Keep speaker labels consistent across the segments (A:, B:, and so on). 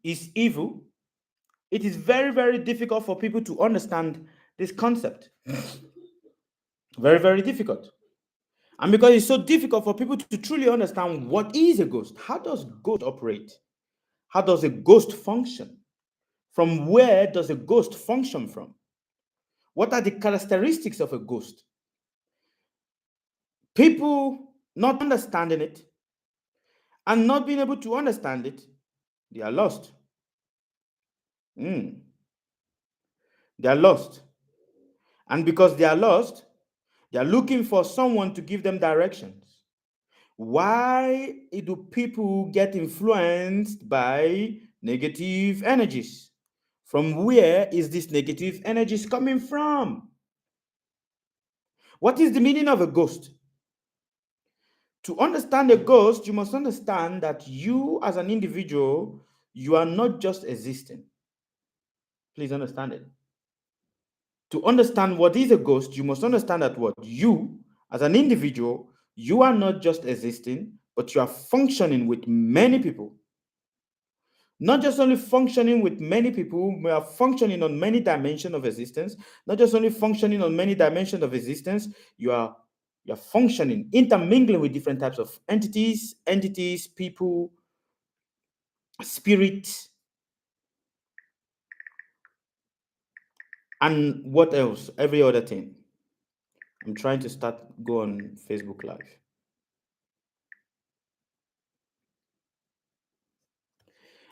A: is evil, it is very, very difficult for people to understand this concept. Very, very difficult. And because it's so difficult for people to truly understand what is a ghost, how does ghost operate? How does a ghost function? From where does a ghost function from? What are the characteristics of a ghost? People not understanding it and not being able to understand it, they are lost. Mm, they are lost. And because they are lost, they are looking for someone to give them directions. Why do people get influenced by negative energies? From where is this negative energies coming from? What is the meaning of a ghost? To understand a ghost, you must understand that you as an individual, you are not just existing. Please understand it. To understand what is a ghost, you must understand that what you as an individual, you are not just existing, but you are functioning with many people. Not just only functioning with many people, we are functioning on many dimensions of existence. Not just only functioning on many dimensions of existence, you're functioning, intermingling with different types of entities, people, spirit, and what else? Every other thing. I'm trying to go on Facebook Live.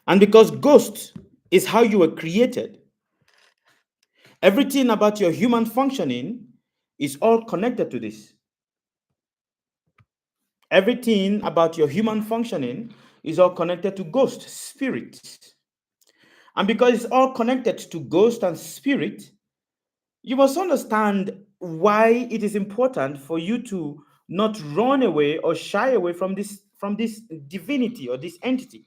A: And because ghost is how you were created, everything about your human functioning is all connected to this. Everything about your human functioning is all connected to ghost, spirit. And because it's all connected to ghost and spirit, you must understand why it is important for you to not run away or shy away from this divinity or this entity.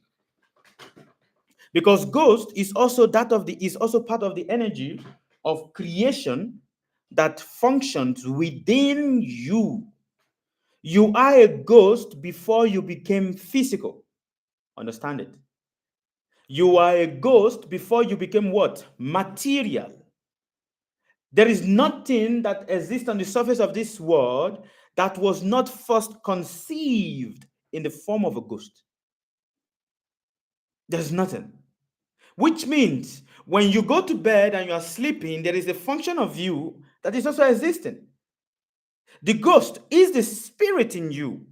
A: Because ghost is also part of the energy of creation that functions within you. You are a ghost before you became physical. Understand it. You are a ghost before you became what? Material. There is nothing that exists on the surface of this world that was not first conceived in the form of a ghost. There's nothing. Which means when you go to bed and you are sleeping, there is a function of you that is also existing. The ghost is the spirit in you.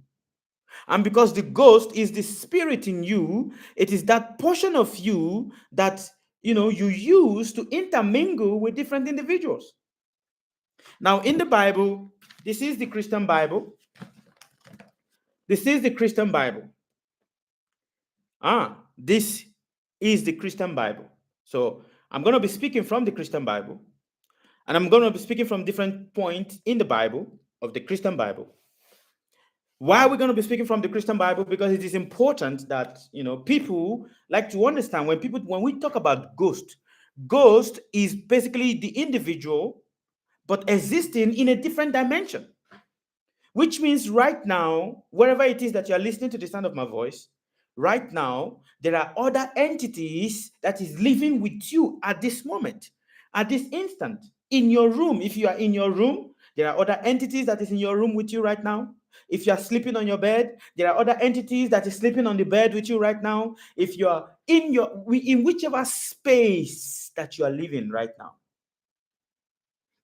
A: And because the ghost is the spirit in you, it is that portion of you that you use to intermingle with different individuals. Now, in the Bible, this is the Christian Bible. This is the Christian Bible. This is the Christian Bible. So I'm going to be speaking from the Christian Bible, and I'm going to be speaking from different points in the Bible, of the Christian Bible. Why are we going to be speaking from the Christian Bible? Because it is important that people like to understand when we talk about ghost is basically the individual, but existing in a different dimension. Which means right now, wherever it is that you are listening to the sound of my voice, right now, there are other entities that is living with you at this moment, at this instant, in your room. If you are in your room, there are other entities that is in your room with you right now. If you are sleeping on your bed, there are other entities that is sleeping on the bed with you right now. If you are in whichever space that you are living right now,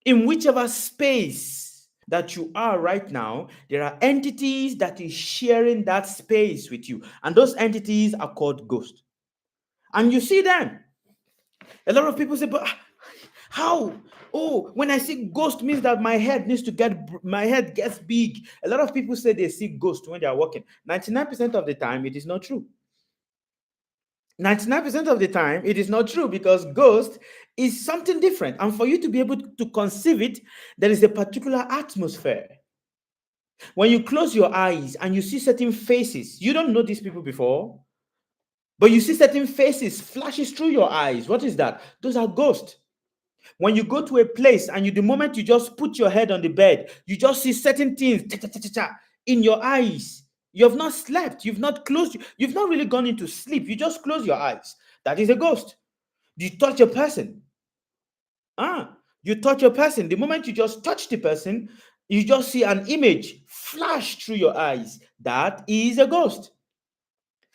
A: in whichever space that you are right now, there are entities that is sharing that space with you. And those entities are called ghosts. And you see them. A lot of people say, but how? Oh, when I see ghost means that my head gets big. A lot of people say they see ghosts when they are walking. 99% of the time, it is not true. 99% of the time, it is not true, because ghost is something different. And for you to be able to conceive it, there is a particular atmosphere. When you close your eyes and you see certain faces, you don't know these people before, but you see certain faces flashes through your eyes. What is that? Those are ghosts. When you go to a place and the moment you just put your head on the bed, you just see certain things in your eyes. You have not slept. You've not really gone into sleep. You just close your eyes. That is a ghost. You touch a person. You touch a person. The moment you just touch the person, you just see an image flash through your eyes. That is a ghost.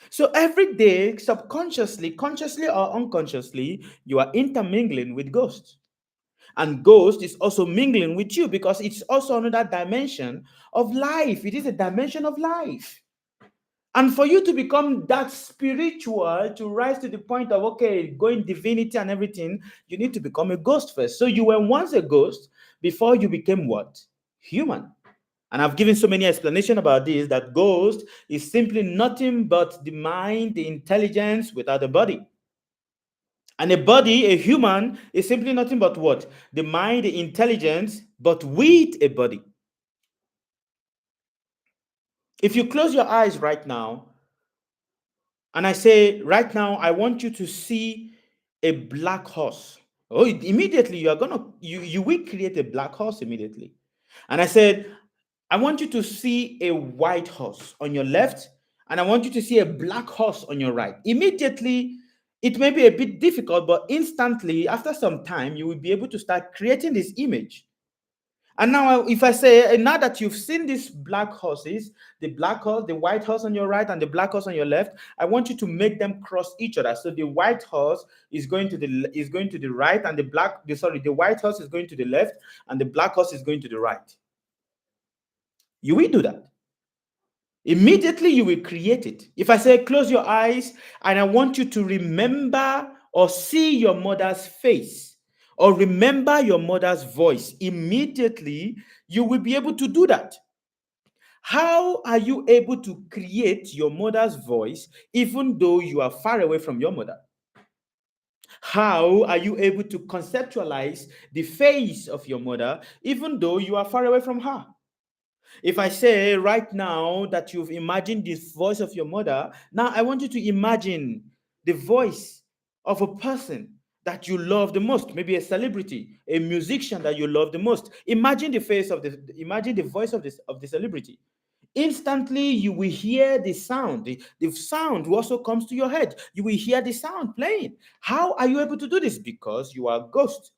A: So every day, subconsciously, consciously or unconsciously, you are intermingling with ghosts. And ghost is also mingling with you because it's also another dimension of life. It is a dimension of life. And for you to become that spiritual, to rise to the point of, okay, going divinity and everything, you need to become a ghost first. So you were once a ghost before you became what? Human. And I've given so many explanations about this, that ghost is simply nothing but the mind, the intelligence without a body. And a body, a human, is simply nothing but what? The mind, the intelligence, but with a body. If you close your eyes right now, and I say, right now, I want you to see a black horse. Oh, immediately you will create a black horse immediately. And I said, I want you to see a white horse on your left, and I want you to see a black horse on your right. Immediately, it may be a bit difficult, but instantly, after some time, you will be able to start creating this image. And now, if I say, now that you've seen these black horses, the black horse, the white horse on your right, and the black horse on your left, I want you to make them cross each other. So the white horse is going to the right, and the white horse is going to the left, and the black horse is going to the right. You will do that. Immediately you will create it. If I say close your eyes and I want you to remember or see your mother's face or remember your mother's voice, immediately you will be able to do that. How are you able to create your mother's voice even though you are far away from your mother? How are you able to conceptualize the face of your mother even though you are far away from her? If I say right now that you've imagined the voice of your mother, now I want you to imagine the voice of a person that you love the most, maybe a celebrity, a musician that you love the most. Imagine the voice of the celebrity. Instantly you will hear the sound. The sound also comes to your head. You will hear the sound playing. How are you able to do this? Because you are a ghost.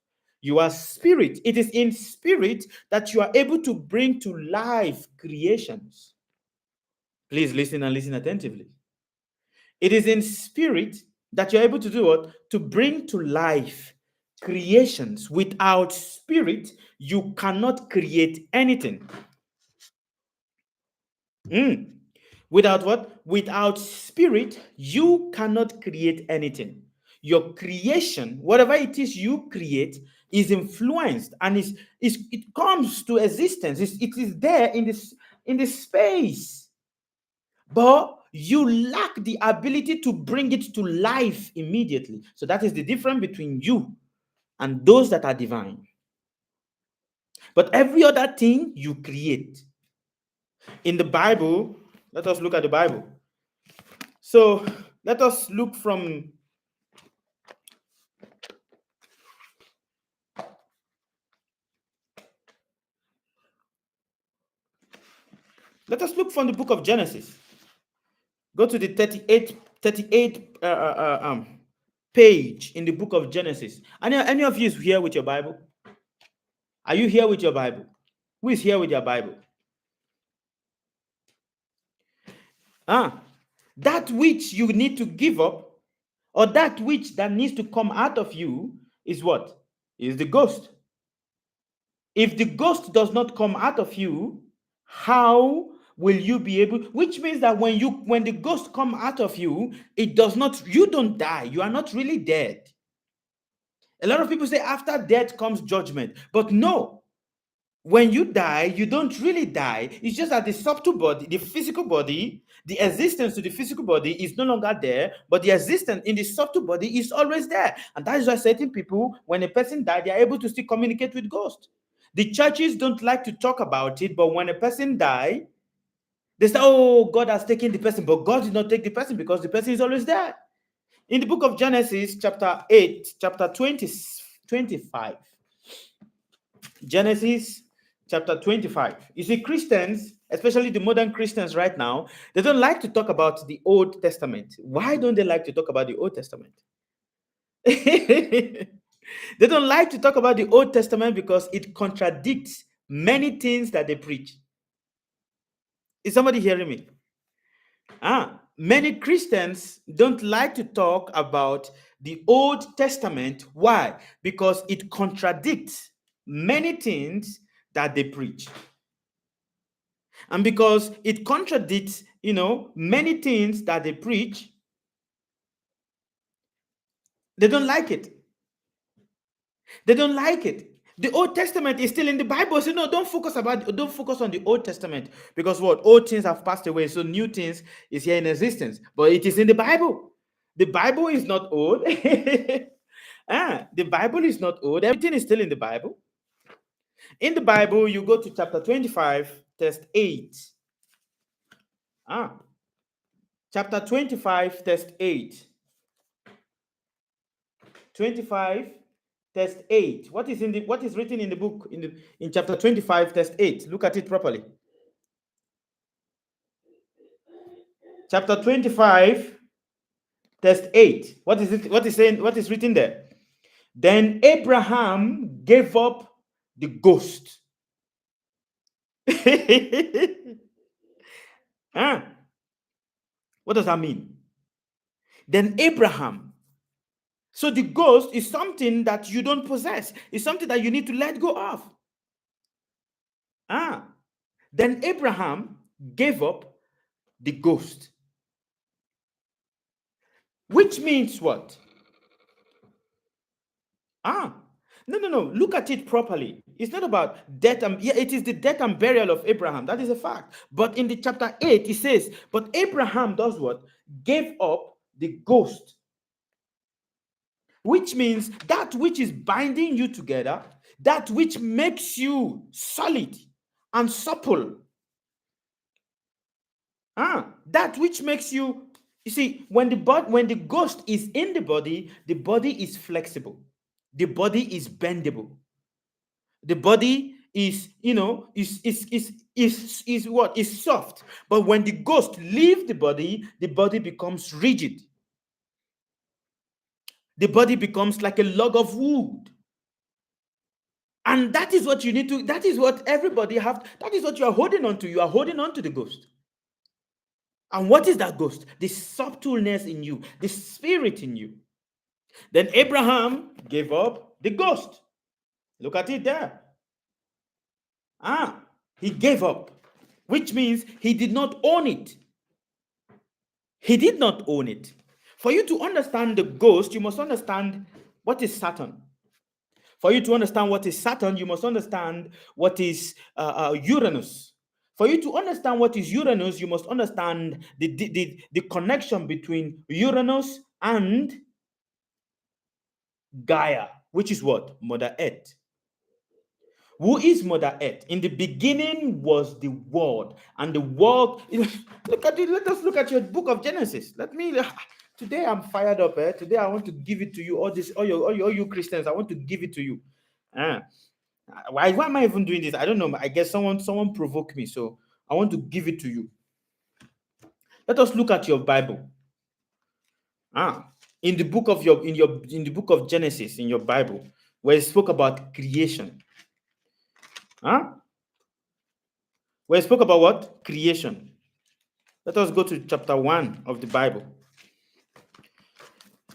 A: You are spirit. It is in spirit that you are able to bring to life creations. Please listen and listen attentively. It is in spirit that you're able to do what? To bring to life creations. Without spirit, you cannot create anything. Without what? Without spirit, you cannot create anything. Your creation, whatever it is you create, is influenced and it comes to existence. It is there in this space. But you lack the ability to bring it to life immediately. So that is the difference between you and those that are divine. But every other thing you create. In the Bible, let us look at the Bible. So let us look from the book of Genesis. Go to the 38 page in the book of Genesis. Any of you is here with your Bible? Are you here with your Bible? Who is here with your Bible? That which you need to give up, or that which that needs to come out of you, is what? Is the ghost. If the ghost does not come out of you, how will you be able? Which means that when the ghost come out of you, you don't die. You are not really dead. A lot of people say after death comes judgment, but no. When you die, you don't really die. It's just that the subtle body, the physical body, the existence to the physical body is no longer there, but the existence in the subtle body is always there. And that is why certain people, when a person dies, they are able to still communicate with ghosts. The churches don't like to talk about it, but when a person dies, they say, oh, God has taken the person, but God did not take the person because the person is always there. In the book of Genesis, chapter 8, chapter 25. Genesis chapter 25. You see, Christians, especially the modern Christians right now, they don't like to talk about the Old Testament. Why don't they like to talk about the Old Testament? They don't like to talk about the Old Testament because it contradicts many things that they preach. Is somebody hearing me? Many Christians don't like to talk about the Old Testament. Why? Because it contradicts many things that they preach. And because it contradicts, many things that they preach, they don't like it. They don't like it. The Old Testament is still in the Bible. So no, don't focus on the Old Testament, because what? Old things have passed away, so new things is here in existence. But it is in the Bible. The Bible is not old. The Bible is not old. Everything is still in the Bible. In the Bible, you go to chapter 25, test 8. Chapter 25, test 8. 25, test 8. What is written in the book in chapter 25, test 8? Look at it properly. Chapter 25, test 8. What is it? What is saying? What is written there? Then Abraham gave up the ghost. What does that mean? Then Abraham. So the ghost is something that you don't possess. It's something that you need to let go of. Then Abraham gave up the ghost. Which means what? No. Look at it properly. It's not about death and it is the death and burial of Abraham. That is a fact. But in the chapter 8, it says, but Abraham does what? Gave up the ghost. Which means that which is binding you together, that which makes you solid and supple. That which makes you see, when the ghost is in the body is flexible. The body is bendable. The body is what? Is soft. But when the ghost leaves the body becomes rigid. The body becomes like a log of wood. And that is what you need to, that is what everybody have, that is what you are holding on to. You are holding on to the ghost. And what is that ghost? The subtleness in you, the spirit in you. Then Abraham gave up the ghost. Look at it there. He gave up, which means he did not own it. He did not own it. For you to understand the ghost, you must understand what is Saturn. For you to understand what is Saturn, you must understand what is Uranus. For you to understand what is Uranus, you must understand the connection between Uranus and Gaia, which is what? Mother Earth. Who is Mother Earth? In the beginning was the Word, and the Word. Look at it. Let us look at your book of Genesis. Today I'm fired up. Today I want to give it to you. All you Christians, I want to give it to you. Why am I even doing this? I don't know. I guess someone provoked me, so I want to give it to you. Let us look at your Bible. In the book of Genesis, in your Bible, where it spoke about creation. Where it spoke about what? Creation. Let us go to chapter 1 of the Bible.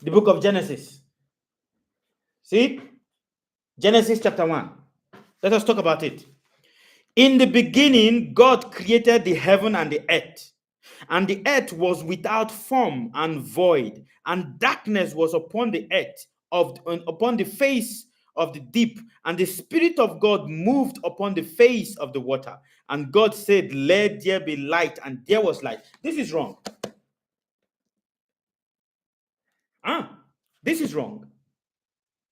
A: The book of Genesis. See? Genesis chapter 1. Let us talk about it. In the beginning, God created the heaven and the earth. And the earth was without form and void, and darkness was upon the earth, upon the face of the deep, and the Spirit of God moved upon the face of the water. And God said, let there be light, and there was light. This is wrong. This is wrong.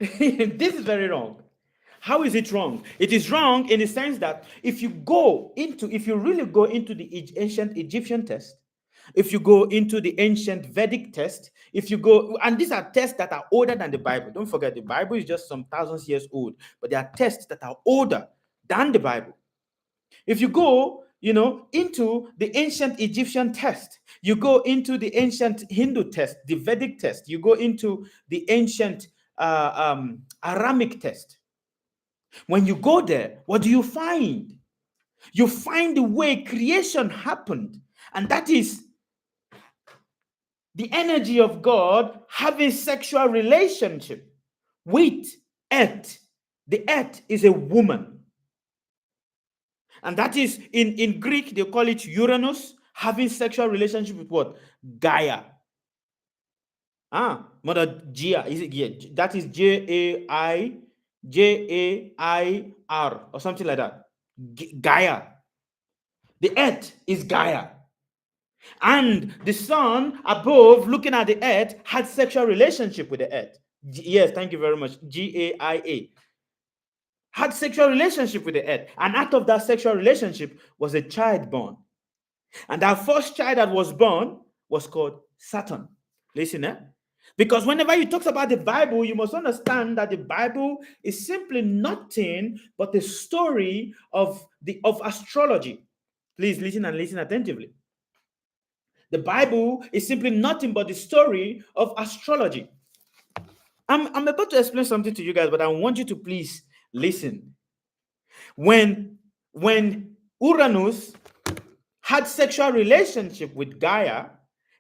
A: This is very wrong. How is it wrong? It is wrong in the sense that if you really go into the ancient Egyptian test, if you go into the ancient Vedic test, and these are tests that are older than the Bible. Don't forget, the Bible is just some thousands years old, but there are tests that are older than the Bible. If you go, into the ancient Egyptian text. You go into the ancient Hindu text, the Vedic text. You go into the ancient Aramic text. When you go there, what do you find? You find the way creation happened, and that is the energy of God having sexual relationship with earth. The earth is a woman. And that is in Greek, they call it Uranus, having sexual relationship with what? Gaia. Mother Gia. Is it? Yeah, that is Jair or something like that. Gaia. The earth is Gaia. And the sun above, looking at the earth, had sexual relationship with the earth. Yes, thank you very much. Gaia. Had sexual relationship with the earth. And out of that sexual relationship was a child born. And that first child that was born was called Saturn. Listen, because whenever you talk about the Bible, you must understand that the Bible is simply nothing but the story of astrology. Please listen and listen attentively. The Bible is simply nothing but the story of astrology. I'm about to explain something to you guys, but I want you to please listen. When Uranus had sexual relationship with Gaia,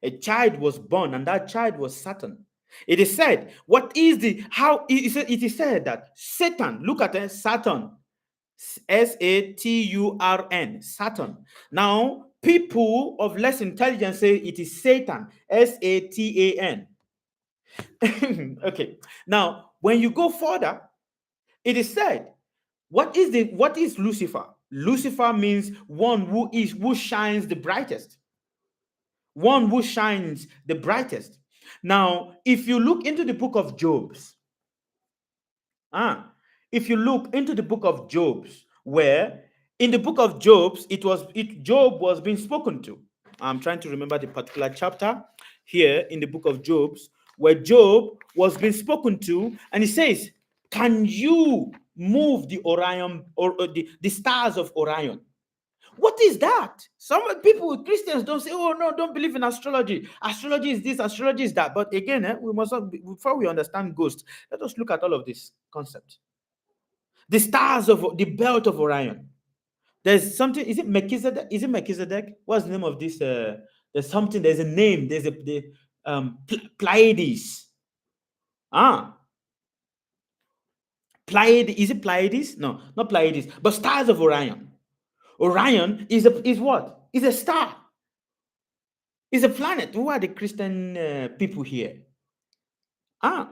A: a child was born, and that child was Saturn. It is said, it is said that Satan, look at it, Saturn, Saturn, Saturn. Now, people of less intelligence say it is Satan, Satan. Okay. Now, when you go further, it is said, what is Lucifer? Lucifer means one who shines the brightest. One who shines the brightest. Now, if you look into the book of Job's, if you look into the book of Job's, where in the book of Job's, Job was being spoken to. I'm trying to remember the particular chapter here in the book of Job's, where Job was being spoken to, and he says, "Can you move the Orion or the stars of Orion?" What is that? Some people, Christians, don't say, "Oh no, don't believe in astrology. Astrology is this, astrology is that." But again, we must not, before we understand ghosts, let us look at all of this concept. The stars of the belt of Orion. There's something. Is it Melchizedek? Is it Melchizedek? What's the name of this? There's something. There's a name. There's Pleiades. Pleiades. Is it Pleiades? No, not Pleiades. But stars of Orion. Orion is what? Is a star. Is a planet. Who are the Christian people here?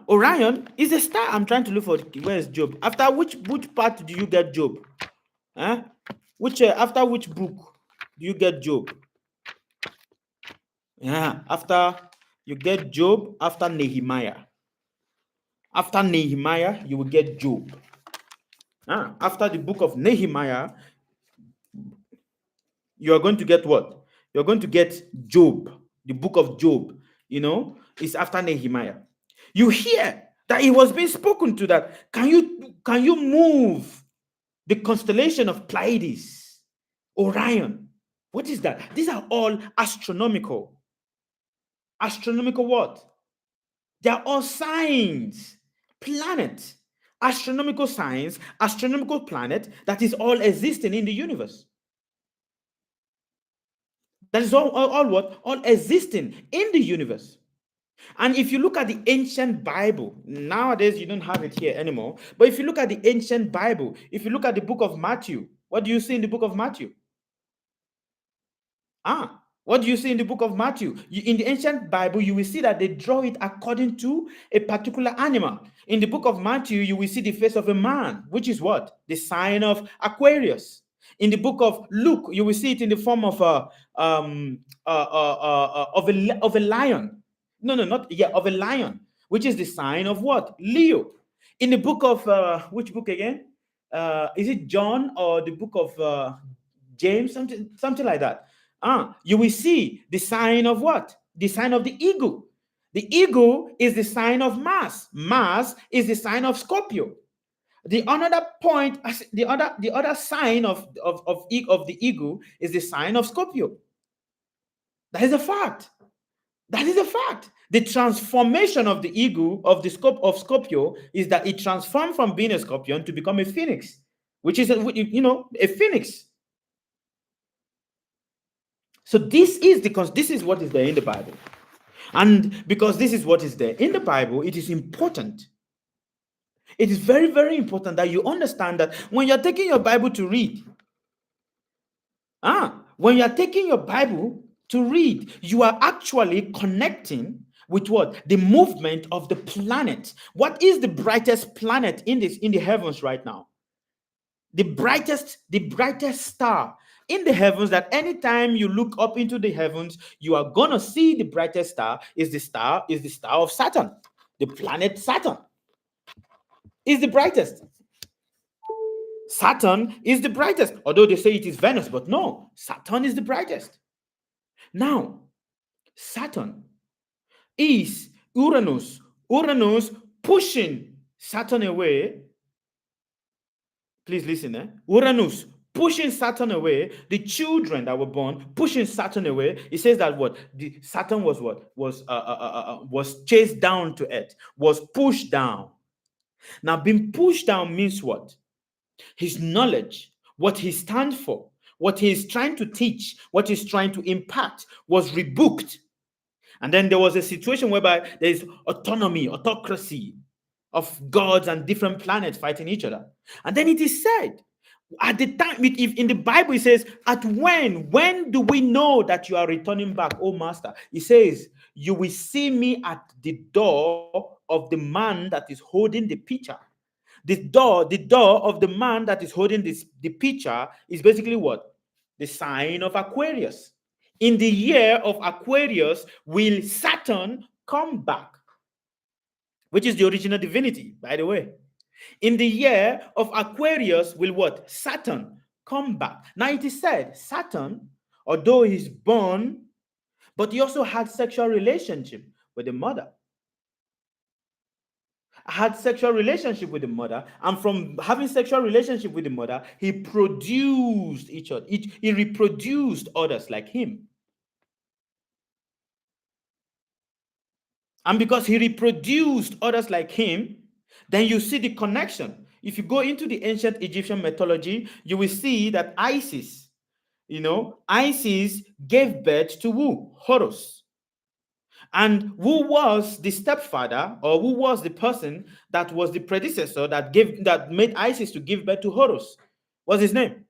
A: Orion is a star. I'm trying to look for where's Job. After which part do you get Job? After which book do you get Job? After you get Job, after Nehemiah. After Nehemiah, you will get Job. After the book of Nehemiah, you are going to get what? You're going to get Job. The book of Job, is after Nehemiah. You hear that it was being spoken to that. Can you move the constellation of Pleiades, Orion? What is that? These are all astronomical. Astronomical what? They are all signs, planet, astronomical signs, astronomical planet that is all existing in the universe. That is all what? All existing in the universe. And if you look at the ancient Bible, nowadays you don't have it here anymore, but if you look at the ancient Bible, if you look at the book of Matthew, what do you see in the book of Matthew? What do you see in the book of Matthew? In the ancient Bible, you will see that they draw it according to a particular animal. In the book of Matthew, you will see the face of a man, which is what? The sign of Aquarius. In the book of Luke, you will see it in the form of a lion. Of a lion, which is the sign of what? Leo. In the book of which book again? Is it John or the book of James? Something like that. You will see the sign of what? The sign of the eagle. The eagle is the sign of Mars. Mars is the sign of Scorpio. The another point, the other sign of the eagle is the sign of Scorpio. That is a fact. That is a fact. The transformation of the eagle of the scope of Scorpio is that it transformed from being a scorpion to become a phoenix, which is a phoenix. So this is what is there in the Bible. And because this is what is there in the Bible, it is important. It is very, very important that you understand that when you're taking your Bible to read, when you're taking your Bible to read, you are actually connecting with what? The movement of the planet. What is the brightest planet in the heavens right now? The brightest star in the heavens, that anytime you look up into the heavens, you are gonna see the brightest star is the star of Saturn. The planet Saturn is the brightest. Saturn is the brightest, although they say it is Venus, but no, Saturn is the brightest. Now, Saturn is Uranus. Uranus pushing Saturn away. Please listen, Uranus pushing Saturn away. The children that were born pushing Saturn away. It says that what? The Saturn was what? Was chased down to earth, was pushed down. Now, being pushed down means what? His knowledge, what he stands for, what he is trying to teach, what he's trying to impart was rebuked. And then there was a situation whereby there is autocracy of gods and different planets fighting each other. And then it is said, at the time, if in the Bible it says, at when do we know that you are returning back, oh master? It says, you will see me at the door of the man that is holding the pitcher. The door of the man that is holding the pitcher is basically what? The sign of Aquarius. In the year of Aquarius will Saturn come back, which is the original divinity, by the way. In the year of Aquarius will what? Saturn come back. Now it is said, Saturn, although he's born, but he also had sexual relationship with the mother. Had sexual relationship with the mother, and from having sexual relationship with the mother, he produced each other. He reproduced others like him. And because he reproduced others like him, then you see the connection. If you go into the ancient Egyptian mythology, you will see that Isis gave birth to who? Horus. And who was the stepfather, or who was the person that was the predecessor that made Isis to give birth to Horus? What's his name?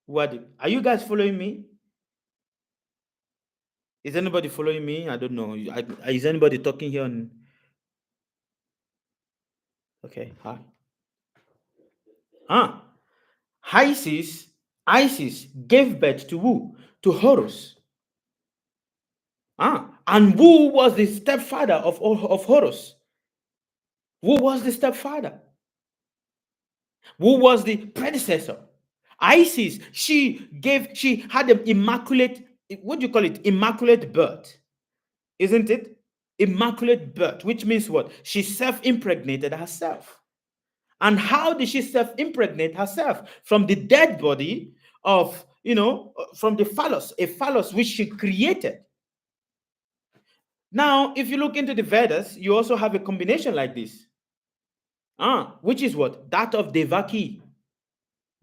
A: Are you guys following me? Is anybody following me? I don't know. Is anybody talking here on? Okay, hi. Isis gave birth to who? To Horus. And who was the stepfather of Horus? Who was the stepfather? Who was the predecessor? Isis, she had an immaculate, what do you call it? Immaculate birth. Isn't it? Immaculate birth, which means what? She self-impregnated herself. And how did she self-impregnate herself? From the dead body of, from the phallus, a phallus which she created. Now, if you look into the Vedas, you also have a combination like this. Which is what? That of Devaki.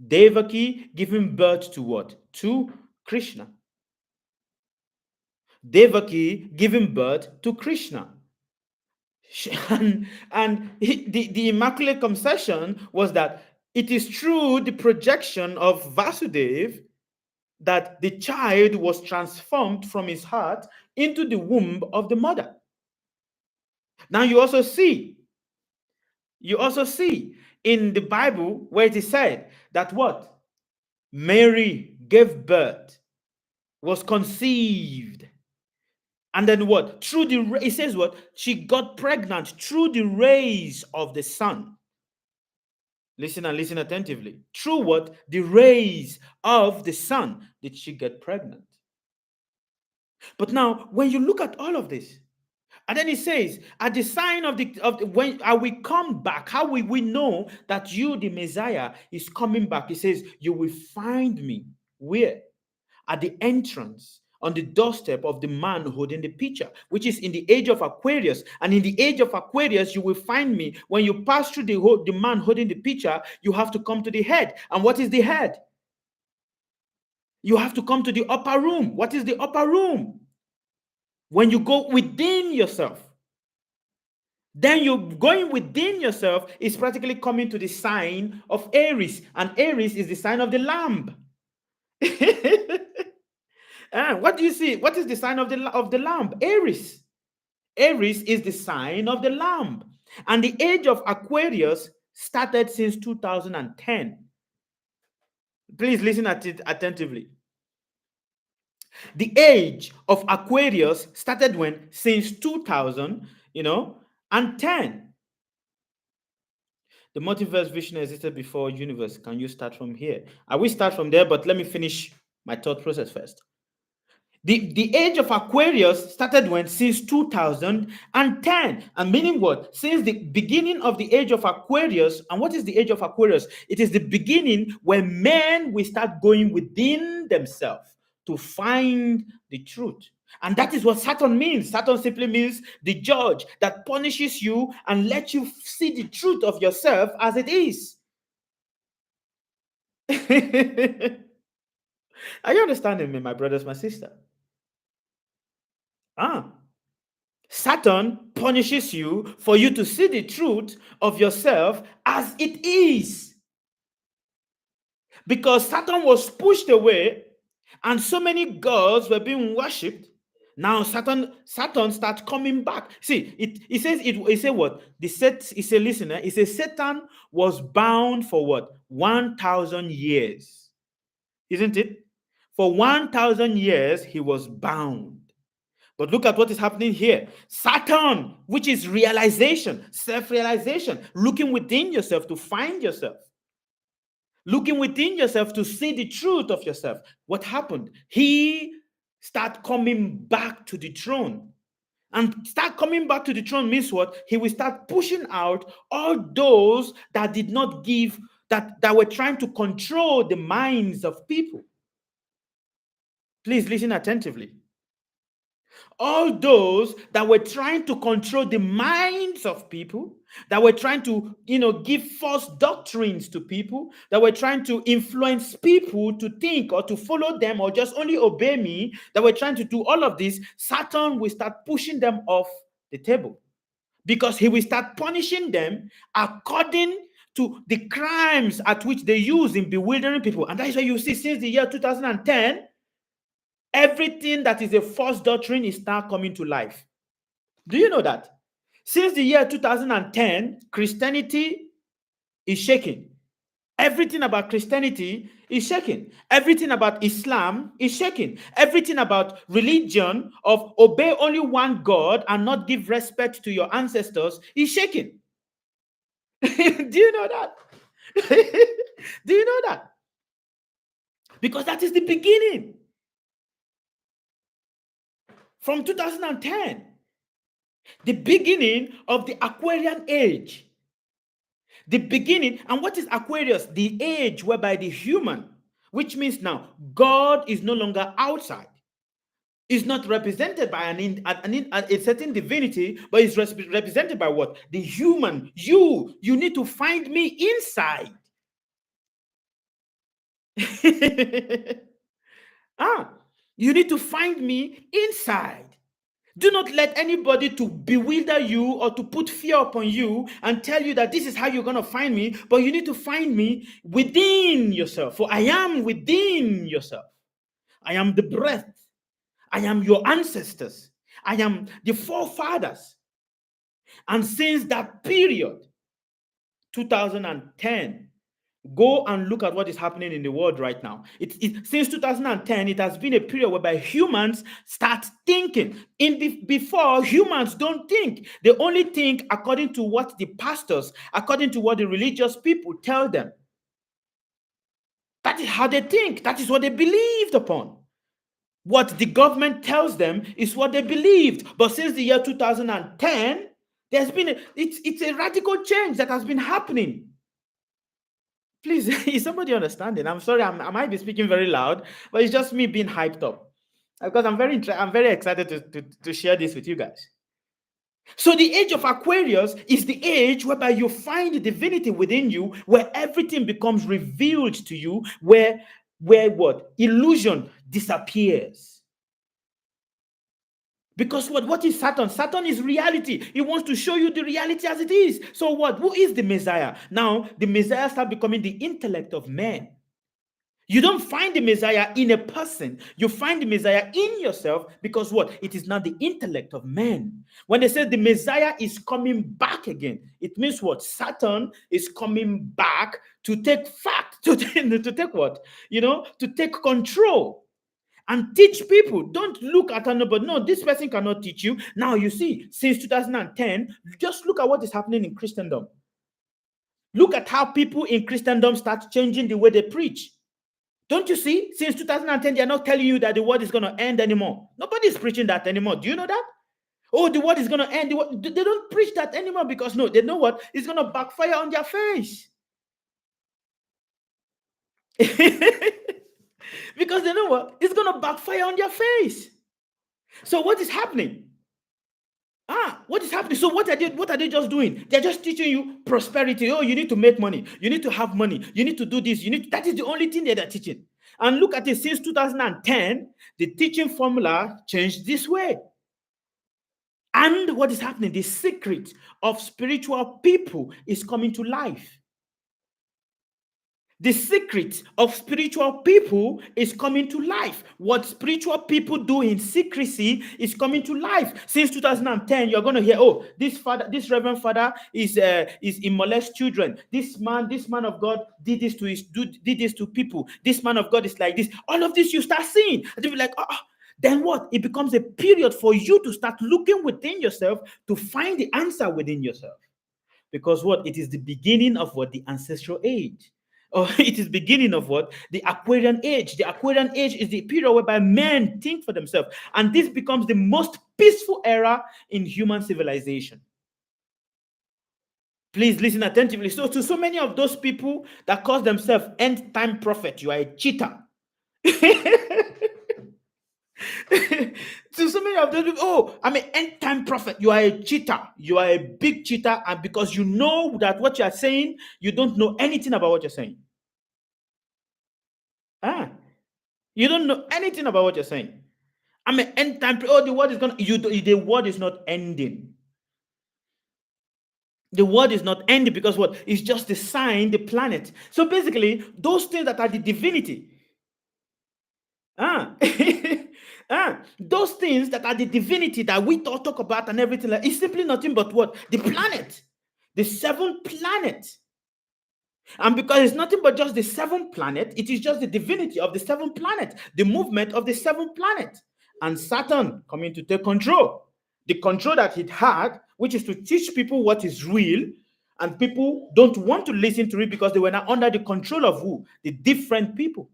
A: Devaki giving birth to what? To Krishna. Devaki giving birth to Krishna. And the Immaculate Conception was that it is through the projection of Vasudeva that the child was transformed from his heart into the womb of the mother. Now you also see in the Bible where it is said that what? Mary gave birth, was conceived. And then what? It says what? She got pregnant through the rays of the sun. Listen and listen attentively. Through what? The rays of the sun did she get pregnant. But now, when you look at all of this, And then he says, at the sign of the when I will come back, how will we know that you, the Messiah, is coming back? He says, you will find me where? At the entrance, on the doorstep of the man holding the pitcher, which is in the age of Aquarius. And in the age of Aquarius, you will find me. When you pass through the man holding the pitcher, you have to come to the head. And what is the head? You have to come to the upper room. What is the upper room? When you go within yourself, then you're going within yourself is practically coming to the sign of Aries. And Aries is the sign of the lamb. And what do you see? What is the sign of the lamb? Aries. Aries is the sign of the lamb. And the age of Aquarius started since 2010. Please listen at it attentively. The age of Aquarius started when? Since 2000, and 10. The multiverse vision existed before universe. Can you start from here? I will start from there, but let me finish my thought process first. The age of Aquarius started when? Since 2010. And meaning what? Since the beginning of the age of Aquarius. And what is the age of Aquarius? It is the beginning when men will start going within themselves to find the truth. And that is what Saturn means. Saturn simply means the judge that punishes you and lets you see the truth of yourself as it is. Are you understanding me, my brothers, my sister? Saturn punishes you for you to see the truth of yourself as it is. Because Saturn was pushed away and so many gods were being worshipped. Now Saturn starts coming back. See, it says what? It says Satan was bound for what? 1,000 years. Isn't it? For 1,000 years he was bound. But look at what is happening here. Saturn, which is realization, self-realization, looking within yourself to find yourself. Looking within yourself to see the truth of yourself. What happened? He started coming back to the throne. And start coming back to the throne means what? He will start pushing out all those that did not give, that were trying to control the minds of people. Please listen attentively. All those that were trying to control the minds of people, that were trying to, give false doctrines to people, that were trying to influence people to think or to follow them or just only obey me, that were trying to do all of this, Saturn will start pushing them off the table because he will start punishing them according to the crimes at which they use in bewildering people. And that is why you see since the year 2010, everything that is a false doctrine is now coming to life. Do you know that? Since the year 2010, Christianity is shaking. Everything about Christianity is shaking. Everything about Islam is shaking. Everything about religion of obey only one God and not give respect to your ancestors is shaking. Do you know that? Do you know that? Because that is the beginning. From 2010, the beginning of the Aquarian age. The beginning, and what is Aquarius? The age whereby the human, which means now God is no longer outside, is not represented by a certain divinity, but is represented by what? The human. You need to find me inside. You need to find me inside. Do not let anybody to bewilder you or to put fear upon you and tell you that this is how you're going to find me, but you need to find me within yourself. For I am within yourself. I am the breath. I am your ancestors. I am the forefathers. And since that period, 2010, go and look at what is happening in the world right now. Since 2010, it has been a period whereby humans start thinking. Before, humans don't think. They only think according to what the pastors, according to what the religious people tell them. That is how they think. That is what they believed upon. What the government tells them is what they believed. But since the year 2010, there's been it's a radical change that has been happening. Please, is somebody understanding? I'm sorry, I might be speaking very loud, but it's just me being hyped up because I'm very excited to share this with you guys. So the age of Aquarius is the age whereby you find the divinity within you, where everything becomes revealed to you, where what? Illusion disappears. Because what is Saturn? Saturn is reality. It wants to show you the reality as it is. So what? Who is the Messiah? Now, the Messiah starts becoming the intellect of man. You don't find the Messiah in a person. You find the Messiah in yourself because what? It is not the intellect of man. When they say the Messiah is coming back again, it means what? Saturn is coming back to take fact, to take what? To take control and teach people. Don't look at another, no, this person cannot teach you. Now you see, since 2010, just look at what is happening in Christendom. Look at how people in Christendom start changing the way they preach. Don't you see? Since 2010, they're not telling you that the world is going to end anymore. Nobody's preaching that anymore. Do you know that? Oh, the world is going to end. They don't preach that anymore because no, they know what? It's going to backfire on their face. Because they know what? It's going to backfire on their face. So what is happening? What is happening? So what are they just doing? They're just teaching you prosperity. Oh, you need to make money. You need to have money. You need to do this. That is the only thing they're teaching. And look at it, since 2010, the teaching formula changed this way. And what is happening? The secret of spiritual people is coming to life. The secret of spiritual people is coming to life. What spiritual people do in secrecy is coming to life. Since 2010, you're going to hear, oh, this reverend father is molest children. This man of God did this to people. This man of God is like this. All of this you start seeing. And you'll be like, then what? It becomes a period for you to start looking within yourself to find the answer within yourself. Because what? It is the beginning of what? The ancestral age. Or it is beginning of what? The Aquarian age. The Aquarian age is the period whereby men think for themselves. And this becomes the most peaceful era in human civilization. Please listen attentively. So to so many of those people that call themselves end time prophet, you are a cheater. To so many of those people, oh, I'm an end time prophet. You are a cheater. You are a big cheater. And because you know that what you are saying, you don't know anything about what you're saying. You don't know anything about what you're saying. I'm an end time. Oh, the world is gonna. The world is not ending. The world is not ending because what? It's just the sign, the planet. So basically, those things that are the divinity. Those things that are the divinity that we talk about and everything, like, it's simply nothing but what? The planet. The seventh planet. And because it's nothing but just the seventh planet, it is just the divinity of the seventh planet, the movement of the seventh planet. And Saturn coming to take control. The control that it had, which is to teach people what is real, and people don't want to listen to it because they were now under the control of who? The different people.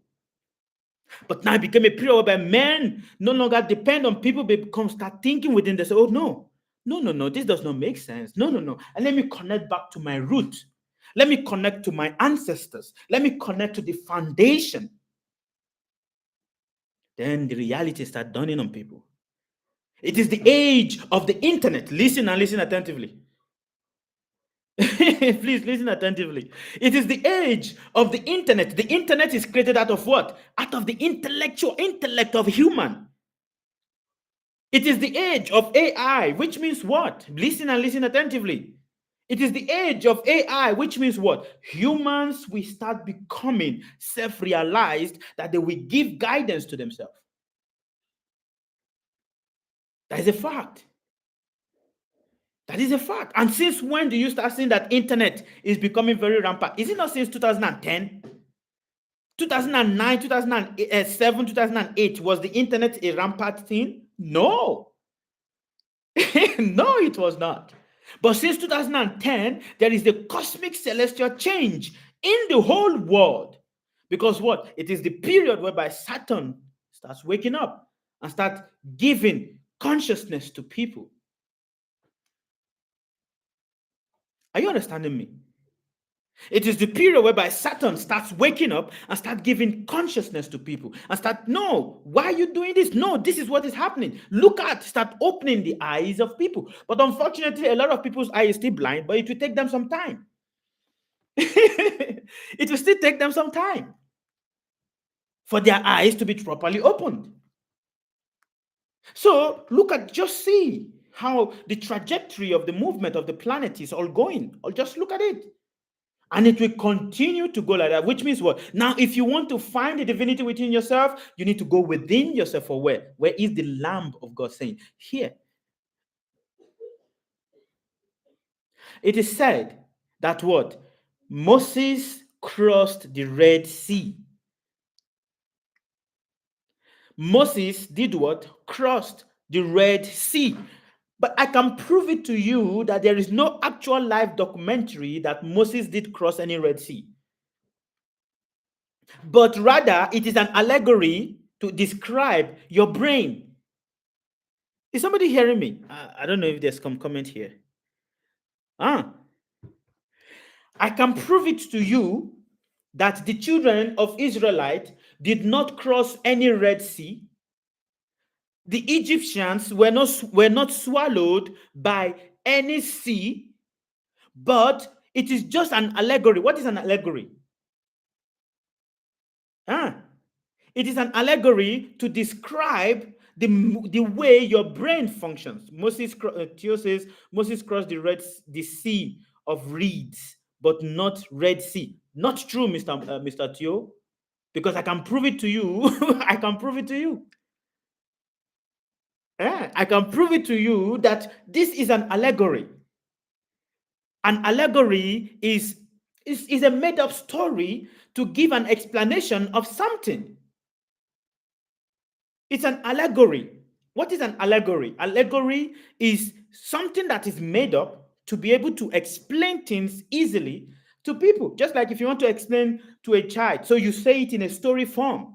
A: But now it became a period whereby men no longer depend on people, but start thinking within themselves, oh no, this does not make sense. No. And let me connect back to my root. Let me connect to my ancestors. Let me connect to the foundation. Then the reality starts dawning on people. It is the age of the internet. Listen and listen attentively. Please listen attentively. It is the age of the internet. The internet is created out of what? Out of the intellectual intellect of human. It is the age of AI, which means what? Listen and listen attentively. It is the age of AI, which means what? Humans will start becoming self-realized that they will give guidance to themselves. That is a fact. That is a fact. And since when do you start seeing that internet is becoming very rampant? Is it not since 2010? 2009, 2007, 2008, was the internet a rampant thing? No. No, it was not. But since 2010, there is the cosmic celestial change in the whole world. Because what? It is the period whereby Saturn starts waking up. and start giving consciousness to people. Are you understanding me? It is the period whereby Satan starts waking up and start giving consciousness to people and start, no, why are you doing this? No, this is what is happening. Look at, start opening the eyes of people. But unfortunately, a lot of people's eye is still blind, but it will take them some time. It will still take them some time for their eyes to be properly opened. So look at, just see how the trajectory of the movement of the planet is all going. Or just look at it. And it will continue to go like that, which means what? Now, if you want to find the divinity within yourself, you need to go within yourself. For where? Where is the Lamb of God saying? Here. It is said that what? Moses crossed the Red Sea. Moses did what? Crossed the Red Sea. But I can prove it to you that there is no actual live documentary that Moses did cross any Red Sea. But rather, it is an allegory to describe your brain. Is somebody hearing me? I don't know if there's some comment here. I can prove it to you that the children of Israelite did not cross any Red Sea. The Egyptians were not swallowed by any sea, but it is just an allegory. What is an allegory? It is an allegory to describe the way your brain functions. Theo says Moses crossed the sea of reeds, but not Red Sea. Not true, Mr. Theo, because I can prove it to you. I can prove it to you. I can prove it to you that this is an allegory. An allegory is a made-up story to give an explanation of something. It's an allegory. What is an allegory? Allegory is something that is made up to be able to explain things easily to people. Just like if you want to explain to a child, so you say it in a story form.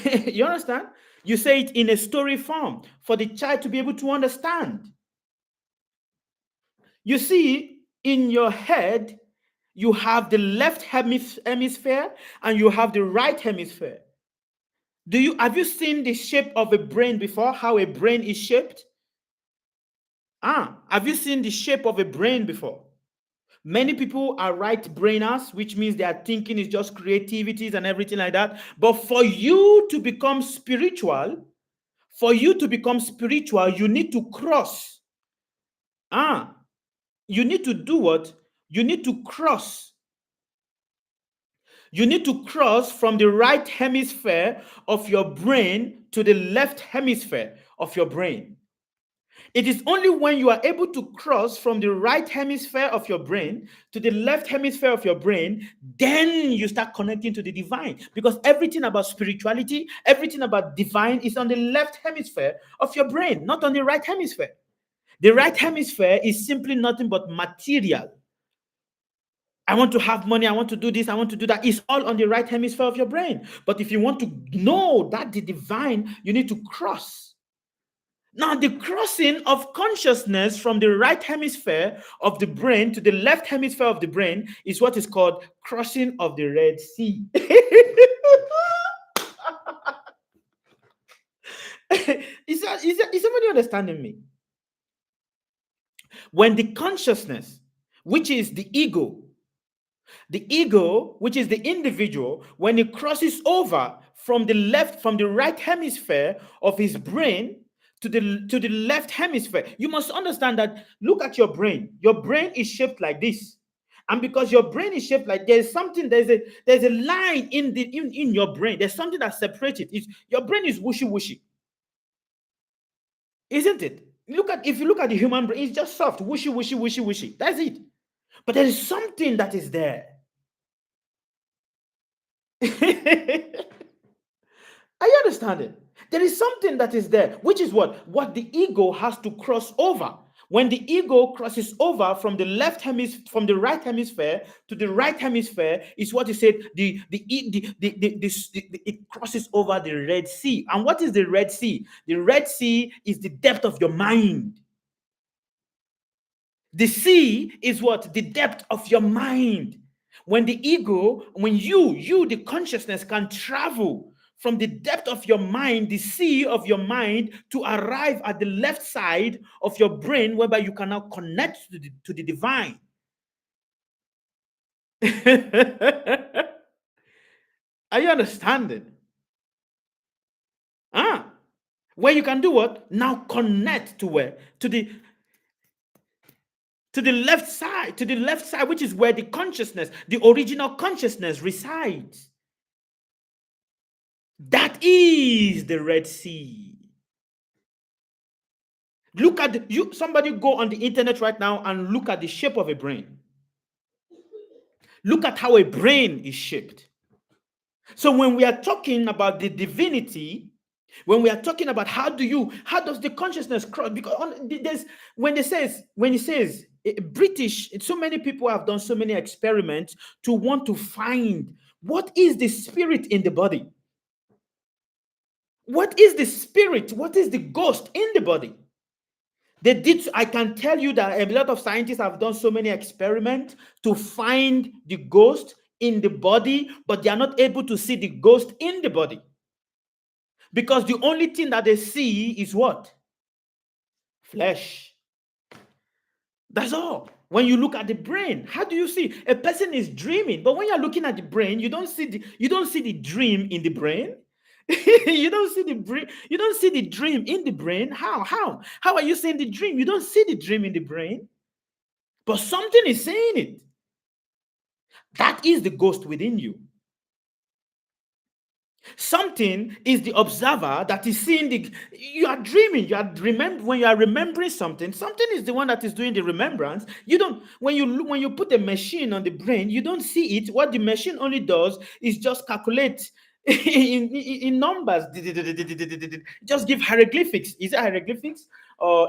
A: You understand? You say it in a story form for the child to be able to understand. You see, in your head, you have the left hemisphere and you have the right hemisphere. Have you seen the shape of a brain before? How a brain is shaped? Have you seen the shape of a brain before? Many people are right brainers, which means their thinking is just creativities and everything like that. But for you to become spiritual, you need to cross. You need to do what? You need to cross. You need to cross from the right hemisphere of your brain to the left hemisphere of your brain. It is only when you are able to cross from the right hemisphere of your brain to the left hemisphere of your brain, then you start connecting to the divine. Because everything about spirituality, everything about divine is on the left hemisphere of your brain, not on the right hemisphere. The right hemisphere is simply nothing but material. I want to have money, I want to do this, I want to do that. It's all on the right hemisphere of your brain. But if you want to know that the divine, you need to cross. Now, the crossing of consciousness from the right hemisphere of the brain to the left hemisphere of the brain is what is called crossing of the Red Sea. Is somebody understanding me? When the consciousness, which is the ego, which is the individual, when it crosses over from the right hemisphere of his brain to the left hemisphere, you must understand that. Look at your brain. Your brain is shaped like this, and because your brain is shaped like, there's a line in your brain. There's something that separates it. Your brain is wishy, isn't it? If you look at the human brain, it's just soft, wishy. That's it. But there is something that is there. Are you understanding? There is something that is there, which is what the ego has to cross over. When the ego crosses over from the left hemisphere, from the right hemisphere to the right hemisphere, is what you said. It crosses over the Red Sea. And what is the Red Sea? The Red Sea is the depth of your mind. The sea is what? The depth of your mind. When the ego, when you, the consciousness, can travel from the depth of your mind, the sea of your mind, to arrive at the left side of your brain, whereby you can now connect to the divine. Are you understanding? Where you can do what? Now connect to where? To the left side, which is where the consciousness, the original consciousness, resides. That is the Red Sea. Look at somebody go on the internet right now and look at the shape of a brain. Look at how a brain is shaped. So when we are talking about the divinity, when we are talking about how does the consciousness cross? Because when it says British, so many people have done so many experiments to want to find what is the spirit in the body. What is the spirit? What is the ghost in the body? I can tell you that a lot of scientists have done so many experiments to find the ghost in the body, but they are not able to see the ghost in the body. Because the only thing that they see is what? Flesh. That's all. When you look at the brain, how do you see? A person is dreaming, but when you're looking at the brain, you don't see the dream in the brain. You don't see the dream in the brain. How are you seeing the dream? You don't see the dream in the brain, but something is saying it. That is the ghost within you. Something is the observer that is seeing you are dreaming. When you are remembering something is the one that is doing the remembrance. When you put a machine on the brain, you don't see it. What the machine only does is just calculate in numbers. Just give hieroglyphics. Is it hieroglyphics? Or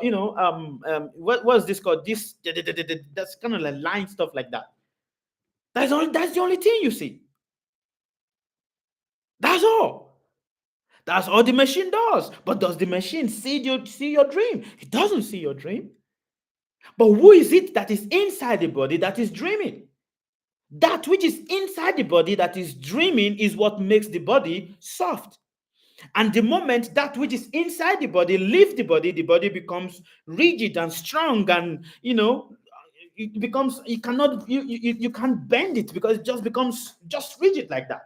A: what's this called? That's kind of like line stuff like that. That's the only thing you see. That's all. That's all the machine does. But does the machine see your dream? It doesn't see your dream. But who is it that is inside the body that is dreaming? That which is inside the body that is dreaming is what makes the body soft. And the moment that which is inside the body leaves the body becomes rigid and strong, and it becomes, you can't bend it, because it just becomes just rigid like that.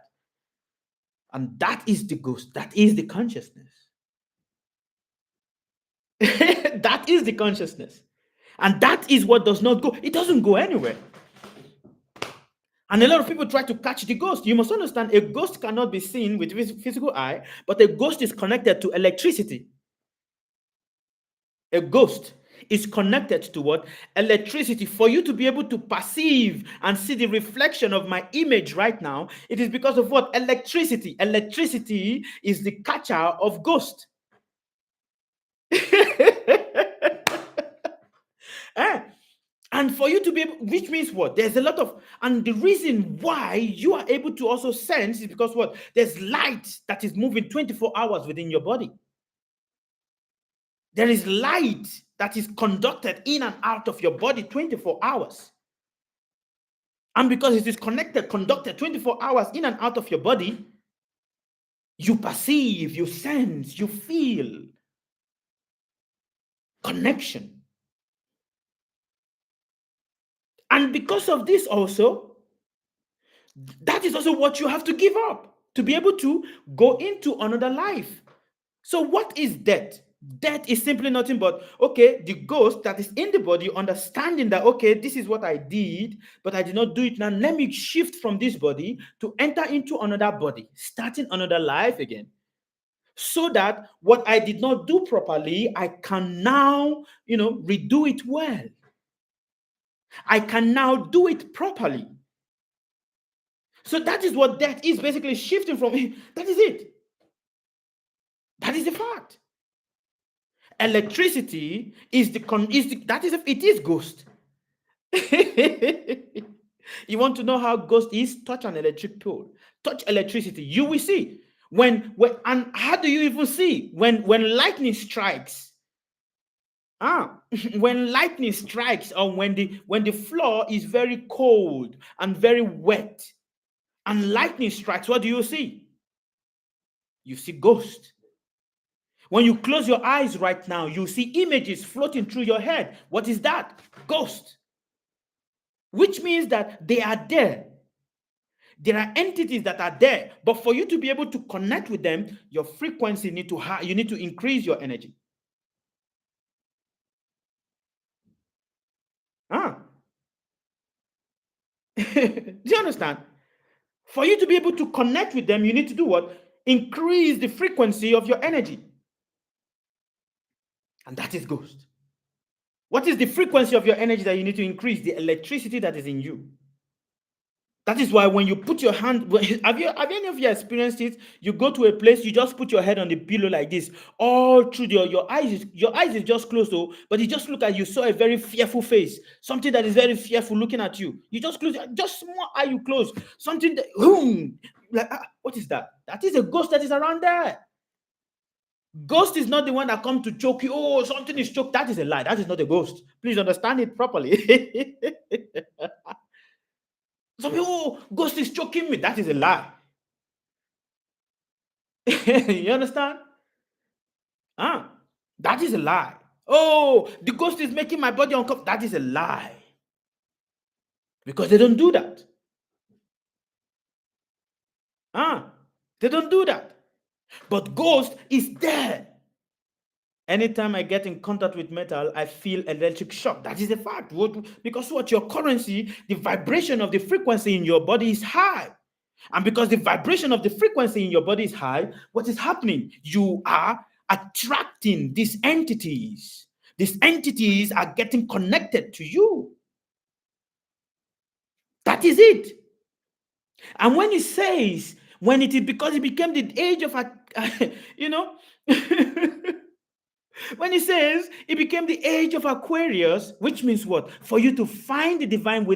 A: And that is the ghost. That is the consciousness. That is the consciousness. And that is what does not go. It doesn't go anywhere. And a lot of people try to catch the ghost. You must understand, a ghost cannot be seen with physical eye, but a ghost is connected to electricity. A ghost is connected to what? Electricity. For you to be able to perceive and see the reflection of my image right now, it is because of what? Electricity. Electricity is the catcher of ghost. And for you to be able, which means what? There's a lot of, and the reason why you are able to also sense is because what? There's light that is moving 24 hours within your body. There is light that is conducted in and out of your body 24 hours. And because it is conducted 24 hours in and out of your body, you perceive, you sense, you feel connection. And because of this also, that is also what you have to give up to be able to go into another life. So what is death? Death is simply nothing but, okay, the ghost that is in the body understanding that, okay, this is what I did, but I did not do it. Now let me shift from this body to enter into another body, starting another life again. So that what I did not do properly, I can now, redo it well. I can now do it properly. So that is what death is, basically shifting from. That is it. That is the fact. electricity is it is ghost. You want to know how ghost is? Touch an electric pole, touch electricity, you will see. And how do you even see when lightning strikes? When lightning strikes, or when the floor is very cold and very wet, and lightning strikes, what do you see? You see ghost. When you close your eyes right now, you see images floating through your head. What is that? Ghost. Which means that they are there. There are entities that are there, but for you to be able to connect with them, your frequency you need to increase your energy. Do you understand? For you to be able to connect with them, you need to do what? Increase the frequency of your energy. And that is ghost. What is the frequency of your energy that you need to increase? The electricity that is in you. That is why when you put your hand, have any of you experienced it? You go to a place, you just put your head on the pillow like this, all through your eyes is just closed, though, but you just look at, you saw a very fearful face, something that is very fearful looking at you. You just close, just small eye you close, something that, like, what is that? That is a ghost that is around there. Ghost is not the one that comes to choke you. Oh, something is choked. That is a lie. That is not a ghost. Please understand it properly. Some people, oh, ghost is choking me. That is a lie. You understand? That is a lie. Oh, the ghost is making my body uncomfortable. That is a lie. Because they don't do that. They don't do that. But ghost is there. Anytime I get in contact with metal, I feel electric shock. That is a fact. Because your currency, the vibration of the frequency in your body is high. And because the vibration of the frequency in your body is high, what is happening? You are attracting these entities. These entities are getting connected to you. That is it. And when it says, when it is because it became the age of, when it says it became the age of Aquarius, which means what? For you to find the divine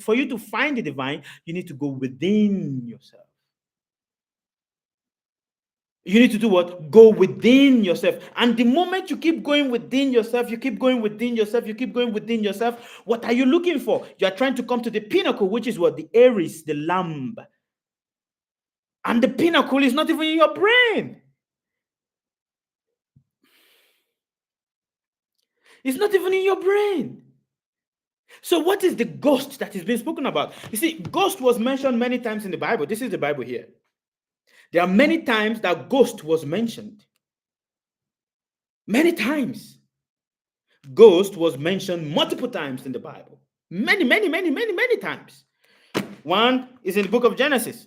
A: for you to find the divine, you need to go within yourself. You need to do what? Go within yourself. And the moment you keep going within yourself, you keep going within yourself, you keep going within yourself, what are you looking for? You are trying to come to the pinnacle, which is what? The Aries, the lamb. And the pinnacle is not even in your brain. It's not even in your brain. So what is the ghost that is being spoken about? You see, ghost was mentioned many times in the Bible. This is the Bible here. There are many times that ghost was mentioned. Many times. Ghost was mentioned multiple times in the Bible. Many, many, many, many, many times. One is in the book of Genesis.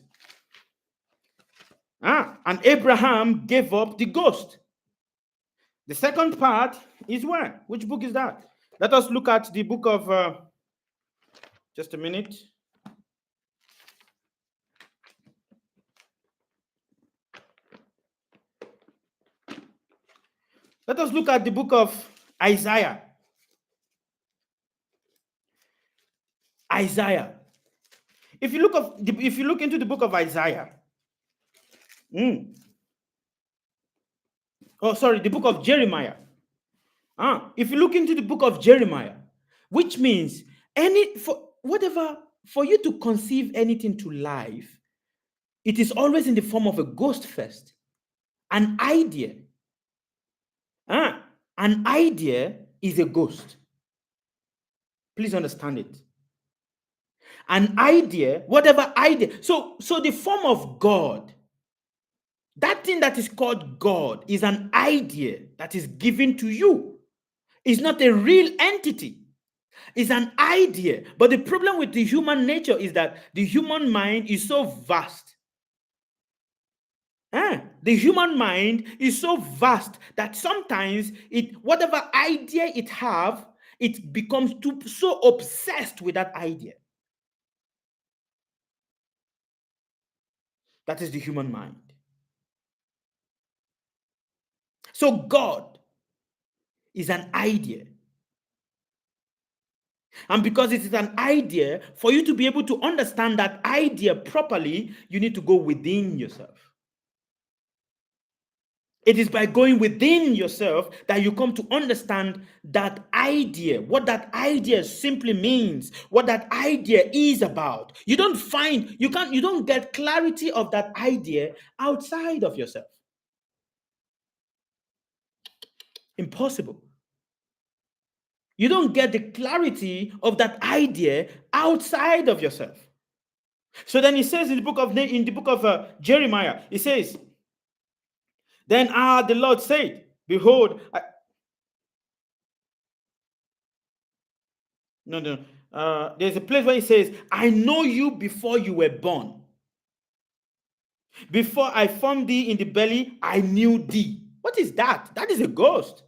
A: And Abraham gave up the ghost. The second part is where? Which book is that? Let us look at the book of, just a minute. Let us look at the book of Isaiah. Isaiah. If you look into the book of Isaiah, the book of Jeremiah. If you look into the book of Jeremiah, which means for you to conceive anything to life, it is always in the form of a ghost first. An idea. An idea is a ghost. Please understand it. An idea, whatever idea. So the form of God, that thing that is called God, is an idea that is given to you. It's not a real entity. It's an idea. But the problem with the human nature is that the human mind is so vast. The human mind is so vast that sometimes whatever idea it have, it becomes so obsessed with that idea. That is the human mind. So God is an idea. And because it is an idea, for you to be able to understand that idea properly, you need to go within yourself. It is by going within yourself that you come to understand that idea, what that idea simply means, what that idea is about. You don't get clarity of that idea outside of yourself. Impossible. You don't get the clarity of that idea outside of yourself. So then he says in the book of Jeremiah, he says, then the Lord said, behold, there's a place where he says, I know you before you were born. Before I formed thee in the belly, I knew thee. What is that? That is a ghost.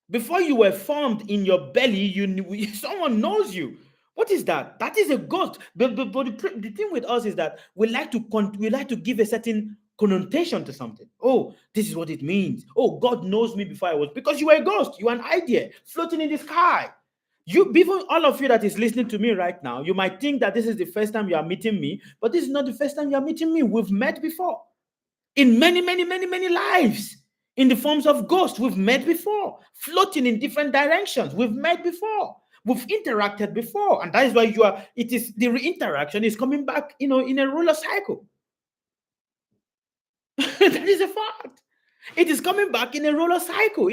A: Before you were formed in your belly, you knew, someone knows you. What is that? That is a ghost. But the thing with us is that we like to give a certain connotation to something. Oh, this is what it means. Oh, God knows me before I was. Because you were a ghost. You are an idea floating in the sky. Even all of you that is listening to me right now, you might think that this is the first time you are meeting me, but this is not the first time you are meeting me. We've met before in many, many, many, many lives. In the forms of ghosts, we've met before, floating in different directions. We've met before, we've interacted before, and that is why the interaction is coming back, in a roller cycle. That is a fact. It is coming back in a roller cycle.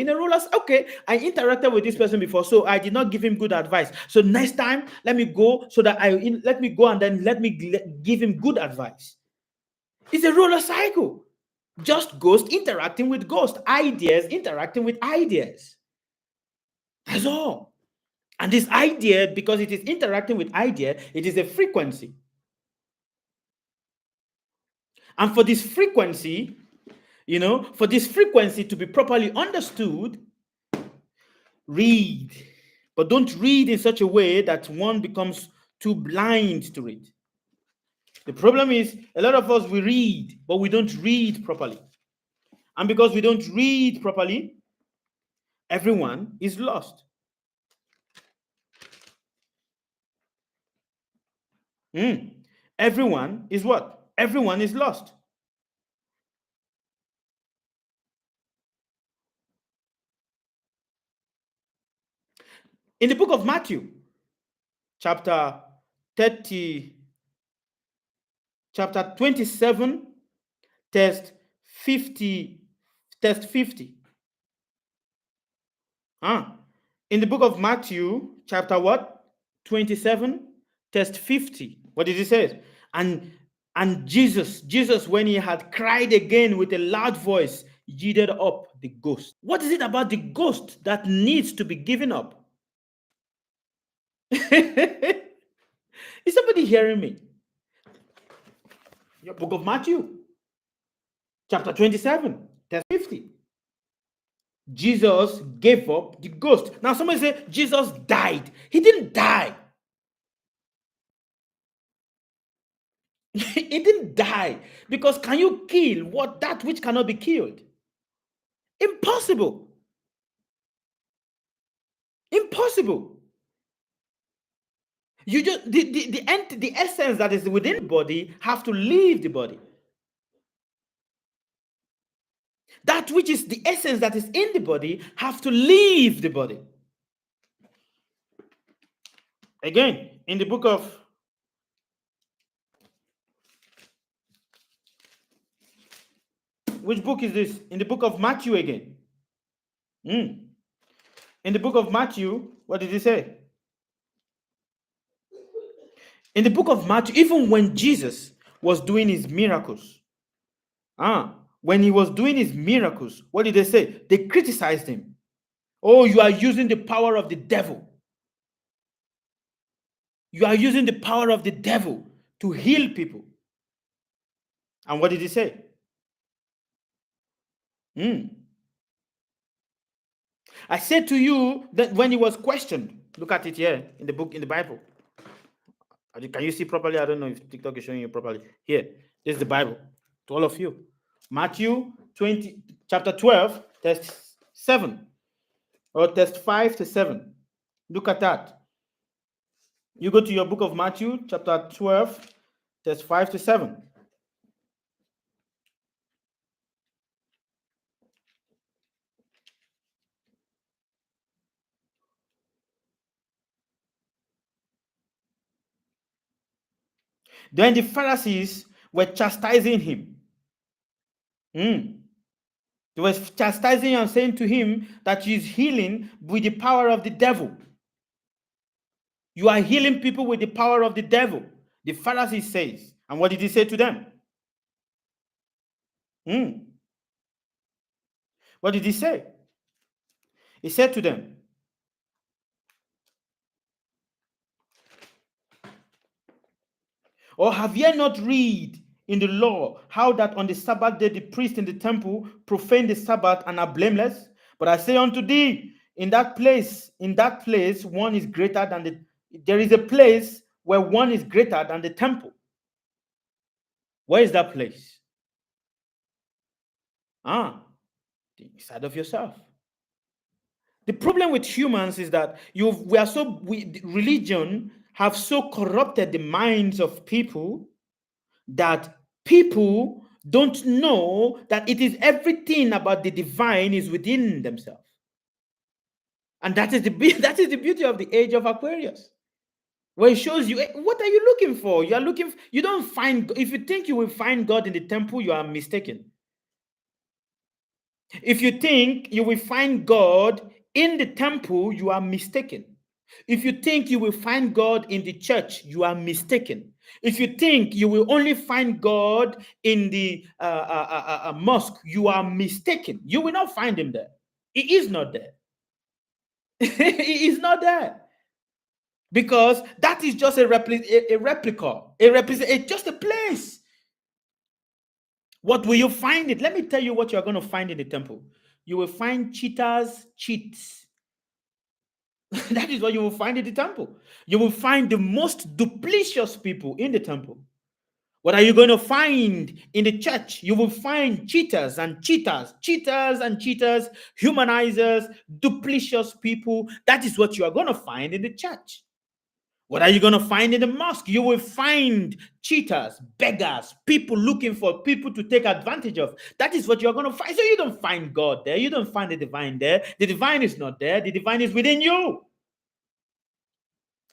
A: Okay, I interacted with this person before, so I did not give him good advice. So next time, let me go and then let me give him good advice. It's a roller cycle. Just ghost interacting with ghost, ideas interacting with ideas. That's all. And this idea, because it is interacting with idea, it is a frequency. And for this frequency, to be properly understood, read. But don't read in such a way that one becomes too blind to read. The problem is, a lot of us, we read, but we don't read properly. And because we don't read properly, everyone is lost. Everyone is what? Everyone is lost. In the book of Matthew, chapter 27, test 50. In the book of Matthew, chapter what? 27, test 50. What did he say? And Jesus, when he had cried again with a loud voice, yielded up the ghost. What is it about the ghost that needs to be given up? Is somebody hearing me? Your book of Matthew, chapter 27, verse 50. Jesus gave up the ghost. Now somebody say Jesus died. He didn't die. He didn't die. Because can you kill that which cannot be killed? Impossible. Impossible. You just the essence that is within the body have to leave the body. That which is the essence that is in the body have to leave the body. Again, in the book of which book is this? In the book of Matthew again. In the book of Matthew, what did he say? In the book of Matthew, even when Jesus was doing his miracles, when he was doing his miracles, what did they say? They criticized him. Oh, you are using the power of the devil. You are using the power of the devil to heal people. And what did he say? I said to you that when he was questioned, look at it here in the book, in the Bible. Can you see properly? I don't know if TikTok is showing you properly. Here, this is the Bible to all of you. Matthew 20, chapter 12, verse 7. or test 5 to 7. Look at that. You go to your book of Matthew, chapter 12, test 5 to 7. Then the Pharisees were chastising him. They were chastising and saying to him that he is healing with the power of the devil. You are healing people with the power of the devil. The Pharisee says. And what did he say to them? What did he say? He said to them, or have ye not read in the law how that on the Sabbath day the priests in the temple profane the Sabbath and are blameless? But I say unto thee, in that place, one is greater than there is a place where one is greater than the temple. Where is that place? The inside of yourself. The problem with humans is that religion have so corrupted the minds of people that people don't know that it is everything about the divine is within themselves. And that is the beauty of the age of Aquarius, where it shows you what are you looking for. You don't find. If you think you will find God in the temple, you are mistaken. If you think you will find God in the temple, you are mistaken. If you think you will find God in the church, you are mistaken. If you think you will only find God in the mosque, you are mistaken. You will not find him there. He is not there. He is not there. Because that is just a replica. It's just a place. What will you find it? Let me tell you what you're going to find in the temple. You will find cheats. That is what you will find in the temple. You will find the most duplicitous people in the temple. What are you going to find in the church? You will find cheaters, humanizers, duplicitous people. That is what you are going to find in the church. What are you going to find in the mosque? You will find cheaters, beggars, people looking for people to take advantage of. That is what you're going to find. So you don't find God there. You don't find the divine there. The divine is not there. The divine is within you.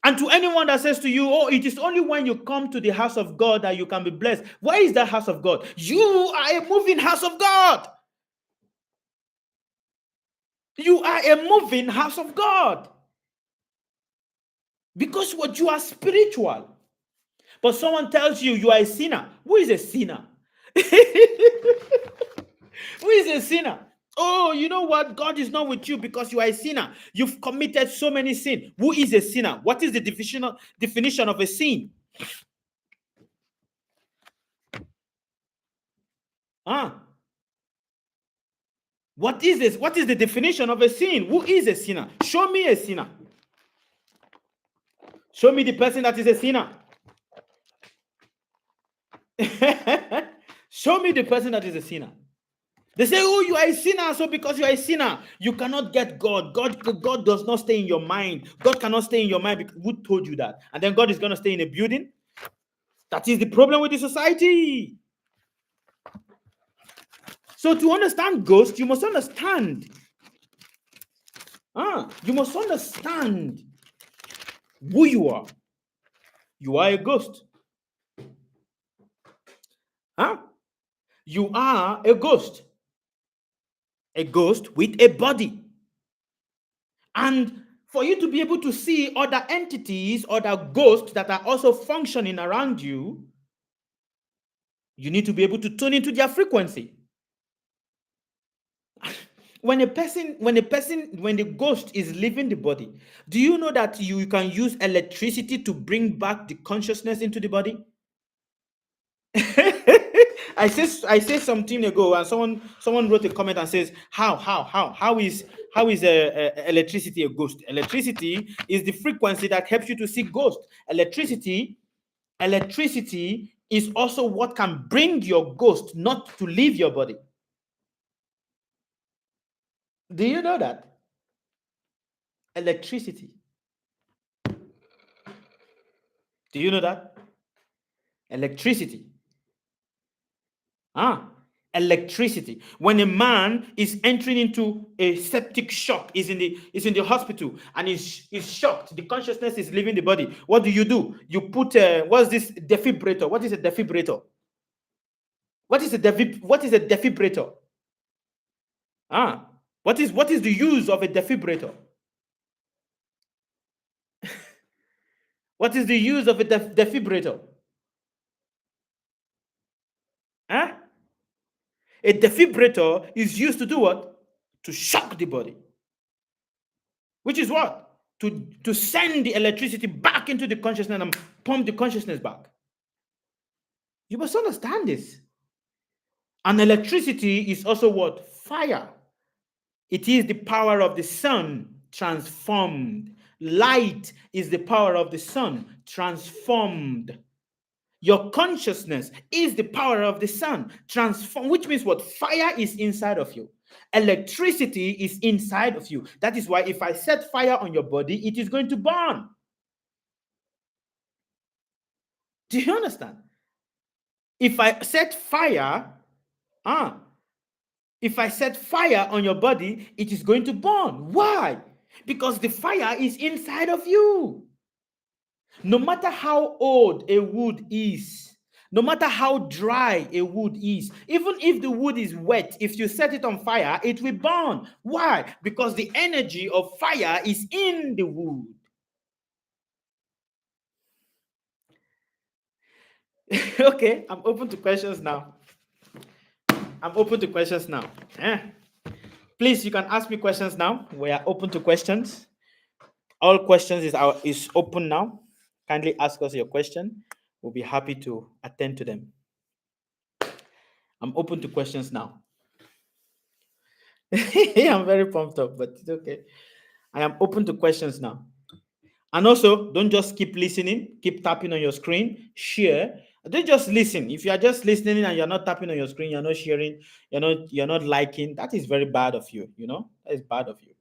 A: And to anyone that says to you, oh, it is only when you come to the house of God that you can be blessed. Where is that house of God? You are a moving house of God. You are a moving house of God. Because what you are spiritual. But someone tells you you are a sinner. Who is a sinner? Who is a sinner? Oh, you know what? God is not with you because you are a sinner. You've committed so many sins. Who is a sinner? What is the definition of a sin? What is this? What is the definition of a sin? Who is a sinner? Show me a sinner. Show me the person that is a sinner. Show me the person that is a sinner. They say, oh, you are a sinner, so because you are a sinner, you cannot get God. God does not stay in your mind. God cannot stay in your mind. Because who told you that? And then God is going to stay in a building? That is the problem with the society. So to understand ghost, you must understand. You must understand who you are. You are a ghost. You are a ghost. A ghost with a body. And for you to be able to see other entities, other ghosts that are also functioning around you, you need to be able to tune into their frequency. When the ghost is leaving the body, do you know that you can use electricity to bring back the consciousness into the body? I said something ago, and someone wrote a comment and says, how is electricity a ghost? Electricity is the frequency that helps you to see ghosts. Electricity is also what can bring your ghost not to leave your body. Do you know that? Electricity. Do you know that? Electricity. Ah, electricity. When a man is entering into a septic shock, is in the hospital and is shocked, the consciousness is leaving the body. What do? You put what's this defibrillator? What is a defibrillator? What is a defibrillator? Ah, what is the use of a defibrillator? What is the use of a defibrillator? Huh? A defibrillator is used to do what? To shock the body. Which is what? To send the electricity back into the consciousness and pump the consciousness back. You must understand this. And electricity is also what? Fire. It is the power of the sun transformed. Light is the power of the sun transformed. Your consciousness is the power of the sun transformed, which means what? Fire is inside of you. Electricity is inside of you. That is why if I set fire on your body, it is going to burn. Do you understand? If I set fire, if I set fire on your body, it is going to burn. Why? Because the fire is inside of you. No matter how old a wood is, no matter how dry a wood is, even if the wood is wet, if you set it on fire, it will burn. Why? Because the energy of fire is in the wood. Okay, I'm open to questions now. Please, you can ask me questions now. We are open to questions. All questions is open now. Kindly ask us your question. We'll be happy to attend to them. I'm open to questions now. I'm very pumped up, but it's okay. I am open to questions now. And also, don't just keep listening, keep tapping on your screen, share. Don't just listen. If you are just listening and you're not tapping on your screen, you're not sharing, you're not liking, that is very bad of you, That is bad of you.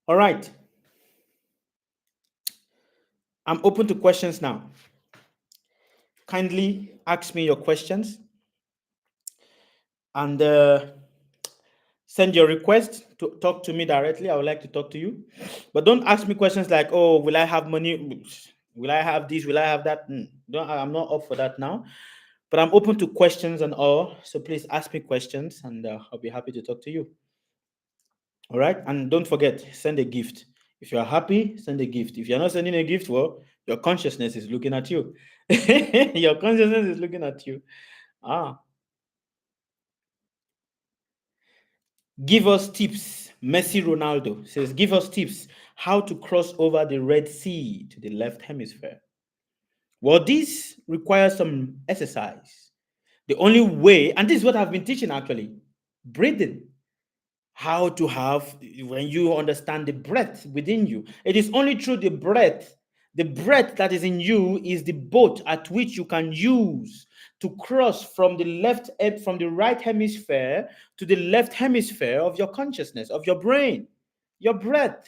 A: All right. I'm open to questions now. Kindly ask me your questions and send your request to talk to me directly. I would like to talk to you. But don't ask me questions like, oh, will I have money? Will I have this? Will I have that? I'm not up for that now. But I'm open to questions and all. So please ask me questions and I'll be happy to talk to you. All right. And don't forget, send a gift. If you're happy, send a gift. If you're not sending a gift, well, your consciousness is looking at you. Your consciousness is looking at you. Give us tips. Messi Ronaldo says, give us tips how to cross over the Red Sea to the left hemisphere. Well, this requires some exercise. The only way, and this is what I've been teaching actually, breathing. How to have, when you understand the breath within you, it is only through the breath that is in you is the boat at which you can use to cross from the right hemisphere to the left hemisphere of your consciousness, of your brain, your breath.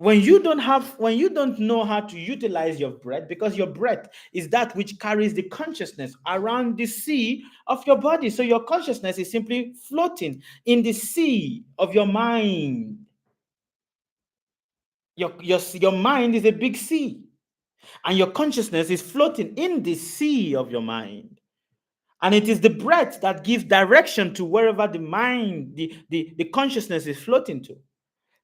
A: When you don't know how to utilize your breath, because your breath is that which carries the consciousness around the sea of your body. So your consciousness is simply floating in the sea of your mind. Your mind is a big sea, and your consciousness is floating in the sea of your mind. And it is the breath that gives direction to wherever the mind, the consciousness is floating to.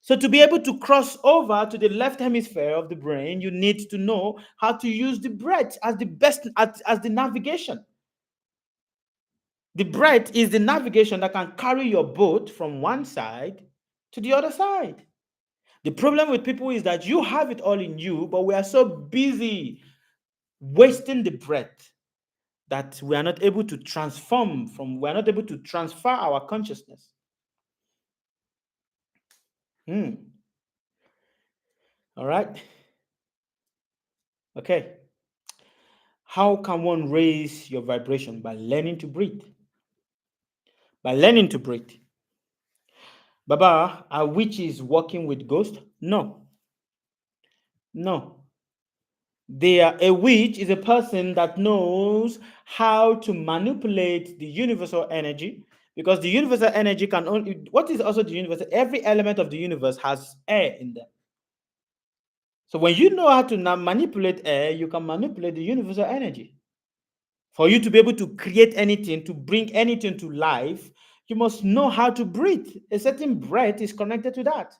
A: So to be able to cross over to the left hemisphere of the brain, you need to know how to use the breath as the best, as the navigation. The breath is the navigation that can carry your boat from one side to the other side. The problem with people is that you have it all in you, but we are so busy wasting the breath that we are not able to we are not able to transfer our consciousness. All right. Okay. How can one raise your vibration? By learning to breathe. By learning to breathe. Baba, are witches working with ghosts? No. No. A witch is a person that knows how to manipulate the universal energy, because the universal energy can only, what is also the universal? Every element of the universe has air in them. So when you know how to manipulate air, you can manipulate the universal energy. For you to be able to create anything, to bring anything to life, you must know how to breathe. A certain breath is connected to that.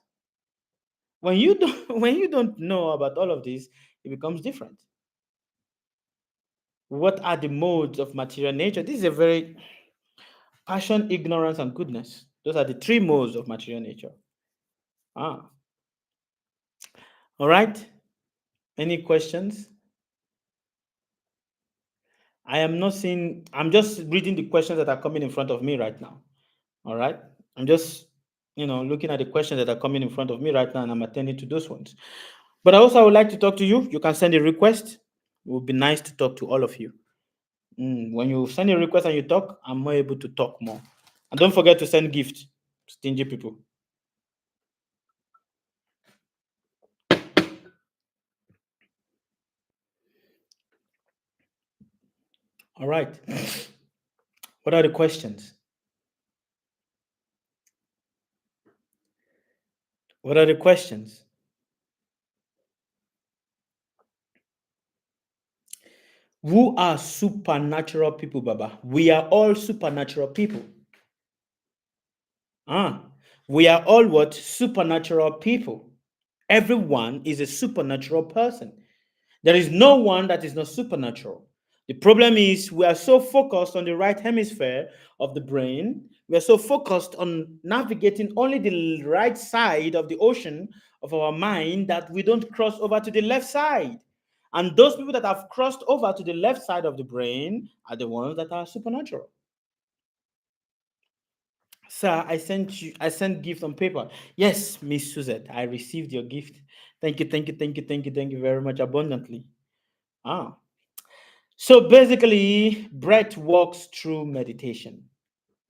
A: When you don't, when you don't know about all of this, it becomes different. What are the modes of material nature? This is a very passion, ignorance, and goodness. Those are the three modes of material nature. Ah, all right. Any questions? I am not seeing, I'm just reading the questions that are coming in front of me right now. All right. I'm just, looking at the questions that are coming in front of me right now, and I'm attending to those ones. But also, I would like to talk to you. You can send a request. It would be nice to talk to all of you. When you send a request and you talk, I'm more able to talk more. And don't forget to send gifts, stingy people. All right. What are the questions? What are the questions? Who are supernatural people, Baba? We are all supernatural people. We are all what? Supernatural people. Everyone is a supernatural person. There is no one that is not supernatural. The problem is we are so focused on the right hemisphere of the brain. We are so focused on navigating only the right side of the ocean of our mind that we don't cross over to the left side. And those people that have crossed over to the left side of the brain are the ones that are supernatural. Sir, I sent gift on paper. Yes, Miss Suzette, I received your gift. Thank you, thank you, thank you, thank you, thank you very much abundantly. Ah. So basically, breath works through meditation.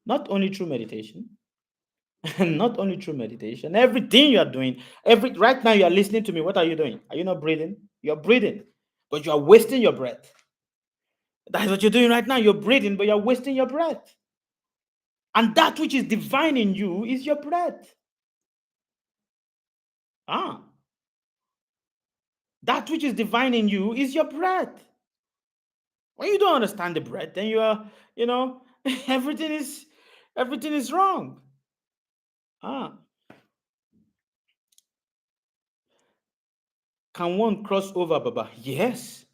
A: Not only through meditation, not only through meditation. Everything you are doing, right now you are listening to me. What are you doing? Are you not breathing? You're breathing, but you are wasting your breath. That's what you're doing right now. You're breathing, but you're wasting your breath. And that which is divine in you is your breath. Ah, that which is divine in you is your breath. When you don't understand the breath, then you are, everything is wrong. Ah, can one cross over, Baba? Yes.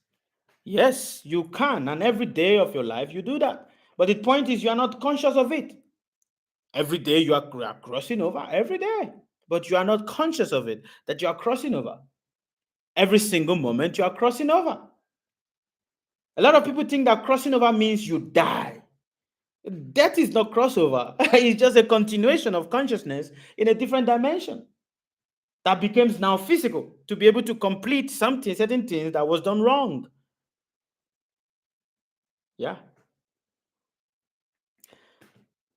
A: Yes, you can. And every day of your life, you do that. But the point is, you are not conscious of it. Every day, you are crossing over, every day. But you are not conscious of it, that you are crossing over. Every single moment, you are crossing over. A lot of people think that crossing over means you die. Death is not crossover, it's just a continuation of consciousness in a different dimension that becomes now physical to be able to complete something, certain things that was done wrong. Yeah.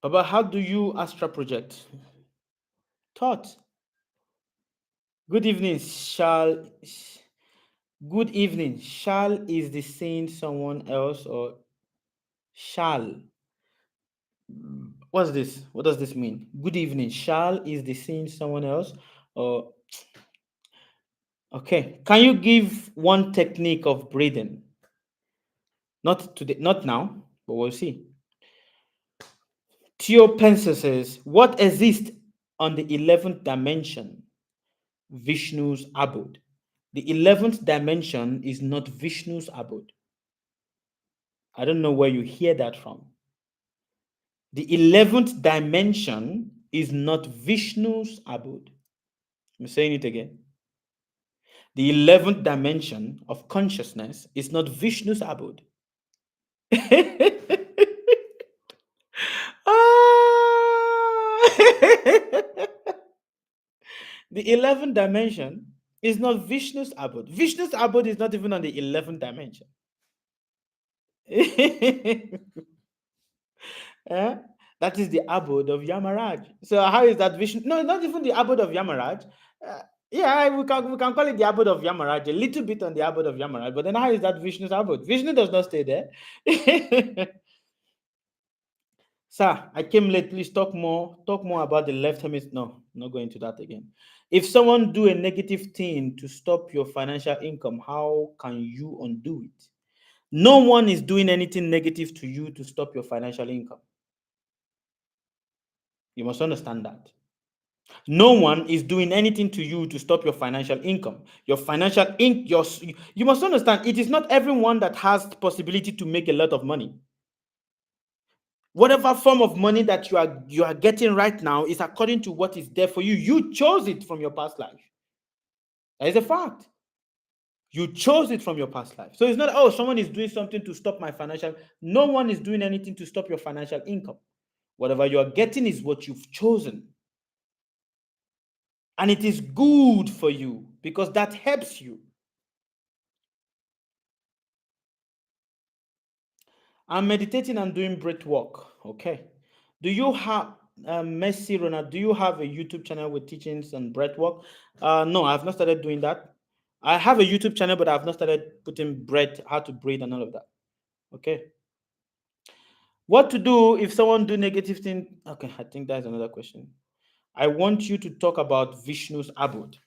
A: Baba, how do you astral project? Thought. Good evening, shall. Good evening. Shall is the seeing someone else or shall? What's this? What does this mean? Good evening. Shall is the seeing someone else or okay. Can you give one technique of breathing? Not today, not now, but we'll see. Theo Pencer says, what exists on the 11th dimension? Vishnu's abode. The 11th dimension is not Vishnu's abode. I don't know where you hear that from. The 11th dimension is not Vishnu's abode. I'm saying it again. The 11th dimension of consciousness is not Vishnu's abode. The 11th dimension is not Vishnu's abode. Vishnu's abode is not even on the 11th dimension. Eh? That is the abode of Yamaraj. So how is that Vishnu? No, not even the abode of Yamaraj. Uh, yeah, we can call it the abode of Yamaraj, a little bit on the abode of Yamaraj, but then how is that Vishnu's abode? Vishnu does not stay there. Sir, I came late. Please talk more. Talk more about the left hemisphere. No, not going to that again. If someone do a negative thing to stop your financial income, how can you undo it? No one is doing anything negative to you to stop your financial income. You must understand that. No one is doing anything to you to stop your financial income. Your financial you must understand it is not everyone that has the possibility to make a lot of money. Whatever form of money that you are getting right now is according to what is there for you. You chose it from your past life. That is a fact. You chose it from your past life. So it's not, oh, someone is doing something to stop my financial. No one is doing anything to stop your financial income. Whatever you are getting is what you've chosen. And it is good for you because that helps you. I'm meditating and doing breath work. Okay. Do you have Messi Ronald? Do you have a YouTube channel with teachings and breath work? No, I've not started doing that. I have a YouTube channel, but I've not started putting breath, how to breathe, and all of that. Okay. What to do if someone do negative thing? Okay, I think that's another question. I want you to talk about Vishnu's abode.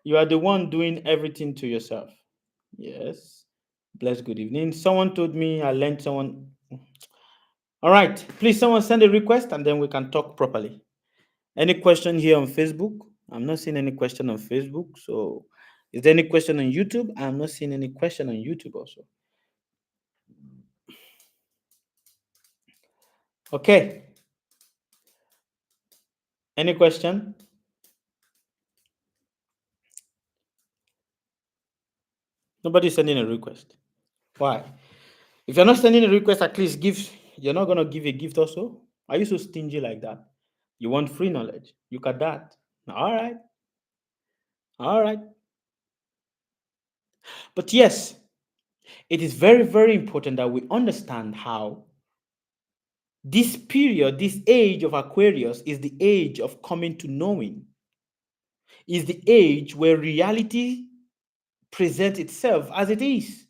A: You are the one doing everything to yourself. Yes. Bless good evening. Someone told me I learned someone. All right. Please, someone send a request and then we can talk properly. Any question here on Facebook? I'm not seeing any question on Facebook. So, is there any question on YouTube? I'm not seeing any question on YouTube also. Okay. Any question? Nobody's sending a request. Why? If you're not sending a request, at least give. You're not gonna give a gift also. Are you so stingy like that? You want free knowledge? You got that. All right. All right. But yes, it is very, very important that we understand how this period, this age of Aquarius, is the age of coming to knowing, is the age where reality presents itself as it is.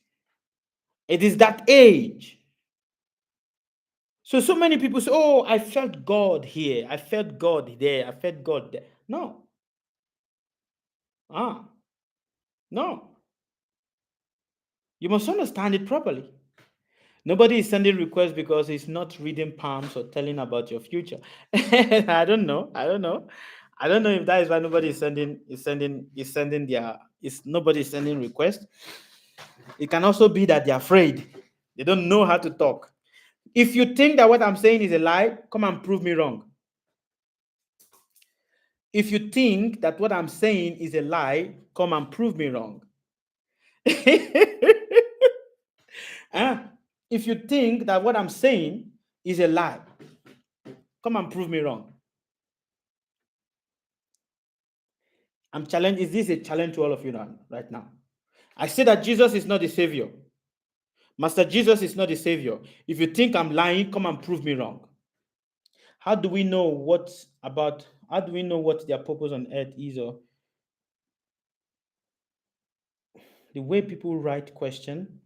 A: It is that age. So many people say, oh, I felt God here, I felt God there, I felt God there. No. No. You must understand it properly. Nobody is sending requests because he's not reading palms or telling about your future. I don't know. I don't know if that is why nobody is nobody is sending requests. It can also be that they're afraid. They don't know how to talk. If you think that what I'm saying is a lie, come and prove me wrong. If you think that what I'm saying is a lie, come and prove me wrong. If you think that what I'm saying is a lie, come and prove me wrong. I'm challenged. Is this a challenge to all of you now, right now? I say that Jesus is not the savior. Master Jesus is not the savior. If you think I'm lying, come and prove me wrong. How do we know what their purpose on earth is? Or the way people write question,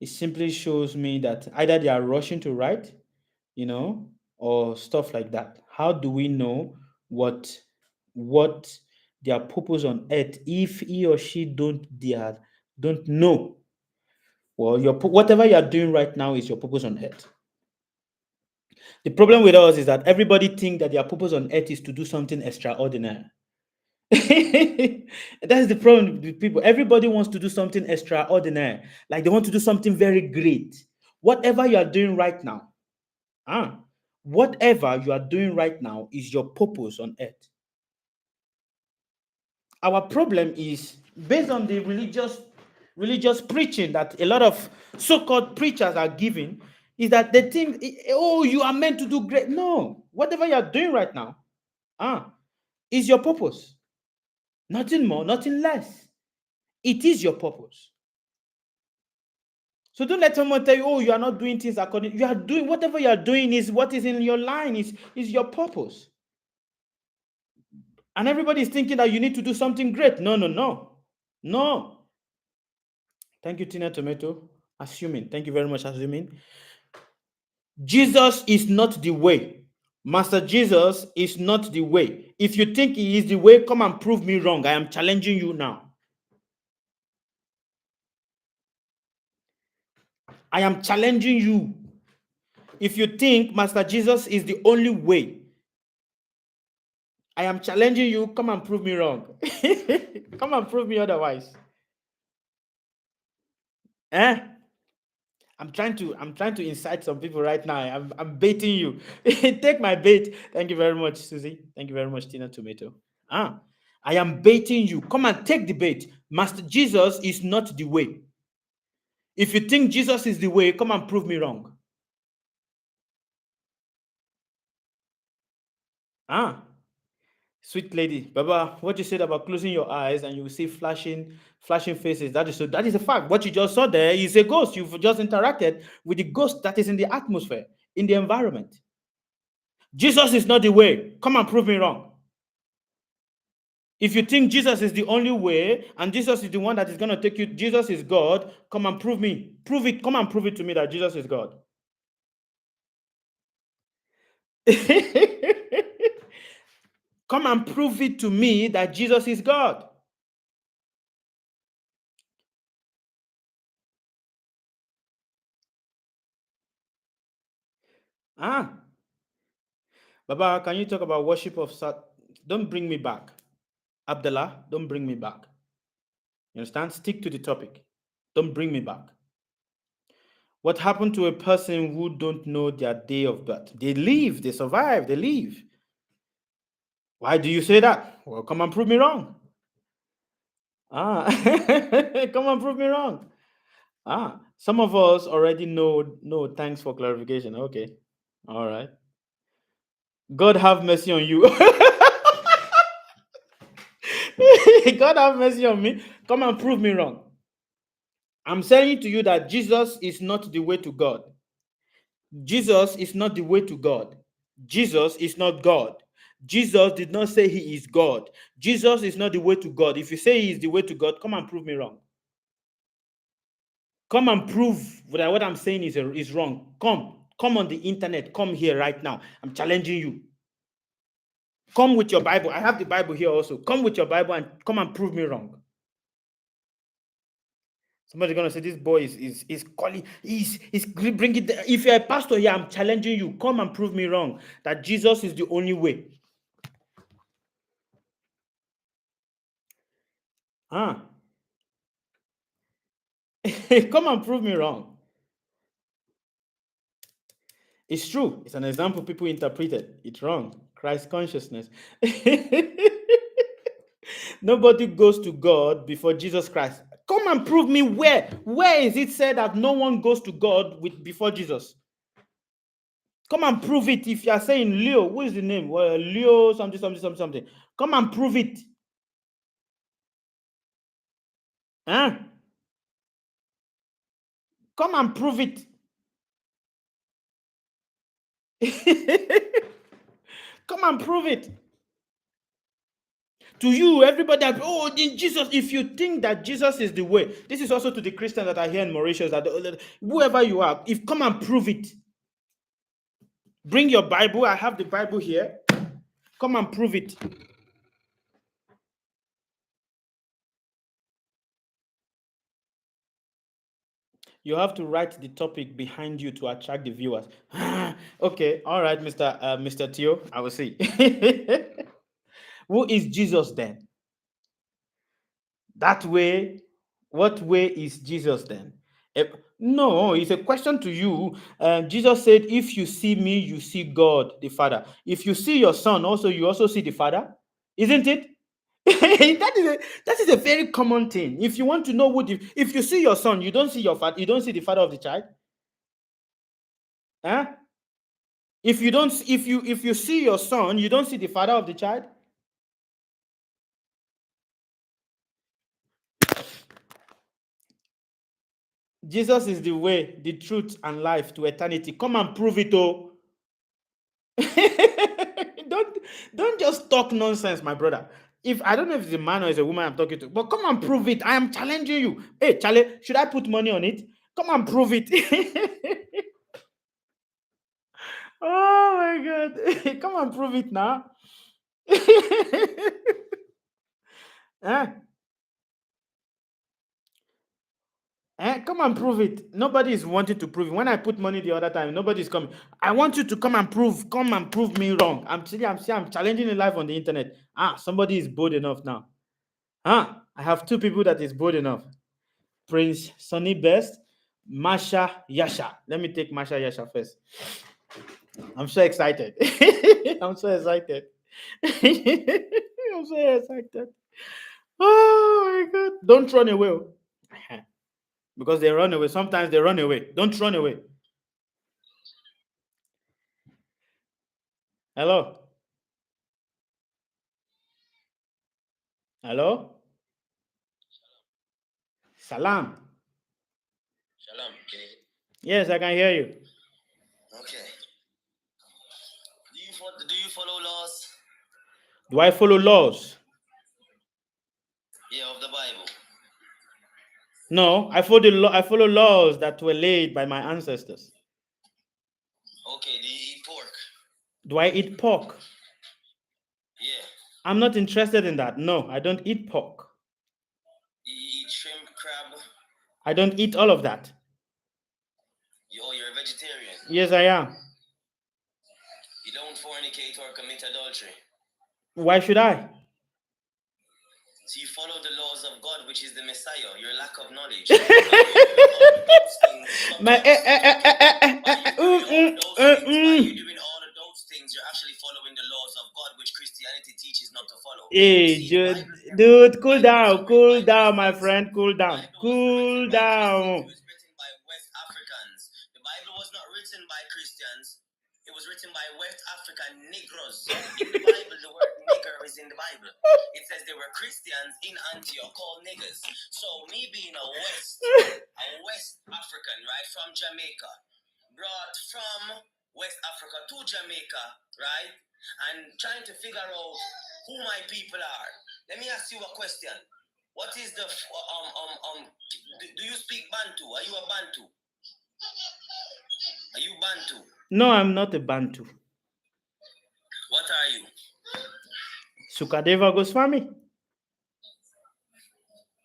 A: it simply shows me that either they are rushing to write, or stuff like that. How do we know what their purpose on earth if he or she don't know? Well, whatever you are doing right now is your purpose on earth. The problem with us is that everybody thinks that their purpose on earth is to do something extraordinary. That's the problem with people. Everybody wants to do something extraordinary, like they want to do something very great. Whatever you are doing right now, whatever you are doing right now is your purpose on earth. Our problem is based on the religious preaching that a lot of so-called preachers are giving, is that they think, oh, you are meant to do great. No, whatever you are doing right now, is your purpose. Nothing more, nothing less. It is your purpose. So don't let someone tell you, oh, you are not doing things according. You are doing whatever you are doing is what is in your line, is your purpose. And everybody is thinking that you need to do something great. No, no, no. No. Thank you, Tina Tomato. Assuming. Thank you very much, assuming. Jesus is not the way. Master Jesus is not the way. If you think he is the way, come and prove me wrong. I am challenging you now. I am challenging you. If you think Master Jesus is the only way, I am challenging you. Come and prove me wrong. Come and prove me otherwise. Eh? I'm trying to incite some people right now. I'm baiting you. Take my bait. Thank you very much, Susie. Thank you very much, Tina Tomato. I am baiting you. Come and take the bait. Master Jesus is not the way. If you think Jesus is the way, come and prove me wrong. Sweet lady, Baba, what you said about closing your eyes and you will see flashing faces. That is a fact. What you just saw there is a ghost. You've just interacted with the ghost that is in the atmosphere, in the environment. Jesus is not the way. Come and prove me wrong. If you think Jesus is the only way and Jesus is the one that is going to take you, Jesus is God, come and prove me. Prove it. Come and prove it to me that Jesus is God. Come and prove it to me that Jesus is God. Baba, can you talk about worship of Don't bring me back. Abdullah, don't bring me back. You understand? Stick to the topic. Don't bring me back. What happened to a person who don't know their day of birth? They live, they survive, they live. Why do you say that? Well, come and prove me wrong. Come and prove me wrong. Some of us already know. No, thanks for clarification. Okay. All right. God have mercy on you. God have mercy on me. Come and prove me wrong. I'm saying to you that Jesus is not the way to God. Jesus is not the way to God. Jesus is not God. Jesus did not say he is God. Jesus is not the way to God. If you say he is the way to God, come and prove me wrong. Come and prove that what I'm saying is wrong. Come on the internet. Come here right now. I'm challenging you. Come with your Bible. I have the Bible here also. Come with your Bible and come and prove me wrong. Somebody's gonna say this boy is calling, he's bringing. If you're a pastor here, I'm challenging you. Come and prove me wrong that Jesus is the only way. Come and prove me wrong. It's true. It's an example people interpreted. It's wrong. Christ consciousness. Nobody goes to God before Jesus Christ. Come and prove me where. Where is it said that no one goes to God before Jesus? Come and prove it. If you are saying Leo, who is the name? Well, Leo, something. Come and prove it. Come and prove it. Come and prove it. To you, everybody, Jesus, if you think that Jesus is the way, this is also to the Christians that are here in Mauritius, that whoever you are, come and prove it. Bring your Bible. I have the Bible here. Come and prove it. You have to write the topic behind you to attract the viewers. Okay, all right, Mr. Tio, I will see. Who is Jesus then? That way, what way is Jesus then? No, it's a question to you. Jesus said, if you see me, you see God, the Father. If you see your son, also you also see the Father. Isn't it? that is a very common thing. If you want to know if you see your son, you don't see your father, you don't see the father of the child. Huh? If you see your son, you don't see the father of the child. Jesus is the way, the truth, and life to eternity. Come and prove it, oh. don't just talk nonsense, my brother. If I don't know if it's a man or it's a woman I'm talking to, but come and prove it. I am challenging you. Hey, Charlie, should I put money on it? Come and prove it. Oh my God. Come and prove it now. Eh? Come and prove it. Nobody is wanting to prove it. When I put money the other time, nobody's coming. I want you to come and prove me wrong. I'm challenging in live on the internet. Somebody is bold enough now. I have two people that is bold enough. Prince Sonny Best, Masha Yasha. Let me take Masha Yasha first. I'm so excited. I'm so excited. I'm so excited. Oh my God. Don't run away. Because they run away. Sometimes they run away. Don't run away. Hello? Hello? Salam.
B: Shalom.
A: Yes, I can hear you.
B: Okay. Do you follow laws?
A: Do I follow laws?
B: Yeah, of the Bible.
A: No, I follow laws that were laid by my ancestors.
B: Okay, do you eat pork?
A: Do I eat pork?
B: Yeah.
A: I'm not interested in that. No, I don't eat pork.
B: Do you eat shrimp, crab?
A: I don't eat all of that.
B: You're a vegetarian.
A: Yes, I am.
B: You don't fornicate or commit adultery.
A: Why should I?
B: So you follow the laws of God, which is the Messiah. Your lack of knowledge. By you doing all of those things, you're actually following the laws of God, which Christianity teaches not to follow.
A: Hey, dude, cool down, my friend, cool down. Cool down.
B: It was written by West Africans. The Bible was not written by Christians. It was written by West African Negroes. In the Bible, the word nigger is in the Bible. It says there were Christians in Antioch called niggers. So me being a West African, right, from Jamaica, brought from West Africa to Jamaica, right, and trying to figure out who my people are. Let me ask you a question. What is the do you speak Bantu? Are you a Bantu? Are you Bantu?
A: No, I'm not a Bantu.
B: What are you?
A: Sukadeva Goswami.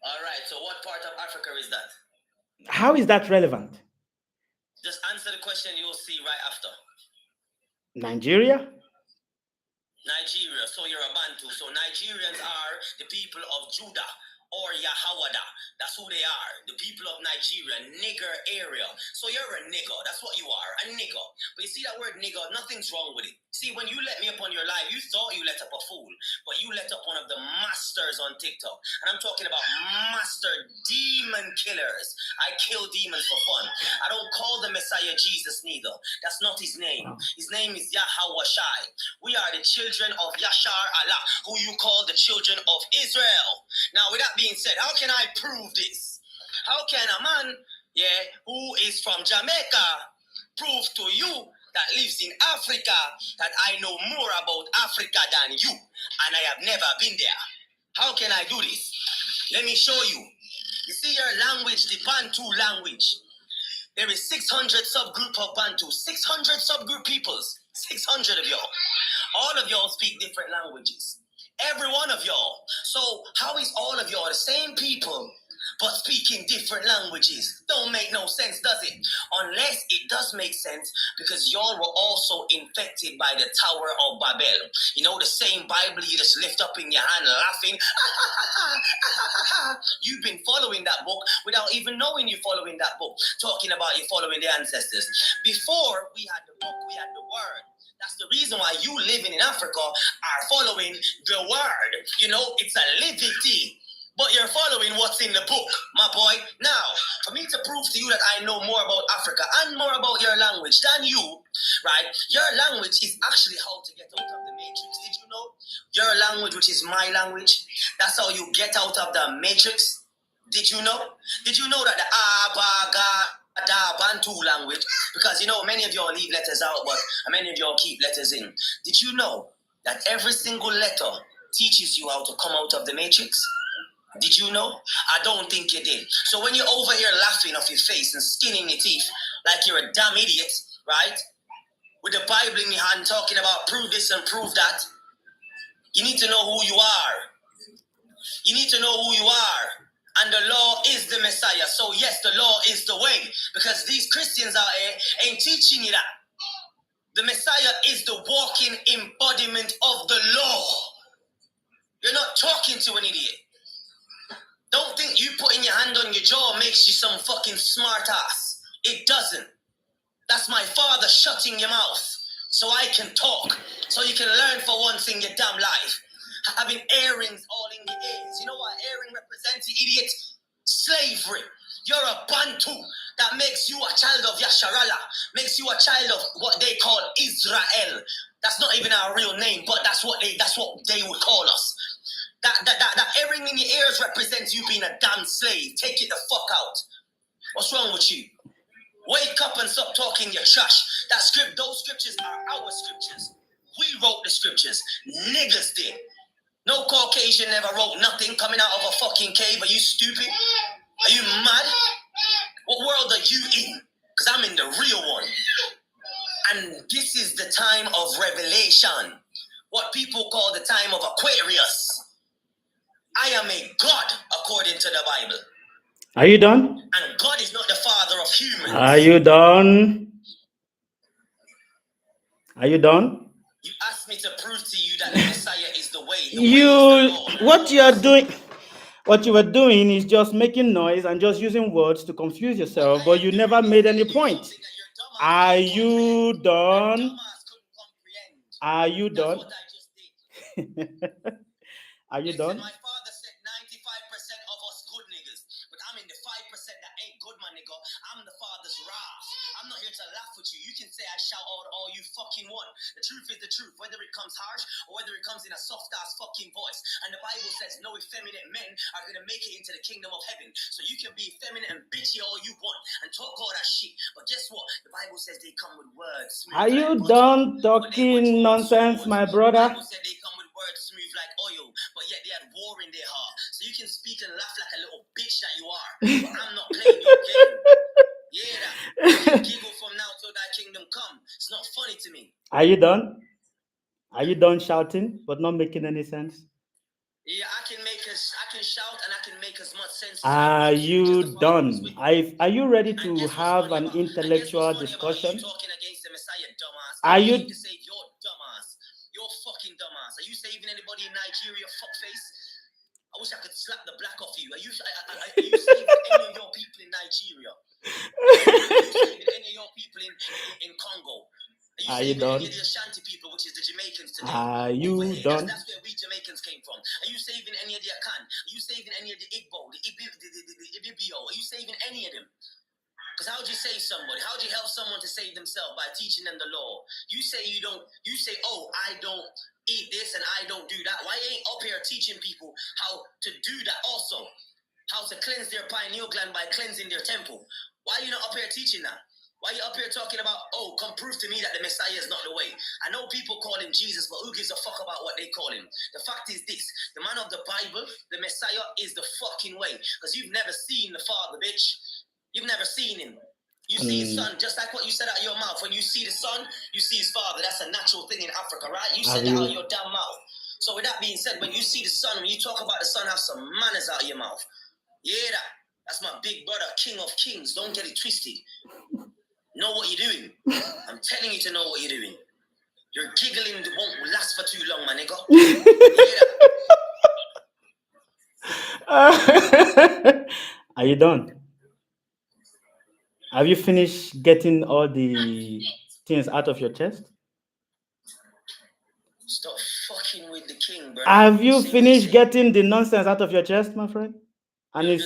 B: All right, so what part of Africa is that?
A: How is that relevant?
B: Just answer the question, you'll see right after.
A: Nigeria?
B: Nigeria, so you're a Bantu. So Nigerians are the people of Judah or Yahawada. That's who they are. The people of Nigeria, nigger area. So you're a nigger. That's what you are, a nigger. But you see that word nigger, nothing's wrong with it. See, when you let me up on your live, you thought you let up a fool, but you let up one of the masters on TikTok. And I'm talking about master demon killers. I kill demons for fun. I don't call the Messiah Jesus neither. That's not his name. His name is Yahweh Shai. We are the children of Yashar Allah, who you call the children of Israel. Now, with that being said, how can I prove this? How can a man, who is from Jamaica, prove to you that lives in Africa that I know more about Africa than you, and I have never been there? How can I do this? Let me show you. You see your language, the Bantu language. There is 600 subgroup of Bantu, 600 subgroup peoples, 600 of y'all. All of y'all speak different languages. Every one of y'all. So how is all of y'all the same people, but speaking different languages? Don't make no sense, does it? Unless it does make sense, because y'all were also infected by the Tower of Babel. You know, the same Bible you just lift up in your hand laughing. You've been following that book without even knowing you're following that book. Talking about you following the ancestors. Before we had the book, we had the word. That's the reason why you living in Africa are following the word. You know, it's a living thing. But you're following what's in the book, my boy. Now, for me to prove to you that I know more about Africa and more about your language than you, right? Your language is actually how to get out of the matrix. Did you know? Your language, which is my language, that's how you get out of the matrix. Did you know? Did you know that the Abagada Bantu language, because many of y'all leave letters out, but many of y'all keep letters in. Did you know that every single letter teaches you how to come out of the matrix? Did you know? I don't think you did. So when you're over here laughing off your face and skinning your teeth like you're a damn idiot, right? With the Bible in your hand talking about prove this and prove that, you need to know who you are. You need to know who you are. And the law is the Messiah. So yes, the law is the way. Because these Christians out here ain't teaching you that. The Messiah is the walking embodiment of the law. You're not talking to an idiot. Don't think you putting your hand on your jaw makes you some fucking smart ass. It doesn't. That's my father shutting your mouth so I can talk, so you can learn for once in your damn life. Having earrings all in your ears. You know what earring represents, you idiot? Slavery. You're a Bantu. That makes you a child of Yasharala. Makes you a child of what they call Israel. That's not even our real name, but that's what they would call us. That earring in your ears represents you being a damn slave. Take it the fuck out. What's wrong with you? Wake up and stop talking your trash. Those scriptures are our scriptures. We wrote the scriptures. Niggas did. No Caucasian ever wrote nothing coming out of a fucking cave. Are you stupid? Are you mad? What world are you in? Because I'm in the real one. And this is the time of revelation. What people call the time of Aquarius. I am a God according to the Bible.
A: Are you done?
B: And God is not the father of humans.
A: Are you done? Are you done?
B: You asked me to prove to you that the Messiah is the way.
A: What you are doing, what you were doing is just making noise and just using words to confuse yourself, but you never made any point. Are you done? Are you done? Are you done?
B: My father said 95% of us good niggas, but I'm in the 5% that ain't good, my nigga. I'm the father's wrath. I'm not here to laugh with you. You can say I shout out all you fucking want. The truth is the truth, whether it comes harsh or whether it comes in a soft ass fucking voice. And the Bible says no effeminate men are gonna make it into the kingdom of heaven. So you can be effeminate and bitchy all you want and talk all that shit. But guess what? The Bible says they come with words.
A: Are you done talking nonsense, my brother?
B: The Bible said they come with words smooth like oil, but yet they had war in their heart. So you can speak and laugh like a little bitch that you are. But I'm not playing your game. Yeah, that. Giggle from now till that kingdom come. It's not funny to me.
A: Are you done? Are you done shouting but not making any sense?
B: Yeah, I can shout and I can make as much sense.
A: Are you done? Are you ready to have an intellectual discussion?
B: Talking against the Messiah, dumbass.
A: Are you?
B: To save your dumbass. You're fucking dumbass. Are you saving anybody in Nigeria, fuckface? I wish I could slap the black off you. Are you saving any of your people in Nigeria? Are you saving any of your people in Congo? Are you done? Any of the Ashanti people, which is the Jamaicans today?
A: Are you done?
B: That's where we Jamaicans came from. Are you saving any of the Akan? Are you saving any of the Igbo, the Ibibio? Are you saving any of them? Because how would you save somebody? How would you help someone to save themselves? By teaching them the law. You say you don't. You say, oh, I don't eat this and I don't do that. Why ain't up here teaching people how to do that also? How to cleanse their pineal gland by cleansing their temple. Why are you not up here teaching that? Why are you up here talking about, oh, come prove to me that the Messiah is not the way? I know people call him Jesus, but who gives a fuck about what they call him? The fact is this, the man of the Bible, the Messiah is the fucking way. Because you've never seen the Father, bitch. You've never seen him. You see his son, just like what you said out of your mouth. When you see the son, you see his father. That's a natural thing in Africa, right? You said that out of your damn mouth. So with that being said, when you see the son, when you talk about the son, have some manners out of your mouth. Yeah, that's my big brother, King of Kings. Don't get it twisted. Know what you're doing. I'm telling you to know what you're doing. Your giggling won't last for too long, my nigga.
A: Are you done? Have you finished getting all the things out of your chest?
B: Stop fucking with the king, bro.
A: Have you finished getting the nonsense out of your chest, my friend? And
B: the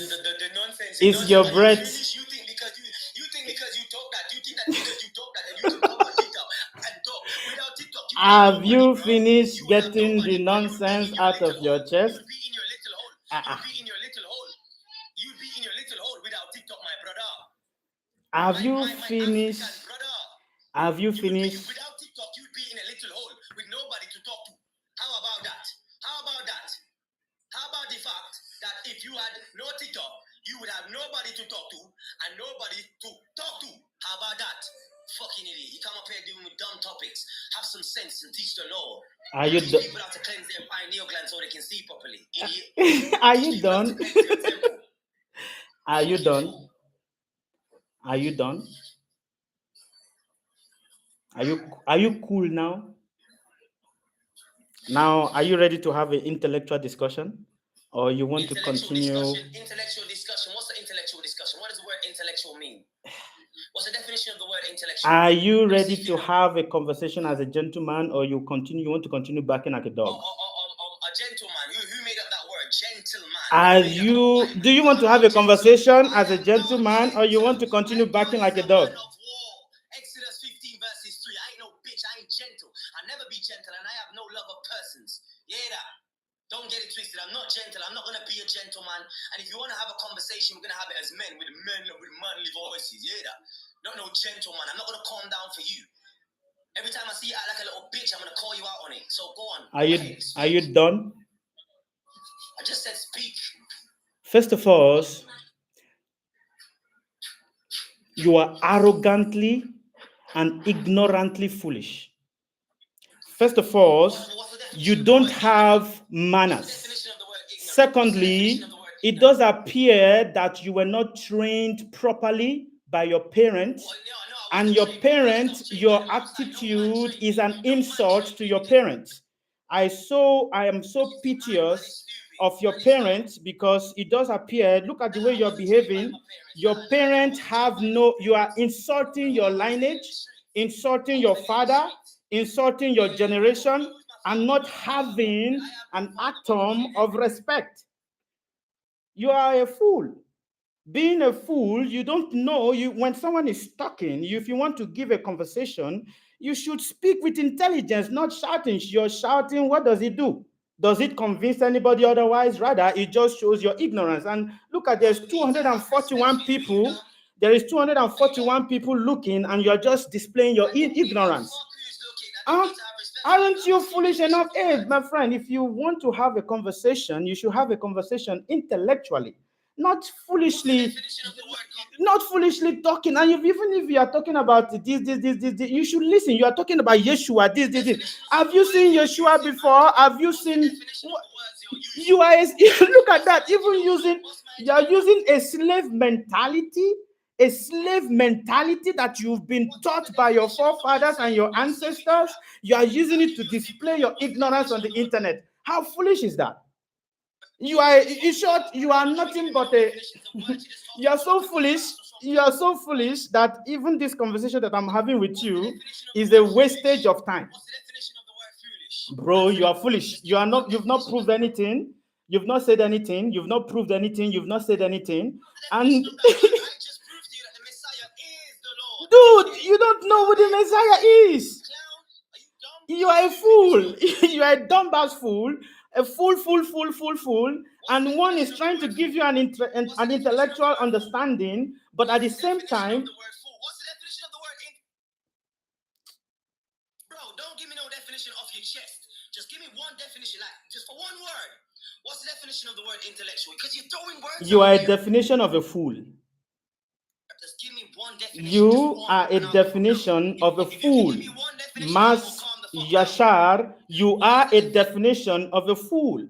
B: nonsense.
A: It's your breath.
B: You think because you talk that, you think that because you talk that, and you can come on TikTok and talk without TikTok.
A: Have you finished getting the nonsense out of your chest?
B: You'd be in your little hole. You'd be in your little hole. You'd
A: Have you finished?
B: African brother.
A: Have you finished?
B: Without TikTok, you'd be in a little hole with nobody to talk to. How about that? How about that? How about the fact that if you had no TikTok, you would have nobody to talk to and nobody to talk to? How about that? Fucking idiot. You come up here doing with dumb topics. Have some sense and teach the law.
A: Are you
B: These people have to cleanse their pineal gland so they can see properly. Idiot.
A: Are you done? Are you done? Are you done? Are you cool now? Now, are you ready to have an intellectual discussion? Or you want to continue?
B: Intellectual discussion. What's the intellectual discussion? What does the word intellectual mean? What's the definition of the word intellectual?
A: Are you ready to have a conversation as a gentleman, or you want to continue barking like a dog?
B: A gentleman. Who made up that word? Gentleman.
A: Do you want to have a conversation as a gentleman, or you want to continue barking like a dog?
B: Exodus 15 verses 3. I ain't no bitch. I ain't gentle. I never be gentle, and I have no love of persons. Yeah, that. Don't get it twisted. I'm not gentle. I'm not going to be a gentleman. And if you want to have a conversation, we're going to have it as men with manly voices. Yeah, that. No gentleman. I'm not going to calm down for you. Every time I see you act like a little bitch, I'm going to call you out on it. So go on.
A: Are you done?
B: I just said speak.
A: First of all, you are arrogantly and ignorantly foolish. First of all, you don't have manners. Secondly, it does appear that you were not trained properly by your parents, and your parents, your attitude is an insult to your parents. I am so piteous of your parents, because it does appear, look at the way you're behaving. Your parents you are insulting your lineage, insulting your father, insulting your generation, and not having an atom of respect. You are a fool. Being a fool, you don't know when someone is talking, if you want to give a conversation, you should speak with intelligence, not shouting. You're shouting, what does it do? Does it convince anybody otherwise? Rather, it just shows your ignorance. And look at, there's 241 people. There is 241 people looking, and you're just displaying your ignorance. Aren't you foolish enough? Hey, my friend, if you want to have a conversation, you should have a conversation intellectually, not foolishly talking. And even if you are talking about this, you should listen. You are talking about Yeshua, this. Have you seen Yeshua before? Have you seen? You are look at that. Even you are using a slave mentality. A slave mentality that you've been taught by your forefathers and your ancestors. You are using it to display your ignorance on the internet. How foolish is that? You are, in short, you are nothing but you are so foolish. You are so foolish that even this conversation that I'm having with you is a wastage of time. Bro, you are foolish. You've not proved anything. You've not said anything. You've not proved anything. You've not said anything. And dude, you don't know who the Messiah is. You are a fool. You are a dumbass fool. A fool. And one is trying to give you an intellectual understanding, but at the same time,
B: what's the definition of the word? Bro, don't give me no definition off your chest. Just give me one definition, like just for one word. What's the definition of the word intellectual? Because you're throwing words.
A: You are a definition of a fool.
B: Just give me one definition.
A: You are a definition of a fool. Mas Yashar, you are a definition of a fool.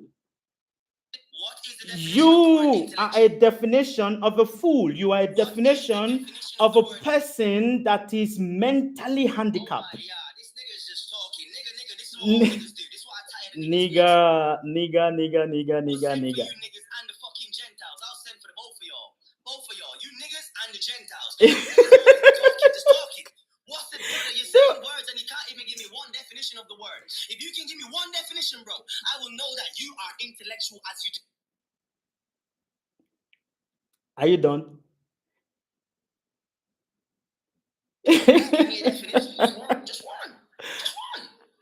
A: You are a definition of a fool. You are a definition of a person that is mentally handicapped.
B: This nigga is just talking. Nigga, this is what niggas do. This is what I tired of nigga.
A: Nigga.
B: You niggas and the fucking Gentiles. I'll send for the both of y'all. Both of y'all. You niggas and the Gentiles. Just talking. What's the word? You're saying words and you can't even give me one definition of the word. If you can give me one definition, bro, I will know that you are intellectual as you do.
A: Are you done?
B: Give me a definition. Just one.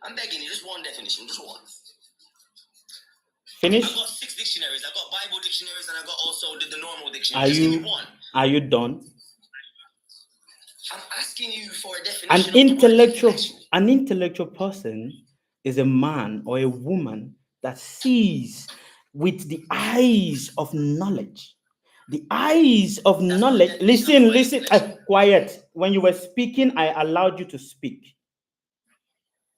B: I'm begging you, just one definition. Just one.
A: Finish?
B: I've got 6 dictionaries. I've got Bible dictionaries and I've got also the normal dictionary. Just give me one.
A: Are you done?
B: asking you for a
A: An
B: definition of the word
A: intellectual,
B: intellectual.
A: an intellectual person is a man or a woman that sees with the eyes of knowledge. The eyes of
B: That's not the
A: knowledge.
B: definition of the
A: Listen,
B: word
A: listen.
B: intellectual.
A: Quiet. When you were speaking, I allowed you to speak.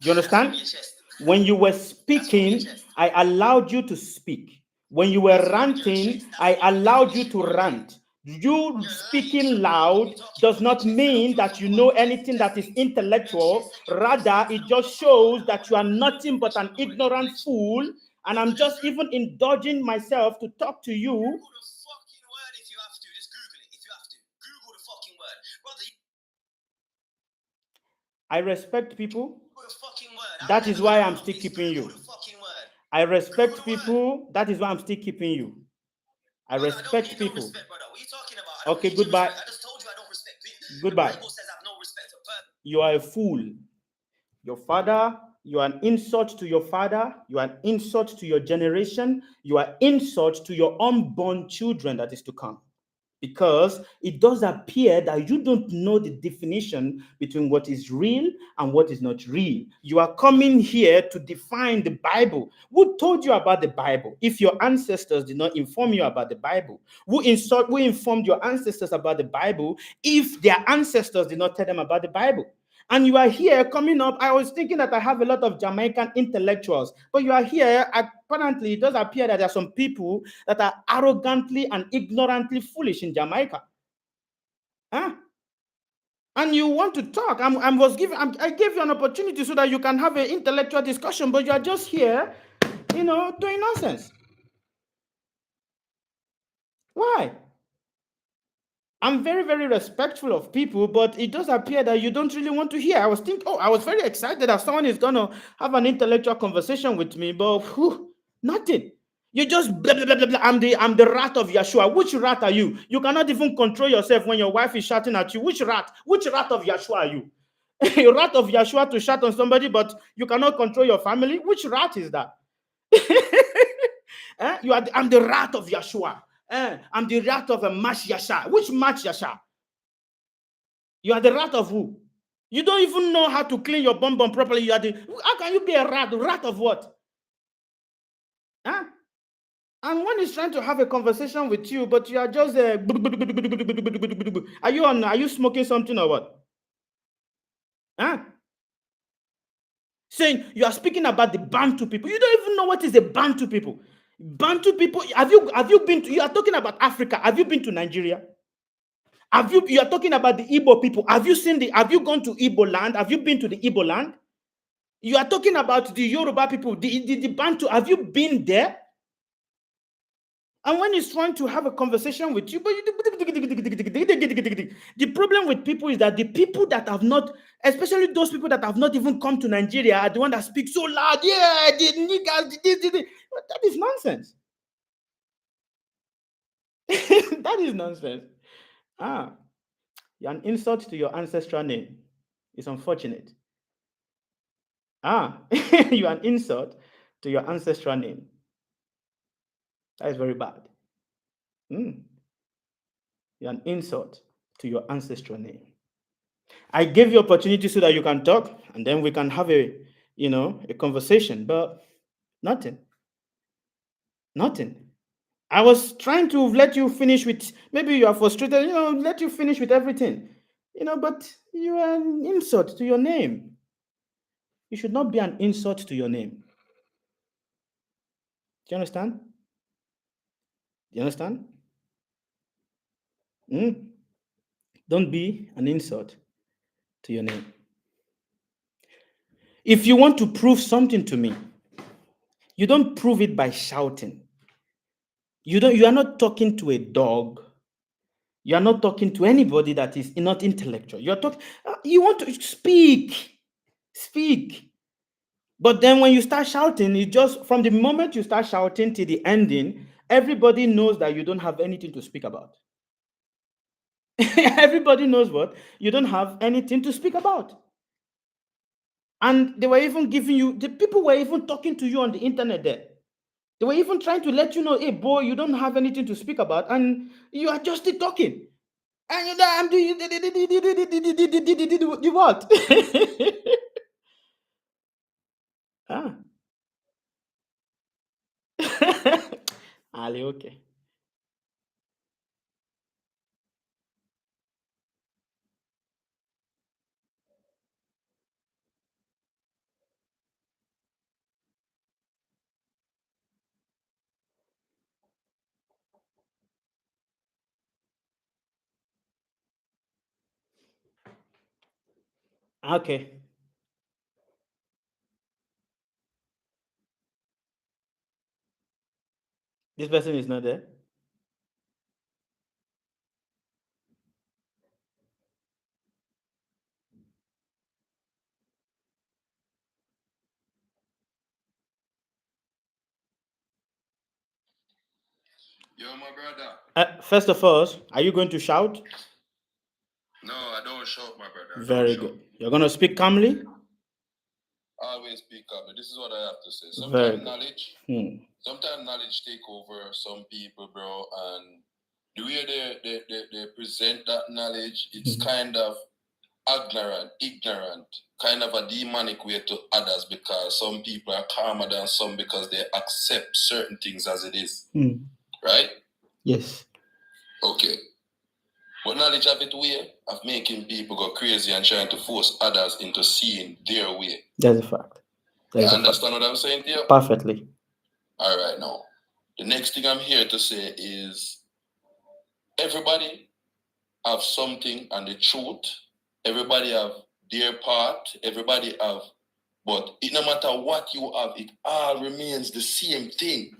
A: Do you
B: That's from
A: understand?
B: your chest.
A: When you were
B: That's from your
A: speaking,
B: chest.
A: I allowed you to speak. When you were
B: That's from your
A: ranting,
B: chest. That's
A: I
B: not the
A: allowed you
B: definition
A: to
B: you're getting.
A: rant. You
B: You're lying,
A: speaking
B: Shakur.
A: loud
B: You're talking
A: does
B: from your
A: not
B: chest. I don't
A: mean
B: give a
A: that
B: fuck
A: you
B: about
A: know
B: chest
A: anything that is
B: things. Your
A: intellectual.
B: chest and your
A: Rather,
B: pussy. I
A: it
B: don't give a
A: just
B: fuck about
A: shows
B: that.
A: that you are nothing but an ignorant fool. And I'm just even indulging myself to talk to you.
B: Google the fucking word if you have to. Just Google it if you have to. Google the fucking word. Brother,
A: I respect people.
B: Google the fucking word.
A: That is why I'm still keeping you.
B: Google the fucking word.
A: I respect
B: Google the word.
A: people. That is why I'm still keeping you. I
B: Brother, I don't
A: respect
B: need no
A: people.
B: respect, brother. What are you talking about? I don't
A: Okay,
B: need your
A: goodbye.
B: respect. I just told you I don't respect people.
A: Goodbye.
B: The Bible says I have no respect for person.
A: You are a fool. Your father, you are an insult to your father, you are an insult to your generation, you are insult to your unborn children that is to come. Because it does appear that you don't know the definition between what is real and what is not real. You are coming here to define the Bible. Who told you about the Bible? If your ancestors did not inform you about the Bible, who informed your ancestors about the Bible if their ancestors did not tell them about the Bible? And you are here coming up. I was thinking that I have a lot of Jamaican intellectuals, but you are here. Apparently, it does appear that there are some people that are arrogantly and ignorantly foolish in Jamaica. Huh? And you want to talk. I gave you an opportunity so that you can have an intellectual discussion, but you are just here, doing nonsense. Why? I'm very, very respectful of people, but it does appear that you don't really want to hear. I was very excited that someone is going to have an intellectual conversation with me, but nothing. You just blah, blah, blah, blah, blah. I'm the rat of Yeshua. Which rat are you? You cannot even control yourself when your wife is shouting at you. Which rat? Which rat of Yeshua are you? A rat of Yeshua to shout on somebody, but you cannot control your family. Which rat is that? I'm the rat of Yeshua. I'm the rat of a Mash Yasha. Which Mash Yasha? You are the rat of who? You don't even know how to clean your bum properly. How can you be a rat? Rat of what? Huh? And one is trying to have a conversation with you, but you are just are you smoking something or what? Huh? Saying you are speaking about the Bantu people. You don't even know what is the Bantu people. Bantu people, have you been to, you are talking about Africa. Have you been to Nigeria? You are talking about the Igbo people. Have you gone to Igbo land? Have you been to the Igbo land? You are talking about the Yoruba people, the Bantu. Have you been there? And when he's trying to have a conversation with you, but the problem with people is that the people that have not, especially those people that have not even come to Nigeria, are the one that speak so loud. Yeah, the niggas, that is nonsense. That is nonsense. You're an insult to your ancestral name. It's unfortunate. You're an insult to your ancestral name. That is very bad. You're an insult to your ancestral name. I gave you opportunity so that you can talk, and then we can have a conversation, but nothing. Nothing. I was trying to let you finish with, maybe you are frustrated, let you finish with everything, but you are an insult to your name. You should not be an insult to your name. Do you understand? Do you understand? Don't be an insult to your name. If you want to prove something to me, you don't prove it by shouting. You are not talking to a dog. You are not talking to anybody that is not intellectual. You want to speak. Speak. But then when you start shouting, from the moment you start shouting to the ending, everybody knows that you don't have anything to speak about. Everybody knows what? You don't have anything to speak about. And they were even the people were even talking to you on the internet there. They were even trying to let you know, hey, boy, you don't have anything to speak about, and you are just still talking. And you know, I'm doing you what? Ah. Ali, okay. Okay. This person is not there.
B: You're my brother.
A: First of all, are you going to shout?
B: No, I don't shout, my brother.
A: Very good. You're going to speak calmly?
B: Always speak up. This is what I have to say.
A: Very
B: Sometimes
A: good.
B: sometimes knowledge take over some people, bro, and the way they present that knowledge, it's kind of ignorant, kind of a demonic way to others, because some people are calmer than some because they accept certain things as it is. Right?
A: Yes.
B: Okay. But knowledge have its way of making people go crazy and trying to force others into seeing their way.
A: That's a fact.
B: You understand what I'm saying to you?
A: Perfectly.
B: All right, now. The next thing I'm here to say is everybody have something and the truth. Everybody have their part. Everybody have, but it no matter what you have, it all remains the same thing.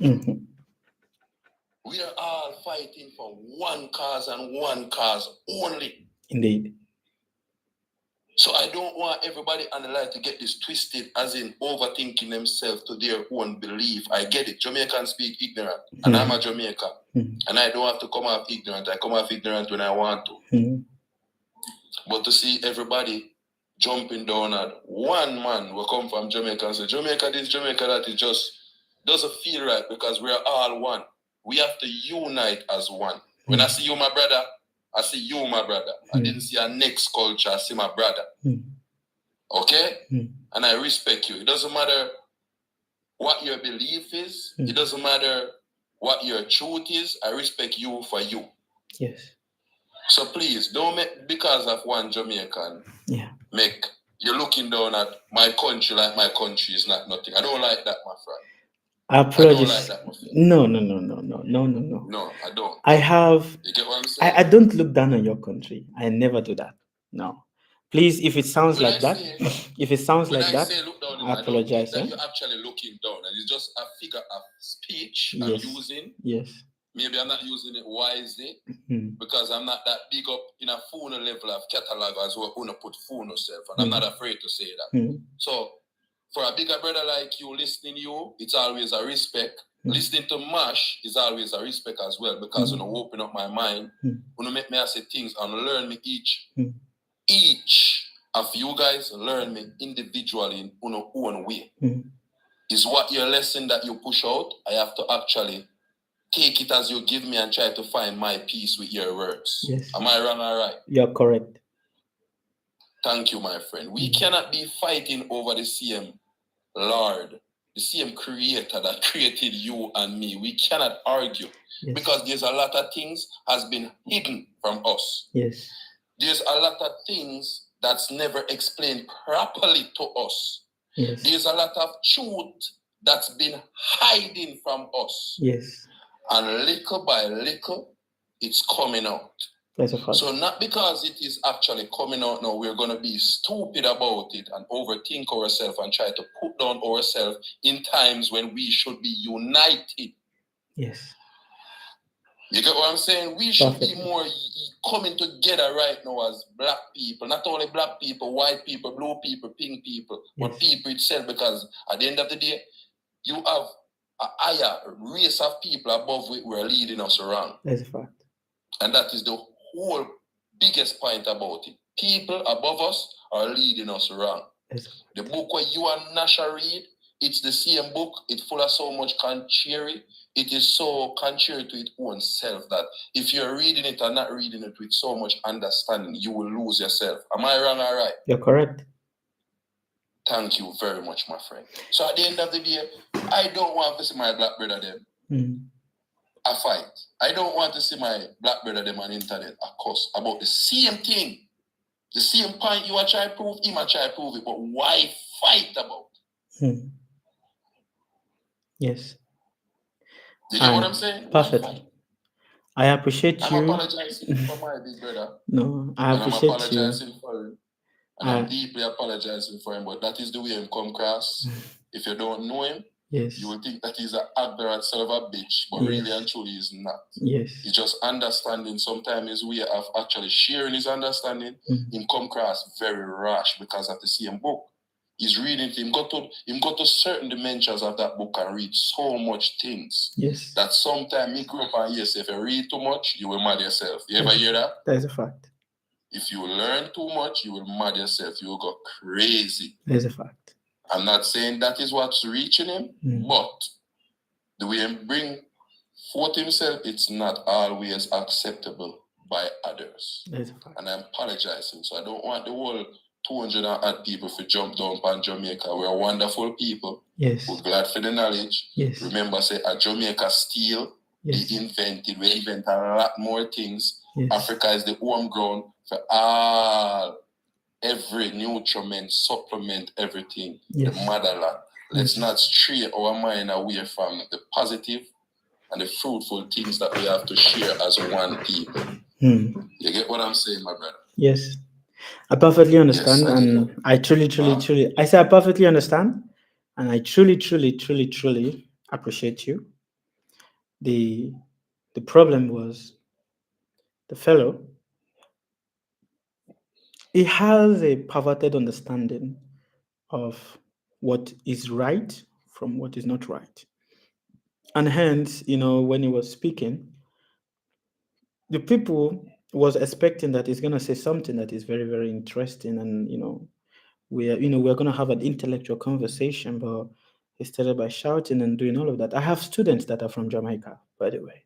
B: We are all fighting for one cause and one cause only.
A: Indeed.
B: So I don't want everybody on the line to get this twisted, as in overthinking themselves to their own belief. I get it. Jamaicans speak ignorant, and I'm a Jamaican, and I don't have to come off ignorant. I come off ignorant when I want to. But to see everybody jumping down at one man who come from Jamaica and say, Jamaica this, Jamaica that, it just doesn't feel right, because we're all one. We have to unite as one. When I see you, my brother, I see you, my brother. I didn't see a next culture, I see my brother. Okay? And I respect you. It doesn't matter what your belief is. It doesn't matter what your truth is. I respect you for you.
A: Yes.
B: So please, don't make, because of one Jamaican, make you're looking down at my country like my country is not nothing. I don't like that, my friend.
A: Apologies.
B: I don't like that, my friend.
A: No.
B: No, I don't.
A: I have.
B: You get what I'm saying?
A: I don't look down on your country. I never do that. No. Please, if it sounds like that,
B: say look down
A: I apologize.
B: that you're actually looking down, and it's just a figure of speech I'm using.
A: Yes.
B: Maybe I'm not using it wisely, because I'm not that big up in a phone level of catalog as well, going to put phone yourself, and I'm not afraid to say that. So, for a bigger brother like you listening you, it's always a respect. Listening to Mash is always a respect as well, because when I open up my mind, when you make me say things and learn me each of you guys learn me individually in your own way. Is what your lesson that you push out, I have to actually take it as you give me and try to find my peace with your words. Yes. Am I wrong or right?
A: You're correct.
B: Thank you, my friend. We cannot be fighting over the same Lord, the same creator that created you and me. We cannot argue, because there's a lot of things has been hidden from us.
A: Yes.
B: There's a lot of things that's never explained properly to us. Yes. There's a lot of truth that's been hiding from us.
A: Yes.
B: And little by little, it's coming out.
A: That's a fact.
B: So not because it is actually coming out now, we're going to be stupid about it and overthink ourselves and try to put down ourselves in times when we should be united.
A: Yes.
B: You get what I'm saying? We should be more coming together right now as black people. Not only black people, white people, blue people, pink people, but people itself. Because at the end of the day, you have a higher race of people above which we're leading us around.
A: That's a fact.
B: And that is the whole biggest point about it. People above us are leading us wrong. The book where you and Nasha read, it's the same book. It's full of so much contrary. it is so contrary to its own self that if you're reading it and not reading it with so much understanding, you will lose yourself. Am I wrong or right?
A: You're correct.
B: Thank you very much, my friend. So at the end of the day, I don't want to see my black brother them a fight. I don't want to see my black brother them on the internet a cuss about the same thing. The same point you are trying to prove, him are trying to prove it, but why fight about?
A: Yes.
B: You get what I'm saying?
A: Perfectly. I appreciate you.
B: I'm apologizing for my big brother.
A: No, I appreciate
B: I'm apologizing
A: you.
B: for him. And I'm deeply apologizing for him, but that is the way him come across. If you don't know him,
A: yes,
B: you will think that he's an ignorant son of a bitch, but really and truly he's not.
A: Yes.
B: He's just understanding. Sometimes his way of actually sharing his understanding, him come across very rash because of the same book. He's reading it, him got to certain dimensions of that book and read so much things.
A: Yes.
B: That sometimes me grow up and yes, if you read too much, you will mad yourself. You ever hear that?
A: That is a fact.
B: If you learn too much, you will mad yourself. You will go crazy.
A: That is a fact.
B: I'm not saying that is what's reaching him, but the way he bring forth himself, it's not always acceptable by others.
A: That is a fact.
B: And I'm apologizing. So I don't want the whole 200 odd people to jump down on Jamaica. We're wonderful people.
A: Yes.
B: We're glad for the knowledge.
A: Yes.
B: Remember, say, a Jamaica still,
A: yes.
B: we invent a lot more things.
A: Yes.
B: Africa is the home ground for all, every nutriment, supplement, everything, the motherland. Let's not stray our mind away from the positive and the fruitful things that we have to share as one people. You get what I'm saying, my brother?
A: Yes. I perfectly understand,
B: Yes,
A: and I truly, I say I perfectly understand, and I truly appreciate you. The problem was the fellow. He has a perverted understanding of what is right from what is not right, and hence, when he was speaking, the people was expecting that he's going to say something that is very, very interesting, and we're going to have an intellectual conversation, but he started by shouting and doing all of that. I have students that are from Jamaica, by the way,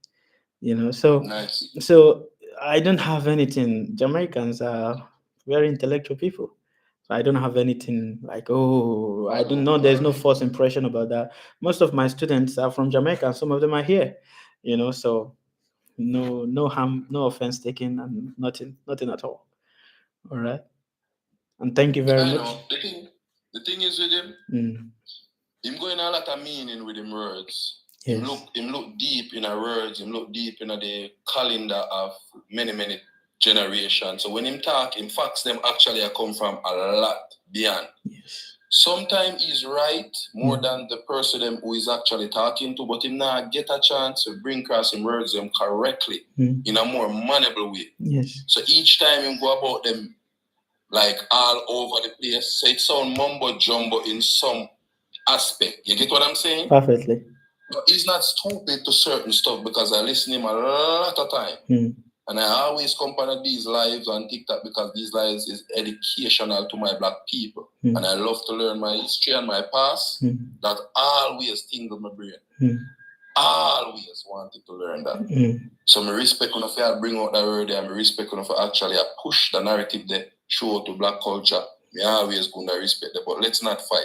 A: so
B: nice.
A: So I don't have anything. Jamaicans are very intellectual people. So I don't have anything like, I don't know. There's no false impression about that. Most of my students are from Jamaica, and some of them are here, so no harm, no offense taken, and nothing at all. All right. And thank you very much.
B: Know. The thing is with him, him going a lot of meaning with him words. Yes. Him look deep in our words, him look deep in the calendar of many generations. So when him talk, in facts them actually come from a lot beyond.
A: Yes.
B: Sometimes he's right more than the person them who is actually talking to, but him not get a chance to bring across him words them correctly in a more manable way.
A: Yes.
B: So each time him go about them like all over the place, so it sound mumbo jumbo in some aspect. You get what I'm saying?
A: Perfectly.
B: But he's not stupid to certain stuff because I listen to him a lot of time. And I always come on these lives on TikTok because these lives is educational to my black people. And I love to learn my history and my past. That always tingle my brain. Always wanted to learn that. So I respect when I bring out that word there. I respect when I actually push the narrative there, show to black culture. I always going to respect that. But let's not fight.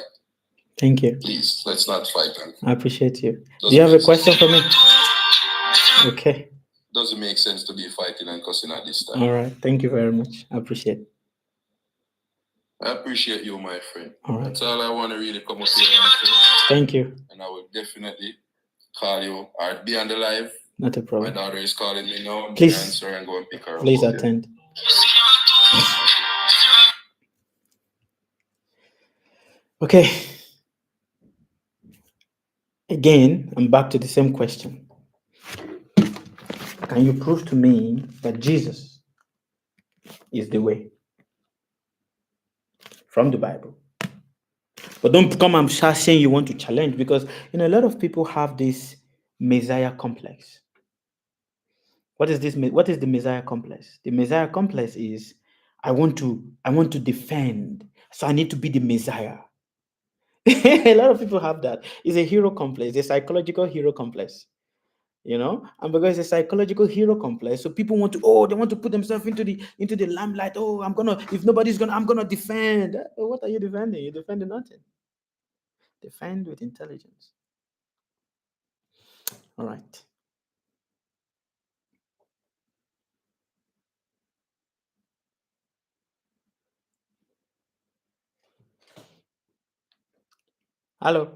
A: Thank you.
B: Please, let's not fight.
A: I appreciate you. Do you have a question for me? Okay.
B: Doesn't make sense to be fighting and cussing at this time.
A: All right. Thank you very much. I appreciate it.
B: I appreciate you, my friend.
A: All right.
B: That's all I want to really come up here and say.
A: Thank you.
B: And I will definitely call you or be on the live.
A: Not a problem.
B: My daughter is calling me now.
A: Please
B: answer and go and pick her up.
A: Please attend. Okay. Again, I'm back to the same question. Can you prove to me that Jesus is the way from the Bible? But don't come and start saying you want to challenge, because a lot of people have this Messiah complex. What is this? What is the Messiah complex? The Messiah complex is I want to defend, so I need to be the Messiah. A lot of people have that. It's a hero complex, a psychological hero complex. and because it's a psychological hero complex, so people want to, they want to put themselves into the limelight. If nobody's gonna, I'm gonna defend. What are you defending? You're defending nothing. Defend with intelligence. All right. Hello.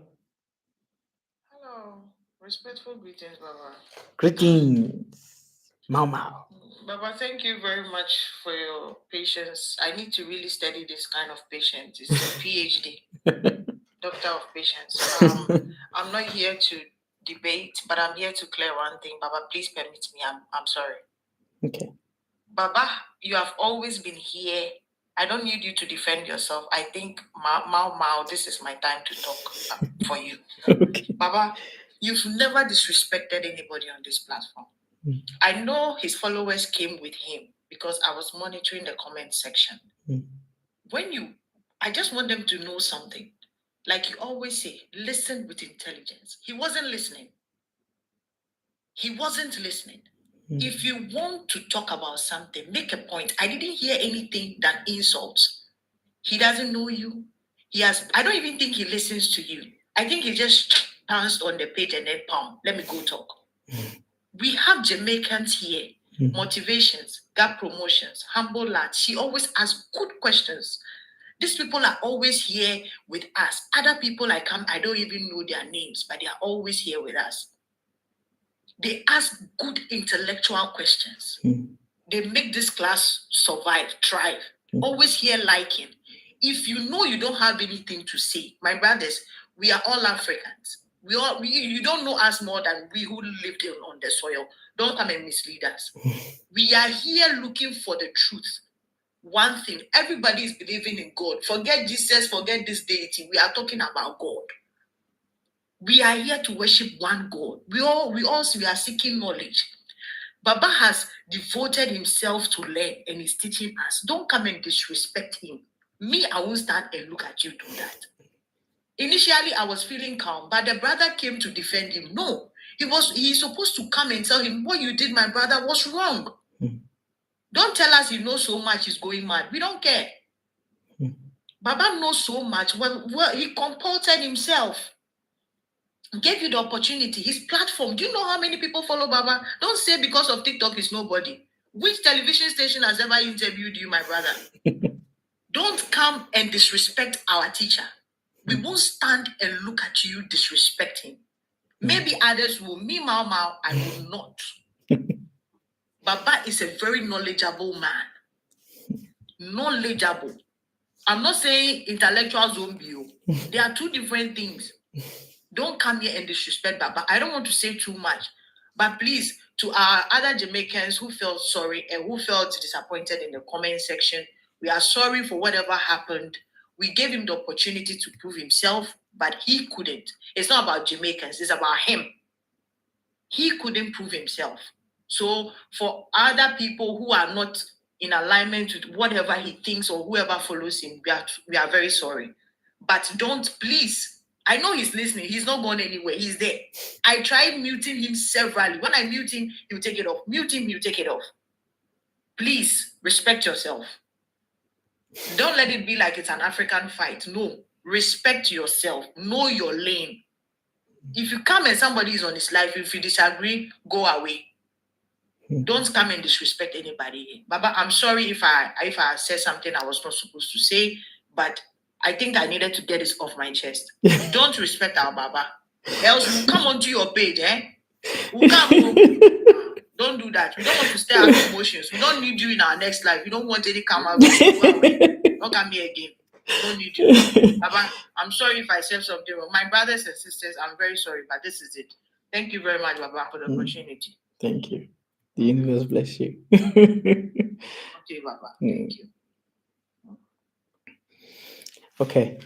B: Hello. Respectful greetings, Baba.
A: Greetings. Mau Mau.
B: Baba, thank you very much for your patience. I need to really study this kind of patience. It's a PhD, Doctor of Patience. I'm not here to debate, but I'm here to clear one thing. Baba, please permit me. I'm sorry.
A: Okay.
B: Baba, you have always been here. I don't need you to defend yourself. I think, Mau, this is my time to talk for you.
A: Okay.
B: Baba, you've never disrespected anybody on this platform. I know his followers came with him because I was monitoring the comment section. I just want them to know something. Like you always say, listen with intelligence. He wasn't listening. He wasn't listening. If you want to talk about something, make a point. I didn't hear anything that insults. He doesn't know you. I don't even think he listens to you. I think he just pounced on the page and then, let me go talk. We have Jamaicans here, motivations, gap promotions, humble lads. She always asks good questions. These people are always here with us. Other people I don't even know their names, but they are always here with us. They ask good intellectual questions. They make this class survive, thrive. Always here liking. If you know you don't have anything to say, my brothers, we are all Africans. You don't know us more than we who lived on the soil. Don't come and mislead us. We are here looking for the truth. One thing, everybody is believing in God. Forget Jesus, forget this deity. We are talking about God. We are here to worship one God. We are seeking knowledge. Baba has devoted himself to learn and is teaching us. Don't come and disrespect him. Me, I won't stand and look at you do that. Initially, I was feeling calm, but the brother came to defend him. No, he's supposed to come and tell him what you did, my brother, was wrong. Don't tell us he knows so much, he's going mad. We don't care. Baba knows so much. Well, he comported himself. Gave you the opportunity. His platform. Do you know how many people follow Baba? Don't say because of TikTok is nobody. Which television station has ever interviewed you, my brother? Don't come and disrespect our teacher. We won't stand and look at you disrespecting. Maybe others will. Me, Mau, I will not. Baba is a very knowledgeable man. Knowledgeable. I'm not saying intellectual zombie. There are two different things. Don't come here and disrespect Baba. I don't want to say too much. But please, to our other Jamaicans who felt sorry and who felt disappointed in the comment section, we are sorry for whatever happened. We gave him the opportunity to prove himself, but he couldn't. It's not about Jamaicans, it's about him. He couldn't prove himself. So for other people who are not in alignment with whatever he thinks or whoever follows him, we are very sorry. But don't, please. I know he's listening. He's not going anywhere. He's there. I tried muting him severally. When I mute him, he'll take it off. Mute him, he'll take it off. Please respect yourself. Don't let it be like it's an African fight. No. Respect yourself. Know your lane. If you come and somebody is on his life, if you disagree, go away. Don't come and disrespect anybody. Baba, I'm sorry if I said something I was not supposed to say, but I think I needed to get this off my chest. Don't respect our Baba. Else we'll come onto your page, We'll come. Don't do that. We don't want to stir our emotions. We don't need you in our next life. We don't want any camera. Don't come here again. Don't need you. Baba, I'm sorry if I said something wrong. My brothers and sisters, I'm very sorry, but this is it. Thank you very much, Baba, for the opportunity.
A: Thank you. The universe bless you.
B: Okay, Baba. Thank you.
A: Okay.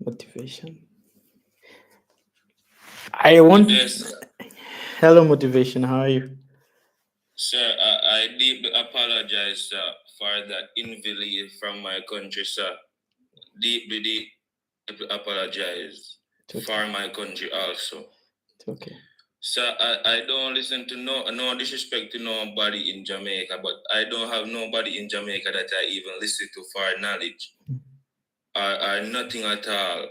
A: Motivation. I want.
C: Yes.
A: Hello, motivation. How are you?
C: Sir, I deeply apologize, sir, for that invalid from my country, sir. Deeply apologize.
A: It's okay.
C: for my country also.
A: It's okay.
C: So I don't listen to no disrespect to nobody in Jamaica, but I don't have nobody in Jamaica that I even listen to for knowledge or nothing at all.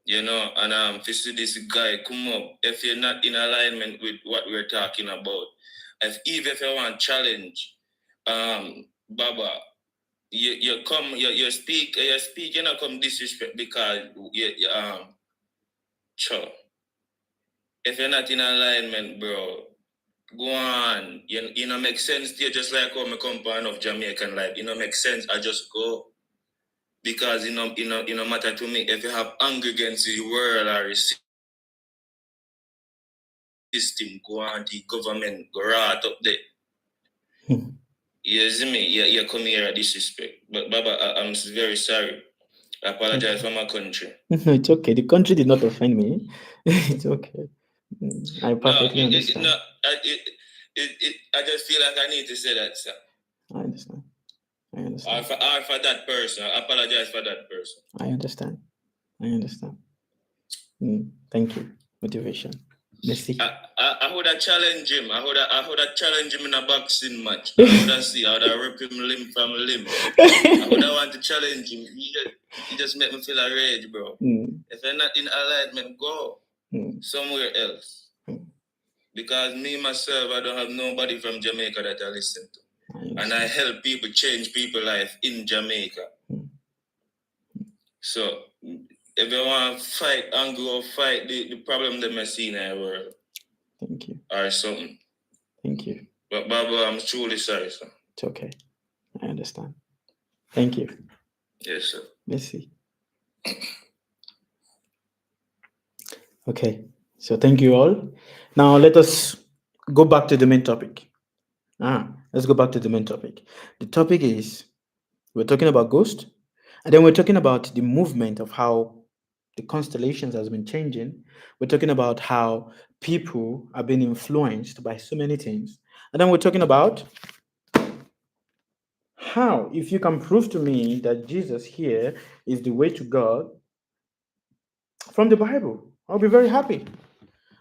C: You know, and to see this guy come up, if you're not in alignment with what we're talking about, even if you want challenge, Baba, you come, you speak, you know, come disrespect because sure. If you're not in alignment, bro, go on. You know, make sense to you, just like how I come from of Jamaican life. You know, make sense. I just go. Because you know, matter to me, if you have anger against the world or the system, go on the government, go right up there. You see me? You come here at disrespect. But Baba, I'm very sorry. I apologize for my country.
A: No, it's okay. The country did not offend me. It's okay. I perfectly understand.
C: I just feel like I need to say that, sir.
A: I understand. I
C: Or
A: understand.
C: for that person. I apologize for that person.
A: I understand. I understand. Thank you. Motivation. Merci.
C: I would have challenged him. I would have challenged him in a boxing match. I would have rip him limb from limb. I would have want to challenge him. He just make me feel a rage, bro. If you're not in alignment, go somewhere else. Because me myself, I don't have nobody from Jamaica that I listen to. And I help people change people's life in Jamaica. So if you want to fight and go fight the problem that I see in our world.
A: Thank you.
C: Or something.
A: Thank you.
C: But Baba, I'm truly sorry, sir.
A: It's okay. I understand. Thank you.
C: Yes, sir.
A: Merci. Okay. So thank you all. Now let us go back to the main topic. Let's go back to the main topic. The topic is we're talking about ghost, and then we're talking about the movement of how the constellations has been changing. We're talking about how people are being influenced by so many things. And then we're talking about how, if you can prove to me that Jesus here is the way to God from the Bible, I'll be very happy.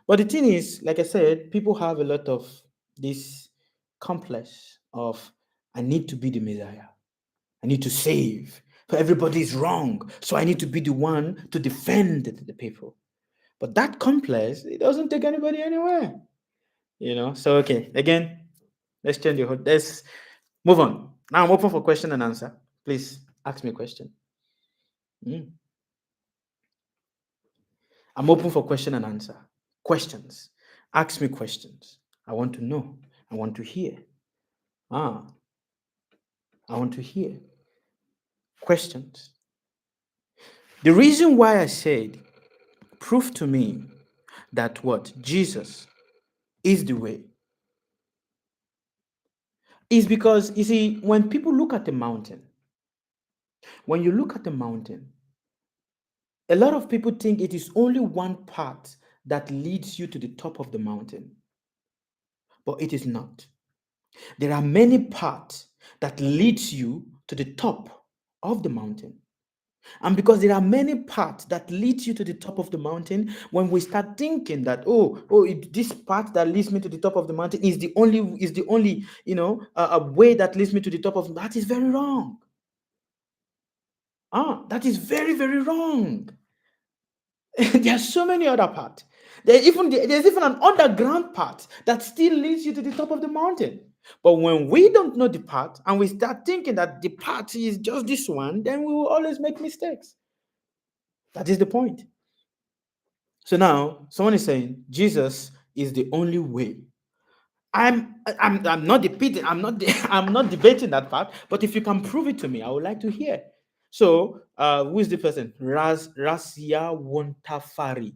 A: But the thing is, like I said, people have a lot of this complex of I need to be the Messiah. I need to save. For everybody is wrong. So I need to be the one to defend the people. But that complex, it doesn't take anybody anywhere. You know? So okay, again, let's change the whole. Let's move on. Now I'm open for question and answer. Please ask me a question. I'm open for question and answer. Questions. Ask me questions. I want to know. I want to hear. I want to hear. Questions. The reason why I said, prove to me that what? Jesus is the way, is because, you see, when people look at the mountain, when you look at the mountain, a lot of people think it is only one path that leads you to the top of the mountain. But it is not. There are many paths that leads you to the top of the mountain. And because there are many paths that leads you to the top of the mountain, when we start thinking that this path that leads me to the top of the mountain is the only a way that leads me to the top of that is very wrong. That is very, very wrong. There are so many other paths. There's even an underground path that still leads you to the top of the mountain. But when we don't know the path and we start thinking that the path is just this one, then we will always make mistakes. That is the point. So now someone is saying Jesus is the only way. I'm not debating. I'm not debating that part. But if you can prove it to me, I would like to hear. So who is the person? Rasia Wontafari.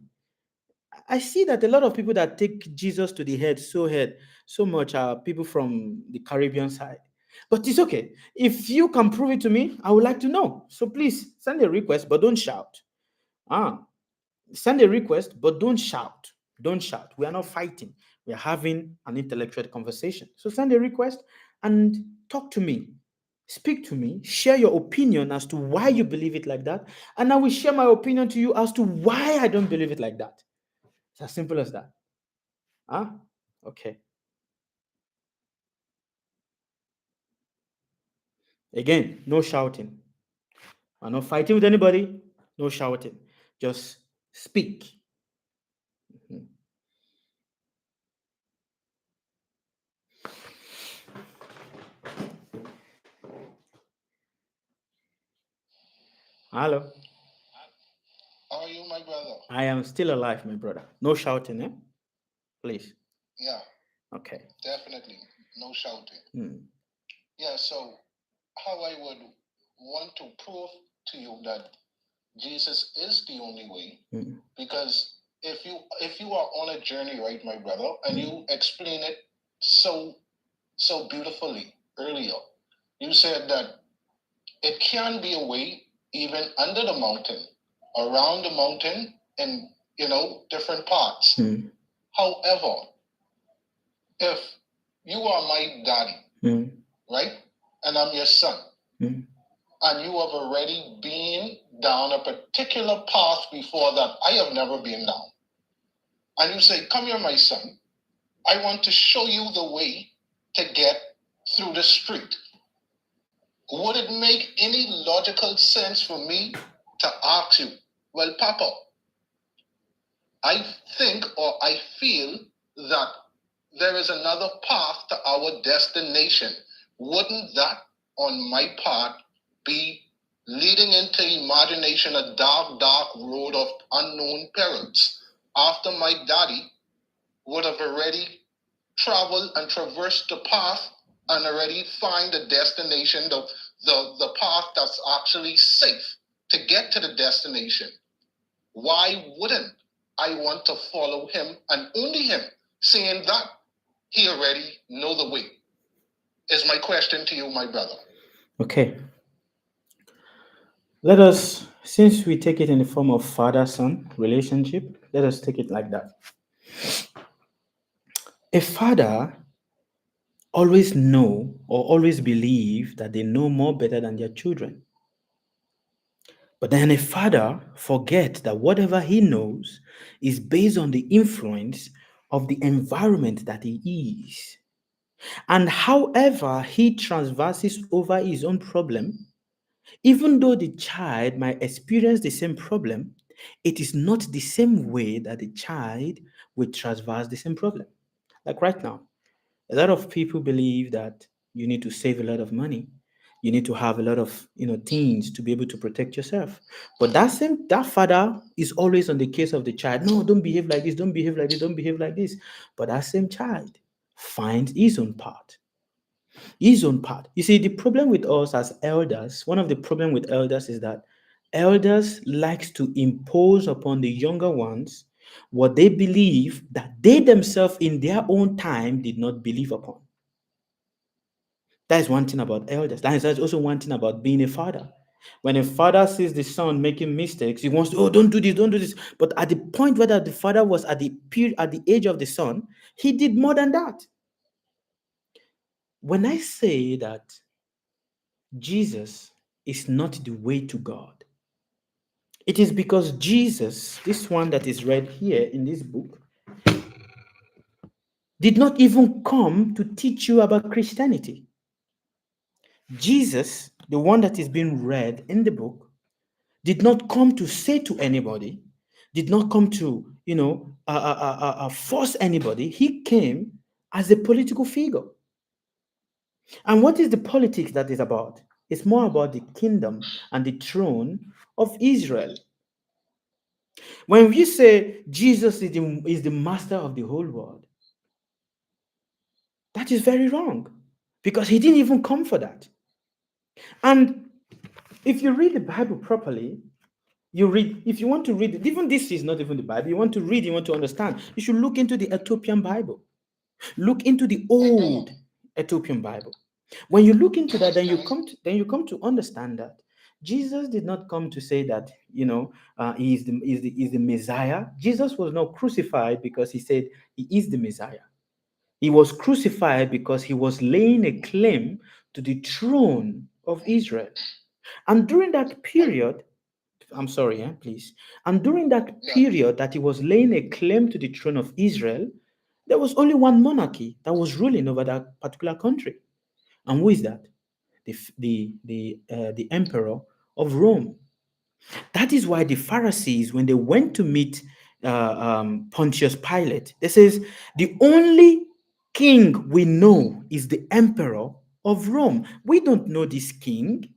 A: I see that a lot of people that take Jesus to the head so much are people from the Caribbean side. But it's okay. If you can prove it to me, I would like to know. So please send a request, but don't shout. Send a request, but don't shout. Don't shout. We are not fighting. We are having an intellectual conversation. So send a request and talk to me. Speak to me, share your opinion as to why you believe it like that, and I will share my opinion to you as to why I don't believe it like that. It's as simple as that. Huh? Okay. Again, no shouting. I'm not fighting with anybody. No shouting. Just speak. Mhm. Hello.
B: How are you, my brother?
A: I am still alive, my brother. No shouting, eh? Please.
B: Yeah,
A: Okay.
B: definitely. No shouting.
A: Hmm.
B: Yeah, so how I would want to prove to you that Jesus is the only way,
A: Hmm.
B: because if you are on a journey, right, my brother, and you explain it so beautifully earlier, you said that it can be a way even under the mountain, around the mountain, and different parts.
A: Hmm.
B: However, if you are my daddy,
A: Hmm.
B: right, and I'm your son,
A: Hmm.
B: and you have already been down a particular path before that I have never been down, and you say, "Come here, my son, I want to show you the way to get through the street." Would it make any logical sense for me to ask you, "Well, Papa, I think or I feel that there is another path to our destination. Wouldn't that, on my part, be leading into imagination a dark, dark road of unknown perils after my daddy would have already traveled and traversed the path and already find the destination, the path that's actually safe to get to the destination? Why wouldn't I want to follow him and only him, saying that he already know the way? Is my question to you, my brother.
A: Okay. Let us, since we take it in the form of father-son relationship, let us take it like that. A father always know or always believe that they know more better than their children. But then a father forget that whatever he knows is based on the influence of the environment that he is. And however he transverses over his own problem, even though the child might experience the same problem, it is not the same way that the child will traverse the same problem. Like right now, a lot of people believe that you need to save a lot of money. You need to have a lot of things to be able to protect yourself. But that father is always on the case of the child. No, don't behave like this, don't behave like this, don't behave like this. But that same child finds his own part. His own part. You see, the problem with us as elders, one of the problem with elders is that elders likes to impose upon the younger ones what they believe that they themselves in their own time did not believe upon. That is one thing about elders. That is also one thing about being a father. When a father sees the son making mistakes, he wants to, oh, don't do this, don't do this. But at the point whether the father was at the period, at the age of the son, he did more than that. When I say that Jesus is not the way to God, it is because Jesus, this one that is read here in this book, did not even come to teach you about Christianity. Jesus, the one that is being read in the book, did not come to say to anybody, did not come to, force anybody. He came as a political figure. And what is the politics that is about? It's more about the kingdom and the throne of Israel. When we say Jesus is the master of the whole world, that is very wrong because he didn't even come for that. And if you read the Bible properly, you read, if you want to read, even this is not even the Bible, you want to read, you want to understand, you should look into the Ethiopian Bible. Look into the old Ethiopian Bible. When you look into that, then you come to understand that Jesus did not come to say that he is the Messiah. Jesus was not crucified because he said he is the Messiah. He was crucified because he was laying a claim to the throne of Israel. And during that period, I'm sorry, please. And during that period that he was laying a claim to the throne of Israel, there was only one monarchy that was ruling over that particular country. And who is that? The emperor of Rome. That is why the Pharisees, when they went to meet Pontius Pilate, they says, the only king we know is the emperor of Rome. We don't know this king.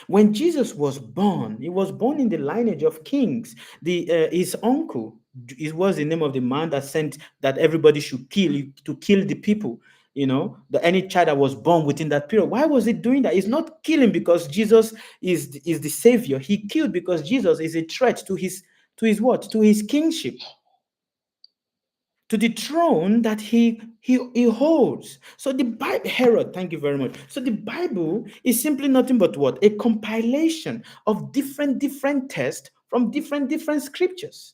A: When Jesus was born, he was born in the lineage of kings. His uncle, it was the name of the man that sent that everybody should to kill the people. Any child that was born within that period. Why was he doing that? He's not killing because Jesus is the savior. He killed because Jesus is a threat to his what? To his kingship, to the throne that he holds. So the Bible, Herod, thank you very much. So the Bible is simply nothing but what? A compilation of different texts from different scriptures.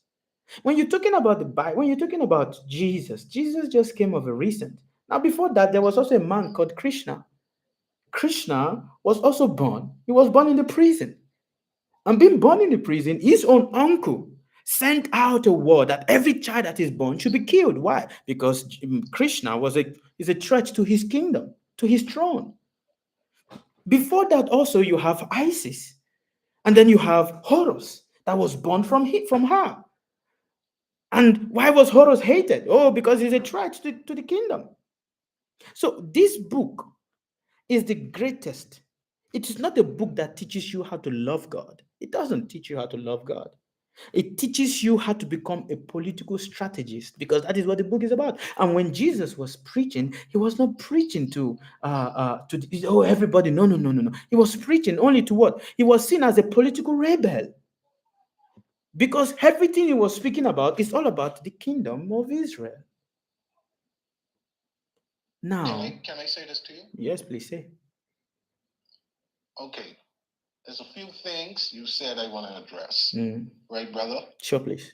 A: When you're talking about the Bible, when you're talking about Jesus just came of a recent. Now before that, there was also a man called Krishna. Krishna was also born. He was born in the prison. And being born in the prison, his own uncle sent out a word that every child that is born should be killed. Why? Because Krishna is a threat to his kingdom, to his throne. Before that, also you have Isis, and then you have Horus that was born from her. And why was Horus hated? Oh, because he's a threat to the kingdom. So this book is the greatest. It is not a book that teaches you how to love God. It doesn't teach you how to love God. It teaches you how to become a political strategist, because that is what the book is about. And when Jesus was preaching, he was not preaching to everybody. No, no, no, no, no. He was preaching only to what? He was seen as a political rebel, because everything he was speaking about is all about the kingdom of Israel. Now,
B: can I say this to you?
A: Yes, please say.
B: Okay. There's a few things you said I want to address.
A: Mm.
B: Right, brother?
A: Sure, please.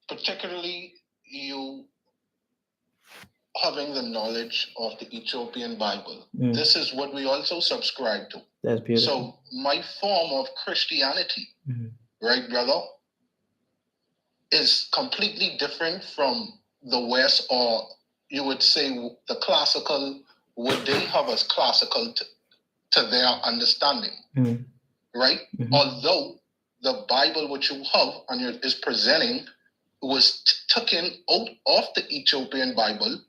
B: Particularly you having the knowledge of the Ethiopian Bible.
A: Mm.
B: This is what we also subscribe to.
A: That's beautiful.
B: So my form of Christianity, right, brother, is completely different from the West, or you would say the classical, what they have as classical to their understanding, right? Although the Bible which you have and is presenting was taken out of the Ethiopian Bible,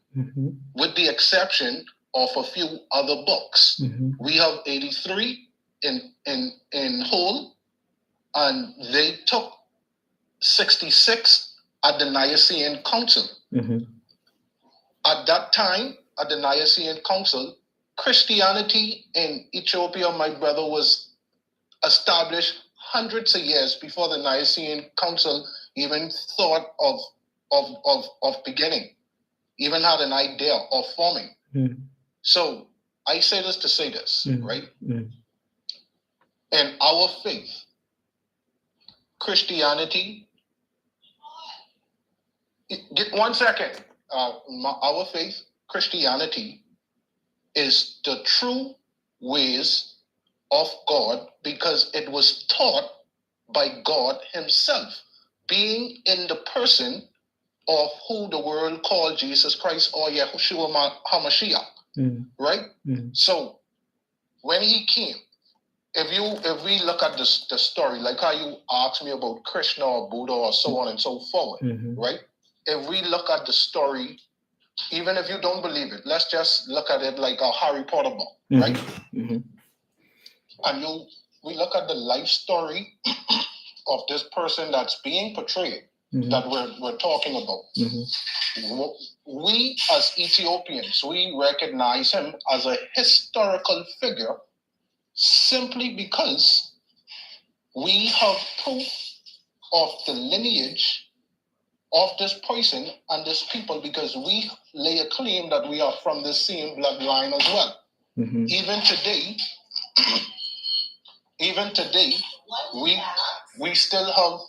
B: with the exception of a few other books. We have 83 in whole, and they took 66 at the Nicene Council. At that time, at the Nicene Council, Christianity in Ethiopia, my brother, was established hundreds of years before the Nicene Council even thought of beginning, even had an idea of forming. So I say this to say this, right? In our faith, Christianity, get 1 second. Our faith, Christianity, is the true ways of God, because it was taught by God himself, being in the person of who the world called Jesus Christ, or Yahushua HaMashiach, right? So when he came, if we look at the story, like how you asked me about Krishna or Buddha or so on and so forth, right? If we look at the story, even if you don't believe it, let's just look at it like a Harry Potter book, right? And we look at the life story of this person that's being portrayed, that we're talking about. We as Ethiopians, we recognize him as a historical figure simply because we have proof of the lineage of this person and this people, because we lay a claim that we are from the same bloodline as well. Even today, we still have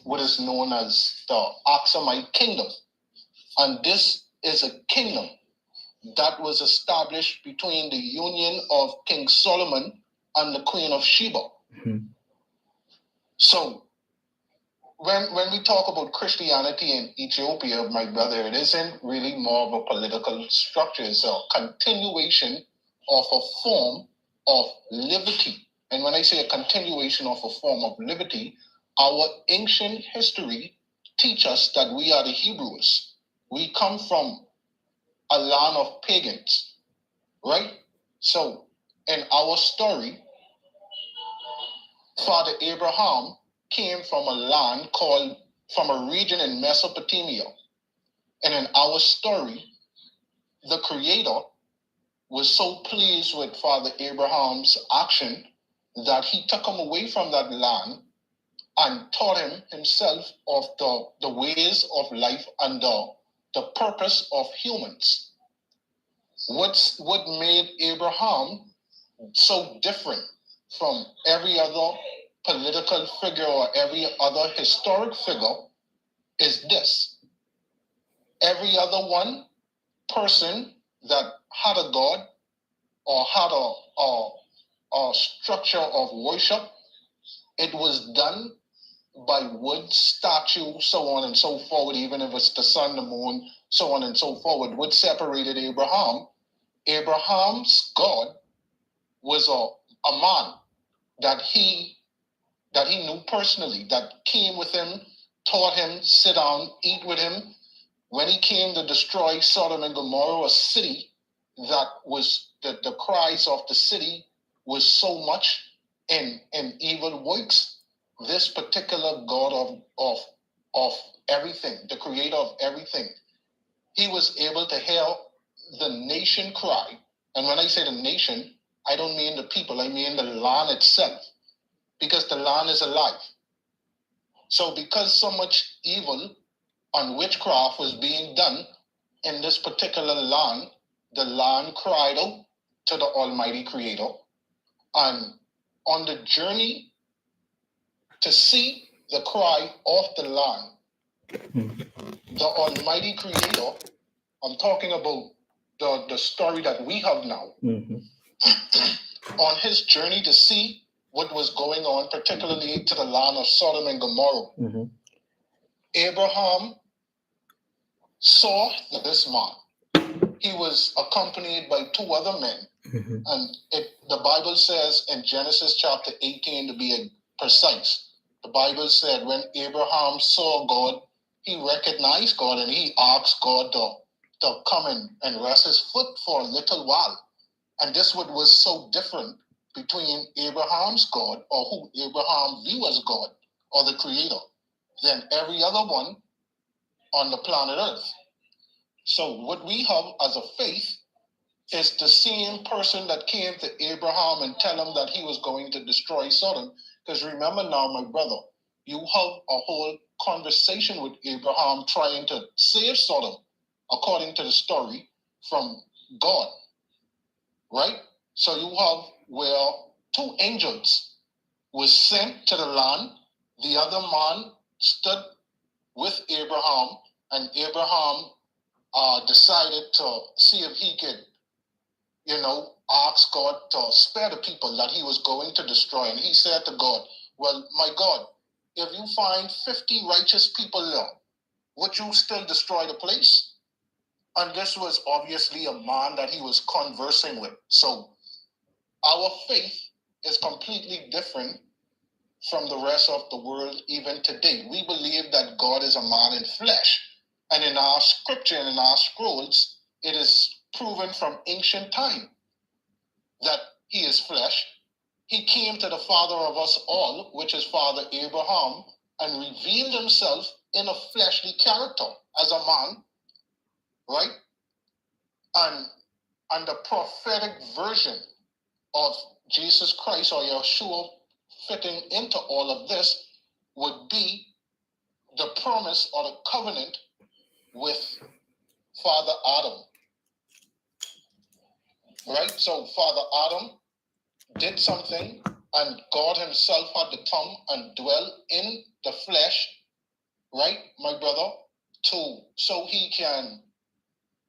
B: what is known as the Aksumite kingdom, and this is a kingdom that was established between the union of King Solomon and the Queen of Sheba. So when we talk about Christianity in Ethiopia, my brother, it isn't really more of a political structure. It's a continuation of a form of liberty. And when I say a continuation of a form of liberty, our ancient history teach us that we are the Hebrews. We come from a land of pagans, right? So in our story, Father Abraham came from a land called, from a region in Mesopotamia. And in our story, the Creator was so pleased with Father Abraham's action that he took him away from that land and taught him himself of the ways of life and the purpose of humans. What made Abraham so different from every other political figure or every other historic figure is this. Every other one person that had a god or had a structure of worship, it was done by wood, statue, so on and so forward, even if it's the sun, the moon, so on and so forward. What separated Abraham? Abraham's God was a man that he knew personally, that came with him, taught him, sit down, eat with him. When he came to destroy Sodom and Gomorrah, a city that was, the cries of the city was so much in evil works, this particular God of everything, the creator of everything, he was able to hear the nation cry. And when I say the nation, I don't mean the people, I mean the land itself, because the land is alive. So because so much evil and witchcraft was being done in this particular land, the land cried out to the Almighty Creator. And on the journey to see the cry of the land, the Almighty Creator, I'm talking about the story that we have now, on his journey to see what was going on, particularly to the land of Sodom and Gomorrah, Abraham saw this man. He was accompanied by two other men. And the Bible says in Genesis chapter 18, to be precise, the Bible said when Abraham saw God, he recognized God and he asked God to come and rest his foot for a little while. And this was so different between Abraham's God, or who Abraham viewed as God, or the Creator, than every other one on the planet Earth. So what we have as a faith is the same person that came to Abraham and tell him that he was going to destroy Sodom. Because remember now, my brother, you have a whole conversation with Abraham trying to save Sodom, according to the story, from God, right? So you have where two angels was sent to the land. The other man stood with Abraham, and Abraham decided to see if he could, ask God to spare the people that he was going to destroy. And he said to God, well, my God, if you find 50 righteous people there, would you still destroy the place? And this was obviously a man that he was conversing with. So our faith is completely different from the rest of the world even today. We believe that God is a man in flesh. And in our scripture and in our scrolls, it is proven from ancient time that he is flesh. He came to the father of us all, which is Father Abraham, and revealed himself in a fleshly character as a man, right? And the prophetic version of Jesus Christ or Yeshua fitting into all of this would be the promise or the covenant with Father Adam, right? So Father Adam did something, and God himself had to come and dwell in the flesh, right, my brother, so he can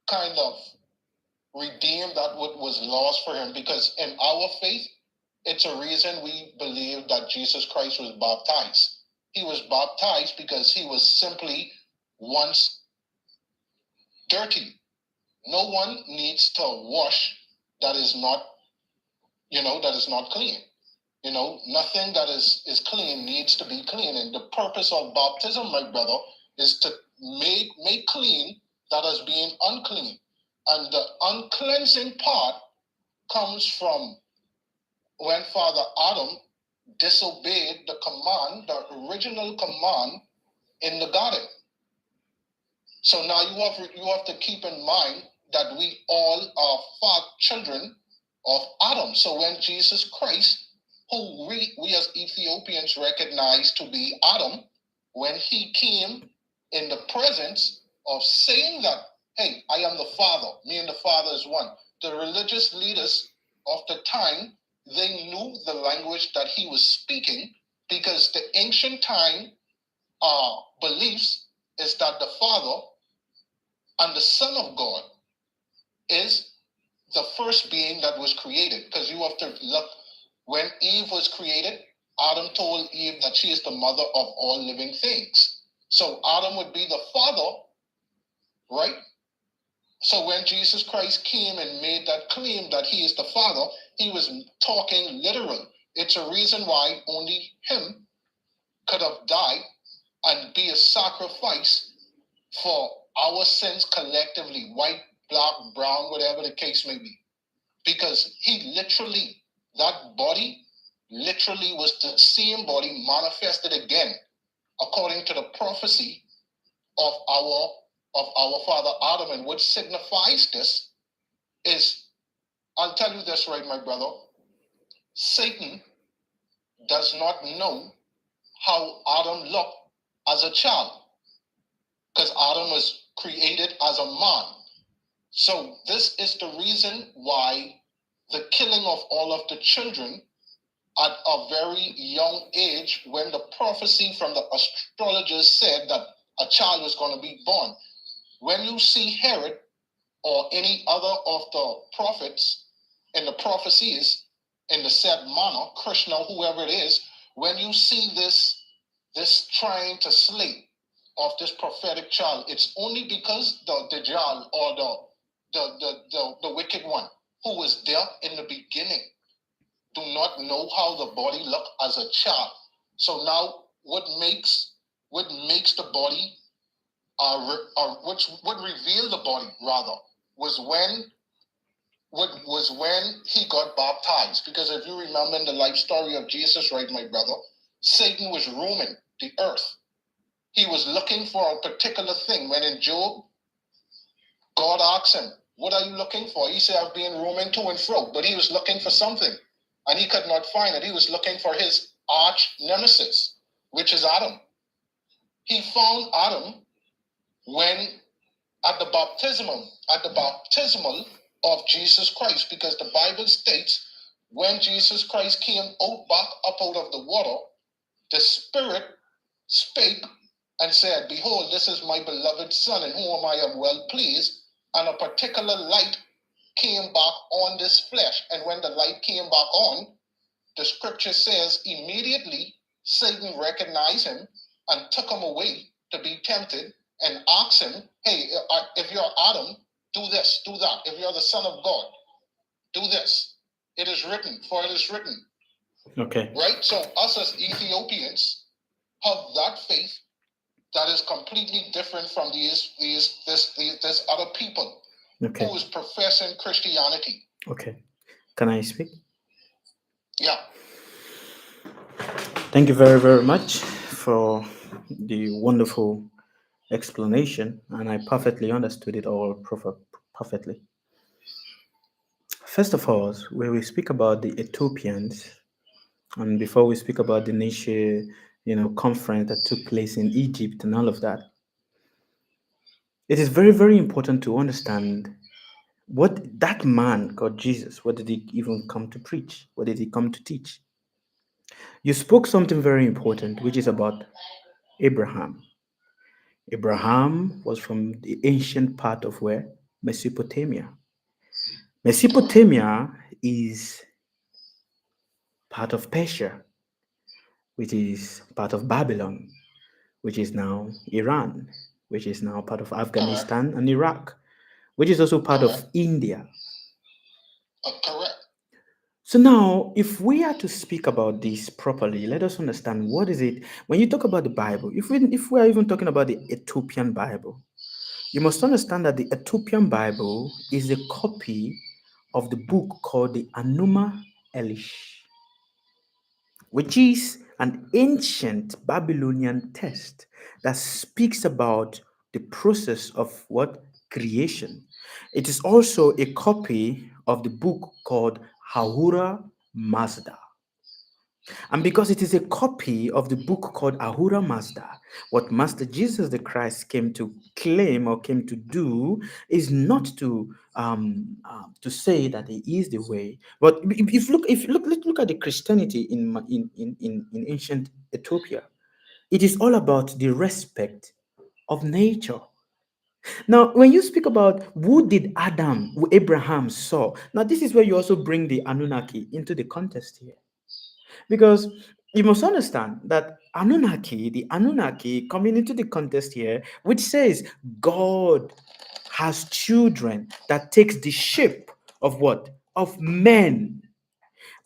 B: kind of redeem that what was lost for him. Because in our faith, it's a reason we believe that Jesus Christ was baptized. He was baptized because he was simply once dirty. No one needs to wash that is not, that is not clean. Nothing that is clean needs to be clean. And the purpose of baptism, my brother, is to make clean that is being unclean. And the uncleansing part comes from when Father Adam disobeyed the command, the original command in the garden. So now you have to keep in mind that we all are children of Adam. So when Jesus Christ, who we as Ethiopians recognize to be Adam, when he came in the presence of saying that, hey, I am the Father, me and the Father is one, the religious leaders of the time, they knew the language that he was speaking, because the ancient time beliefs is that the Father and the Son of God is the first being that was created. Because you have to look, when Eve was created, Adam told Eve that she is the mother of all living things. So Adam would be the father, right? So when Jesus Christ came and made that claim that he is the Father, he was talking literal. It's a reason why only him could have died and be a sacrifice for our sins collectively, white, black, brown, whatever the case may be. Because he literally, that body literally was the same body manifested again, according to the prophecy of our father Adam. And what signifies this is, I'll tell you this right, my brother, Satan does not know how Adam looked as a child, because Adam was created as a man. So this is the reason why the killing of all of the children at a very young age, when the prophecy from the astrologers said that a child was going to be born. When you see Herod or any other of the prophets in the prophecies in the said manner, Krishna, whoever it is, when you see this trying to slay of this prophetic child, it's only because the Dajjal or the wicked one who was there in the beginning do not know how the body look as a child. So now what makes the body what revealed the body rather was when he got baptized. Because if you remember in the life story of Jesus, right, my brother, Satan was roaming the earth. He was looking for a particular thing. When in Job, God asked him, what are you looking for? He said, I've been roaming to and fro. But he was looking for something, and he could not find it. He was looking for his arch nemesis, which is Adam. He found Adam when at the baptismal of Jesus Christ, because the Bible states when Jesus Christ came back up out of the water, the Spirit spake and said, behold, this is my beloved Son, in whom I am well pleased. And a particular light came back on this flesh. And when the light came back on, the scripture says immediately Satan recognized him and took him away to be tempted, and asked him, hey, if you're Adam, do this, do that. If you're the Son of God, do this. It is written, for it is written.
A: Okay.
B: Right? So us as Ethiopians have that faith that is completely different from this other people
A: Okay.
B: who is professing Christianity.
A: Okay. Can I speak?
B: Yeah.
A: Thank you very, very much for the wonderful explanation, and I perfectly understood it all perfectly. First of all, when we speak about the Ethiopians, and before we speak about the Niche, conference that took place in Egypt and all of that, it is very, very important to understand what that man called Jesus, what did he even come to preach? What did he come to teach? You spoke something very important, which is about Abraham. Abraham was from the ancient part of where? Mesopotamia. Mesopotamia is part of Persia, which is part of Babylon, which is now Iran, which is now part of Afghanistan and Iraq, which is also part of India.
B: Correct.
A: So now, if we are to speak about this properly, let us understand what is it when you talk about the Bible. If we are even talking about the Ethiopian Bible, you must understand that the Ethiopian Bible is a copy of the book called the Anuma Elish, which is an ancient Babylonian text that speaks about the process of what? Creation. It is also a copy of the book called Ahura Mazda. And because it is a copy of the book called Ahura Mazda, what Master Jesus the Christ came to claim or came to do is not to say that he is the way. But if you look at the Christianity in ancient Ethiopia, it is all about the respect of nature. Now, when you speak about who did who Abraham saw, now this is where you also bring the Anunnaki into the context here. Because you must understand that the Anunnaki coming into the context here, which says God has children that takes the shape of what? Of men.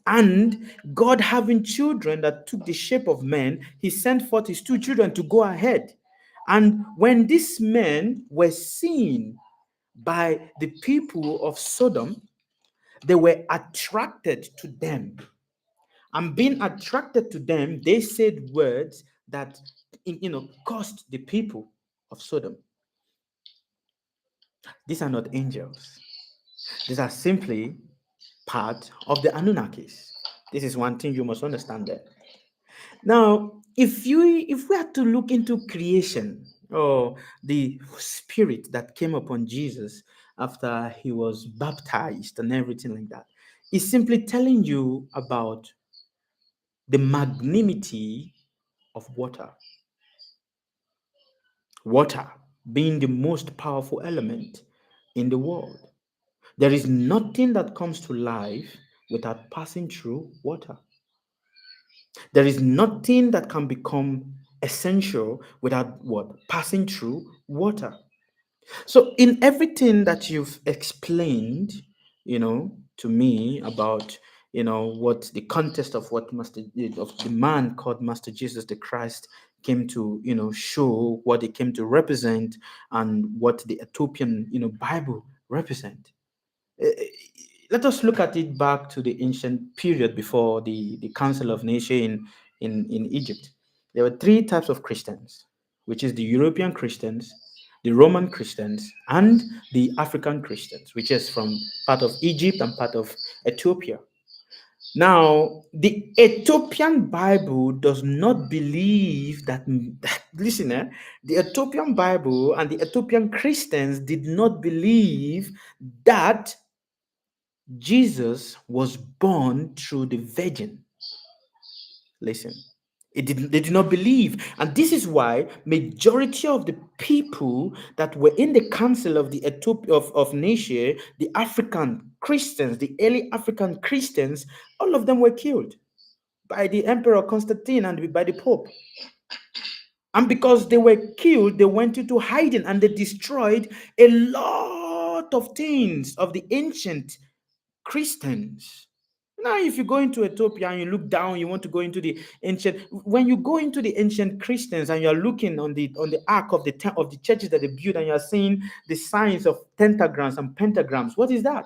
A: And God having children that took the shape of men, he sent forth his two children to go ahead. And when these men were seen by the people of Sodom, they were attracted to them, and being attracted to them, they said words that caused the people of Sodom. These are not angels. These are simply part of the Anunnakis. This is one thing you must understand there. Now, if we are to look into creation, or the spirit that came upon Jesus after he was baptized and everything like that, is simply telling you about the magnanimity of water. Water being the most powerful element in the world. There is nothing that comes to life without passing through water. There is nothing that can become essential without what? Passing through water. So, in everything that you've explained, to me about, what the context of what of the man called Master Jesus the Christ came to, show what it came to represent, and what the Ethiopian, Bible represent. Eh, Let us look at it back to the ancient period before the Council of Nations in Egypt. There were three types of Christians, which is the European Christians, the Roman Christians, and the African Christians, which is from part of Egypt and part of Ethiopia. Now, the Ethiopian Bible does not believe listen, the Ethiopian Bible and the Ethiopian Christians did not believe that Jesus was born through the virgin. Listen, they did not believe, and this is why majority of the people that were in the council of the Ethiopia of Nature, the African Christians, the early African Christians, all of them were killed by the Emperor Constantine and by the Pope. And because they were killed, they went into hiding and they destroyed a lot of things of the ancient Christians. Now, if you go into Ethiopia and you look down, you want to go into the ancient. When you go into the ancient Christians and you are looking on the ark of the churches that they built, and you are seeing the signs of pentagrams and pentagrams, what is that?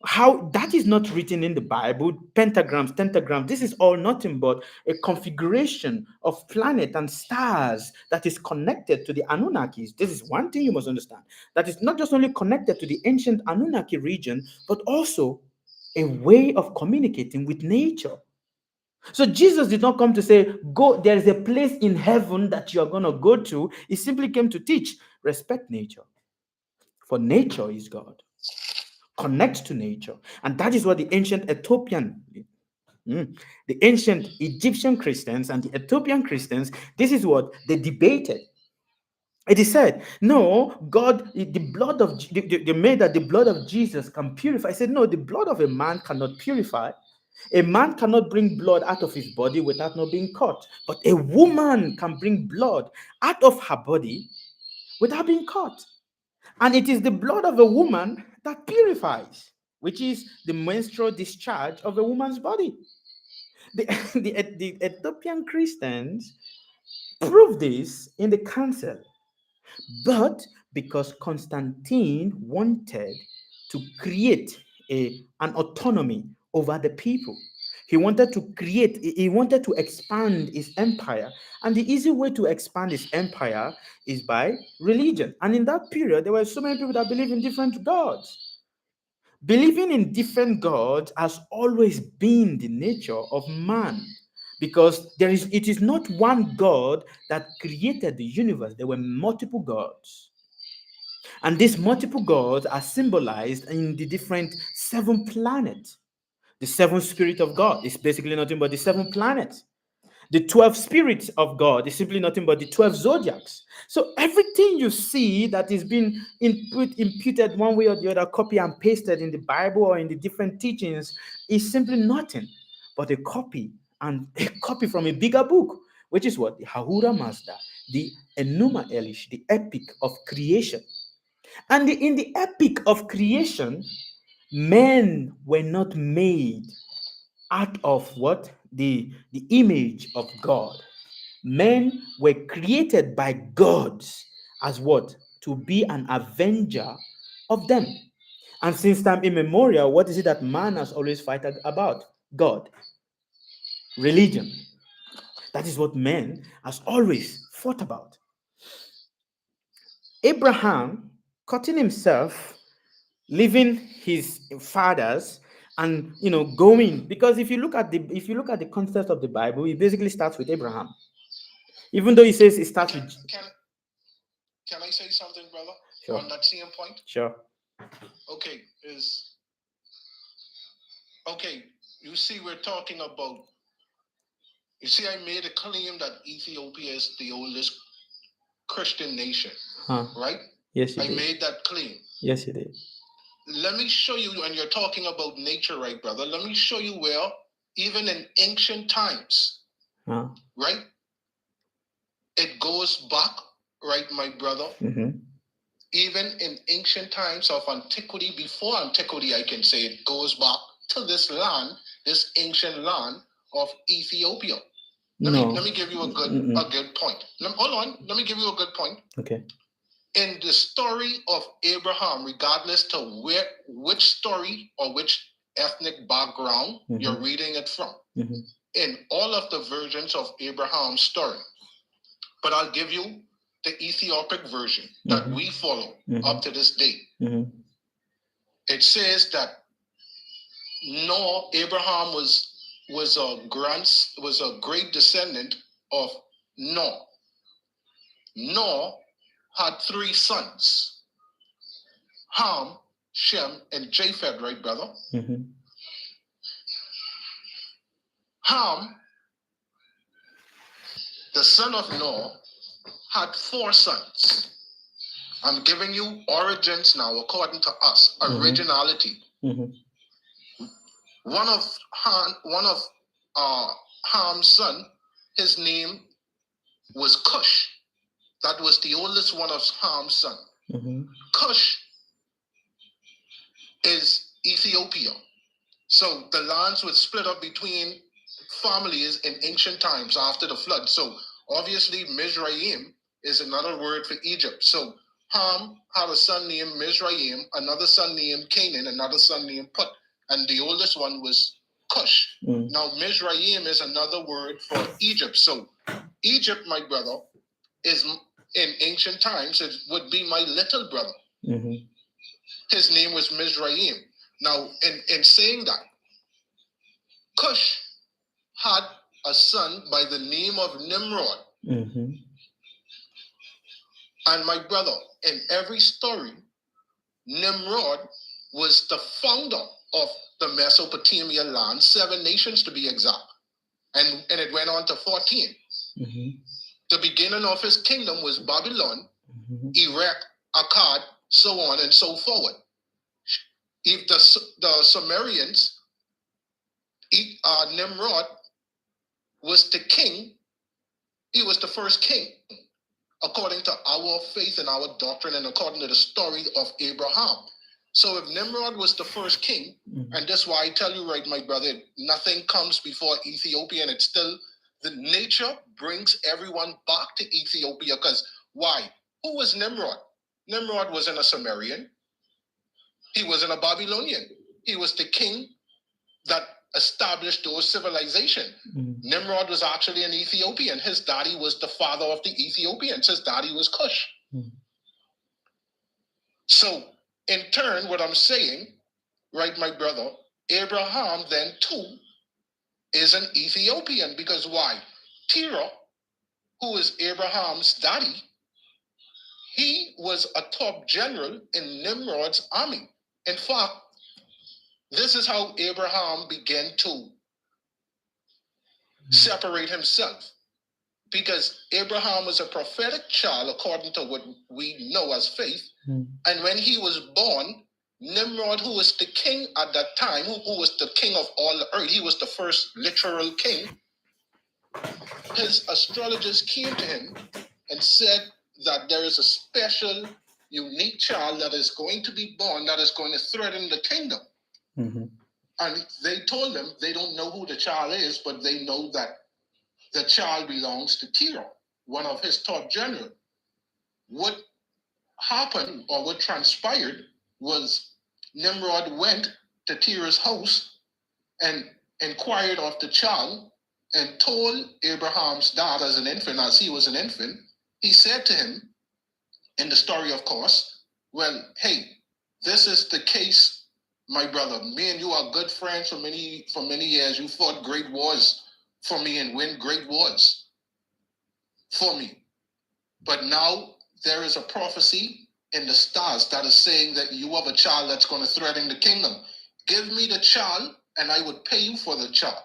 A: How that is not written in the Bible? Pentagrams, tentagrams. This is all nothing but a configuration of planet and stars that is connected to the Anunnakis. This is one thing you must understand. That is not just only connected to the ancient Anunnaki region, but also a way of communicating with nature. So Jesus did not come to say, go, there is a place in heaven that you are going to go to. He simply came to teach, respect nature. For nature is God. Connect to nature. And that is what the ancient the ancient Egyptian Christians and the Ethiopian Christians, this is what they debated. It is said, no, God, the blood of they made that the blood of Jesus can purify. I said, no, the blood of a man cannot purify. A man cannot bring blood out of his body without not being caught. But a woman can bring blood out of her body without being caught. And it is the blood of a woman that purifies, which is the menstrual discharge of a woman's body. The, the Ethiopian Christians prove this in the council. But because Constantine wanted to create an autonomy over the people, he wanted to expand his empire. And the easy way to expand his empire is by religion. And in that period, there were so many people that believe in different gods. Believing in different gods has always been the nature of man, because it is not one God that created the universe. There were multiple gods. And these multiple gods are symbolized in the different 7 planets. The 7 spirit of God is basically nothing but the 7 planets. The 12 spirits of God is simply nothing but the 12 zodiacs. So everything you see that is being imputed one way or the other, copy and pasted in the Bible or in the different teachings, is simply nothing but a copy from a bigger book, which is what? The Ahura Mazda, the Enuma Elish, the epic of creation. And in the epic of creation, men were not made out of what? The image of God. Men were created by gods as what? To be an avenger of them. And since time immemorial, what is it that man has always fought about? God. Religion. That is what man has always fought about. Abraham, cutting himself, leaving his fathers, and going, because if you look at the context of the Bible, it basically starts with Abraham, even though he says it starts with.
B: Can I say something, brother?
A: Sure.
B: On that same point?
A: Sure.
B: Okay, you see, we're talking about, you see, I made a claim that Ethiopia is the oldest Christian nation, right?
A: Yes, you
B: I
A: did.
B: made that claim.
A: Yes, you did.
B: Let me show you, when you're talking about nature, right, brother? Let me show you where, even in ancient times, right? It goes back, right, my brother?
A: Mm-hmm.
B: Even in ancient times of antiquity, before antiquity, I can say it goes back to this land, this ancient land of Ethiopia. Let me give you a good point. Hold on. Let me give you a good point.
A: Okay.
B: In the story of Abraham, regardless to which story or which ethnic background you're reading it from, in all of the versions of Abraham's story, but I'll give you the Ethiopic version that we follow up to this day. It says that Abraham was a great descendant of Noah. Noah had 3 sons: Ham, Shem, and Japheth, right, brother? Ham, the son of Noah, had 4 sons. I'm giving you origins now according to us, originality. One of Ham's son, his name was Cush. That was the oldest one of Ham's son. Cush is Ethiopia. So the lands were split up between families in ancient times after the flood. So obviously Mizraim is another word for Egypt. So Ham had a son named Mizraim, another son named Canaan, another son named Put, and the oldest one was Cush. Now Mizraim is another word for Egypt. So Egypt, my brother, is in ancient times, it would be my little brother. His name was Mizraim. Now, in saying that, Cush had a son by the name of Nimrod. And my brother, in every story, Nimrod was the founder of the Mesopotamia land, 7 nations to be exact. And it went on to 14. The beginning of his kingdom was Babylon, Erech, Akkad, so on and so forward. If the Sumerians, Nimrod was the king, he was the first king, according to our faith and our doctrine and according to the story of Abraham. So if Nimrod was the first king, and that's why I tell you, right, my brother, nothing comes before Ethiopia, and it's still, the nature brings everyone back to Ethiopia, because why? Who was Nimrod? Nimrod wasn't a Sumerian. He wasn't a Babylonian. He was the king that established those civilizations. Nimrod was actually an Ethiopian. His daddy was the father of the Ethiopians. His daddy was Cush. So, in turn, what I'm saying, right, my brother, Abraham then too is an Ethiopian, because why? Terah, who is Abraham's daddy, he was a top general in Nimrod's army. In fact, this is how Abraham began to separate himself, because Abraham was a prophetic child according to what we know as faith. And when he was born, Nimrod, who was the king at that time, who was the king of all the earth, he was the first literal king. His astrologers came to him and said that there is a special, unique child that is going to be born that is going to threaten the kingdom. And they told him they don't know who the child is, but they know that the child belongs to Terah, one of his top generals. What happened, or what transpired, was Nimrod went to Terah's house and inquired of the child and told Abraham's dad as an infant, as he was an infant, he said to him, in the story, of course, well, hey, this is the case, my brother. Me and you are good friends for many years. You fought great wars for me and win great wars for me. But now there is a prophecy in the stars that is saying that you have a child that's going to threaten the kingdom. Give me the child and I would pay you for the child.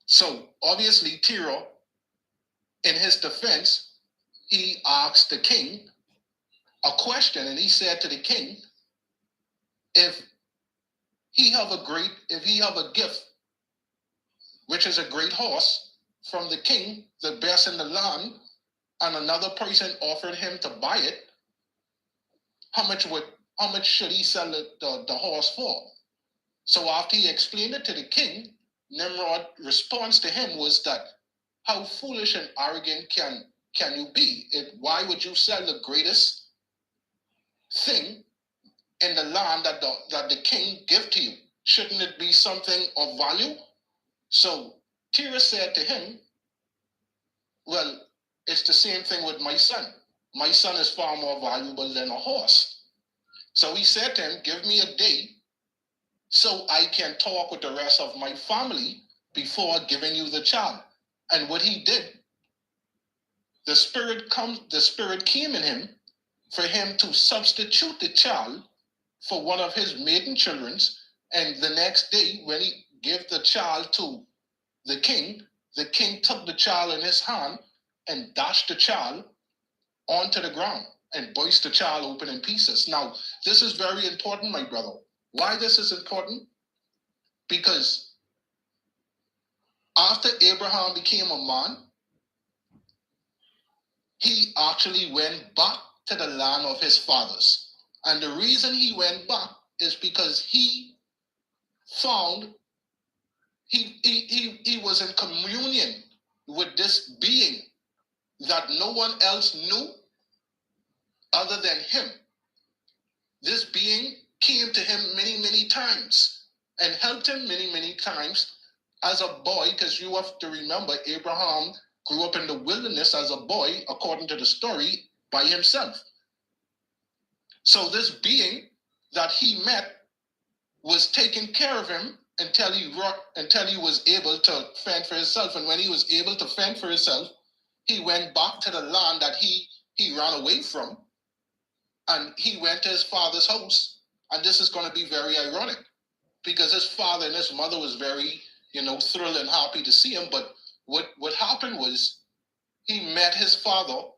B: So obviously Terah, in his defense, he asked the king a question, and he said to the king, if he have a gift, which is a great horse from the king, the best in the land, and another person offered him to buy it, how much should he sell the horse for? So after he explained it to the king, Nimrod's response to him was that, how foolish and arrogant can you be? Why would you sell the greatest thing in the land that the king give to you? Shouldn't it be something of value? So Terah said to him, well, it's the same thing with my son. My son is far more valuable than a horse. So he said to him, give me a day so I can talk with the rest of my family before giving you the child. And what he did, the spirit came in him for him to substitute the child for one of his maiden children's. And the next day, when he gave the child to the king took the child in his hand and dashed the child onto the ground and burst the child open in pieces. Now, this is very important, my brother. Why this is important? Because after Abraham became a man, he actually went back to the land of his fathers. And the reason he went back is because he found he was in communion with this being that no one else knew other than him. This being came to him many, many times and helped him many, many times as a boy, because you have to remember Abraham grew up in the wilderness as a boy, according to the story, by himself. So this being that he met was taking care of him until he was able to fend for himself. And when he was able to fend for himself, he went back to the land that he ran away from, and he went to his father's house. And this is going to be very ironic, because his father and his mother was very, thrilled and happy to see him. But what happened was he met his father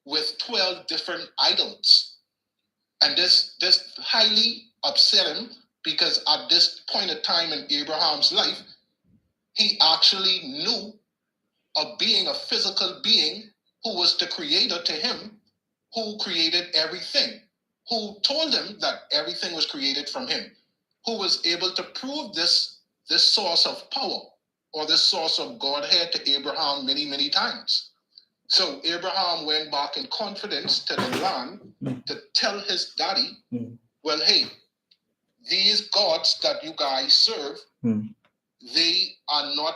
B: with 12 different idols. And this highly upset him, because at this point of time in Abraham's life, he actually knew of being a physical being who was the creator to him, who created everything, who told him that everything was created from him, who was able to prove this source of power or this source of Godhead to Abraham many, many times. So Abraham went back in confidence to the land to tell his daddy, well, hey, these gods that you guys serve, they are not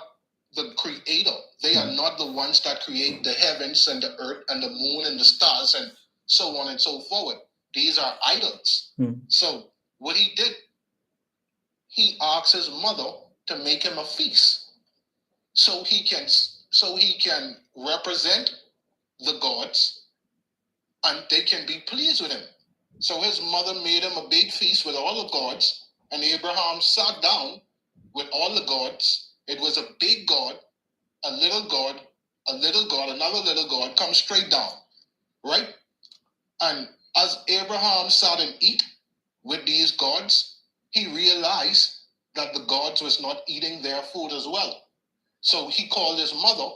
B: the creator. They are not the ones that create the heavens and the earth and the moon and the stars and so on and so forth. These are idols. So what he did, he asked his mother to make him a feast so he can represent the gods and they can be pleased with him. So his mother made him a big feast with all the gods, and Abraham sat down with all the gods. It was a big god, a little god, a little god, another little god, come straight down, right? And as Abraham sat and eat with these gods, he realized that the gods was not eating their food as well. So he called his mother,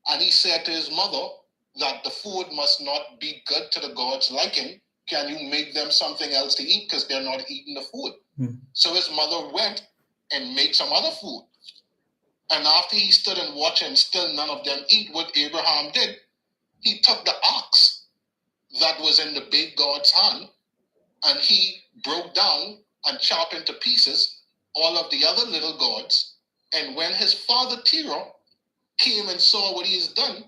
B: and he said to his mother that the food must not be good to the gods' liking. Can you make them something else to eat, because they're not eating the food? So his mother went and made some other food. And after he stood and watched and still none of them eat, what Abraham did, he took the ox that was in the big god's hand, and he broke down and chopped into pieces all of the other little gods. And when his father Terah came and saw what he has done,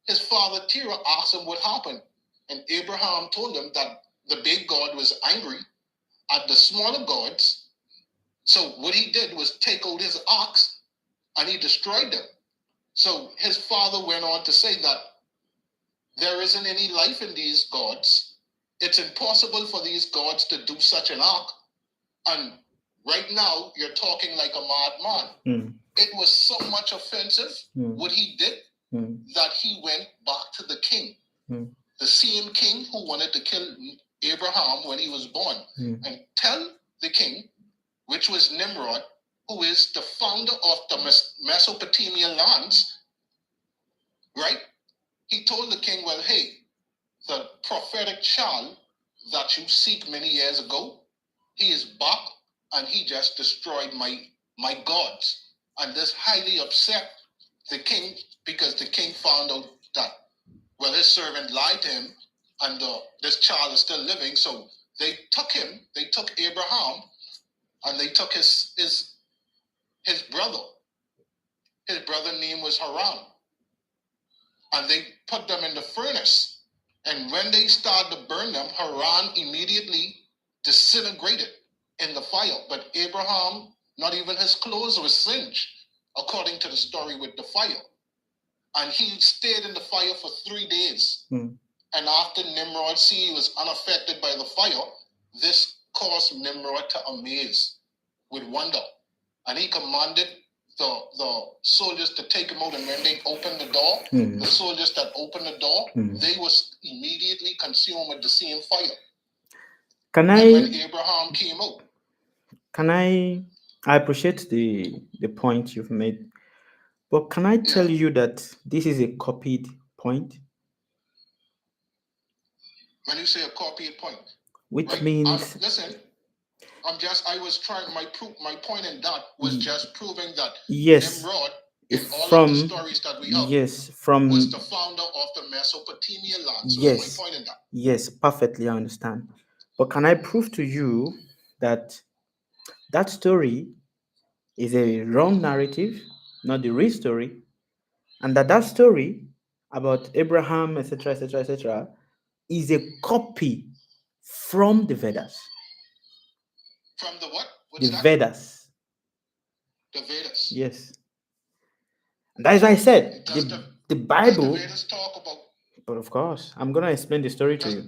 B: his father Terah asked him what happened. And Abraham told him that the big god was angry at the smaller gods. So what he did was take out his ox and he destroyed them. So his father went on to say that there isn't any life in these gods. It's impossible for these gods to do such an act. And right now, you're talking like a madman. It was so much offensive, what he did, that he went back to the king. The same king who wanted to kill Abraham when he was born. And tell the king, which was Nimrod, who is the founder of the Mesopotamian lands, right? He told the king, well, hey, the prophetic child that you seek many years ago, he is back and he just destroyed my gods. And this highly upset the king, because the king found out that, well, his servant lied to him and this child is still living. So they took Abraham, and they took his brother. His brother's name was Haran. And they put them in the furnace. And when they started to burn them, Haran immediately disintegrated in the fire. But Abraham, not even his clothes were singed, according to the story with the fire. And he stayed in the fire for 3 days. And after Nimrod see he was unaffected by the fire, this caused Nimrod to amaze with wonder. And he commanded the soldiers to take him out, and when they opened the door, the soldiers that opened the door, they was immediately consumed with the same fire.
A: Can
B: and
A: I
B: when Abraham came out,
A: can I appreciate the point you've made, but can I tell you that this is a copied point?
B: when you say a copied point,
A: Which
B: right?
A: means
B: Listen, I was trying, my point in that was just proving that
A: yes,
B: Nimrod, in all
A: from
B: of the stories that we have,
A: yes, from
B: was the founder of the Mesopotamian land. So
A: yes,
B: that's my point in that.
A: yes, perfectly, I understand. But can I prove to you that that story is a wrong narrative, not the real story, and that story about Abraham, etc., etc., etc., is a copy from the Vedas.
B: From the what?
A: The Vedas.
B: The Vedas.
A: Yes. And that is why I said
B: Does
A: the Bible.
B: Does the Vedas talk about?
A: But of course, I'm going to explain the story to you.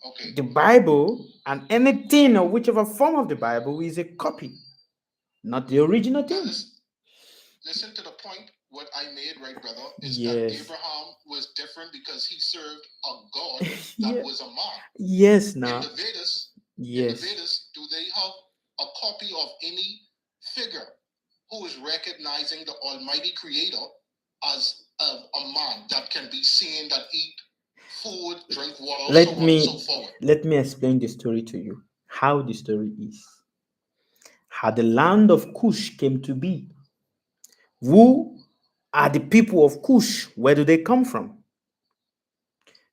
B: Okay.
A: The Bible and anything or whichever form of the Bible is a copy, not the original thing.
B: Listen to the point what I made, right, brother, is
A: Yes.
B: that Abraham was different because he served a God that
A: Yeah.
B: was a man.
A: Yes,
B: In
A: now.
B: the Vedas,
A: Yes.
B: do they have a copy of any figure who is recognizing the Almighty Creator as a man that can be seen, that eat food, drink water,
A: Let
B: so on and
A: me
B: so forth?
A: let me explain the story to you. How the story is. How the land of Cush came to be. Who are the people of Cush? Where do they come from?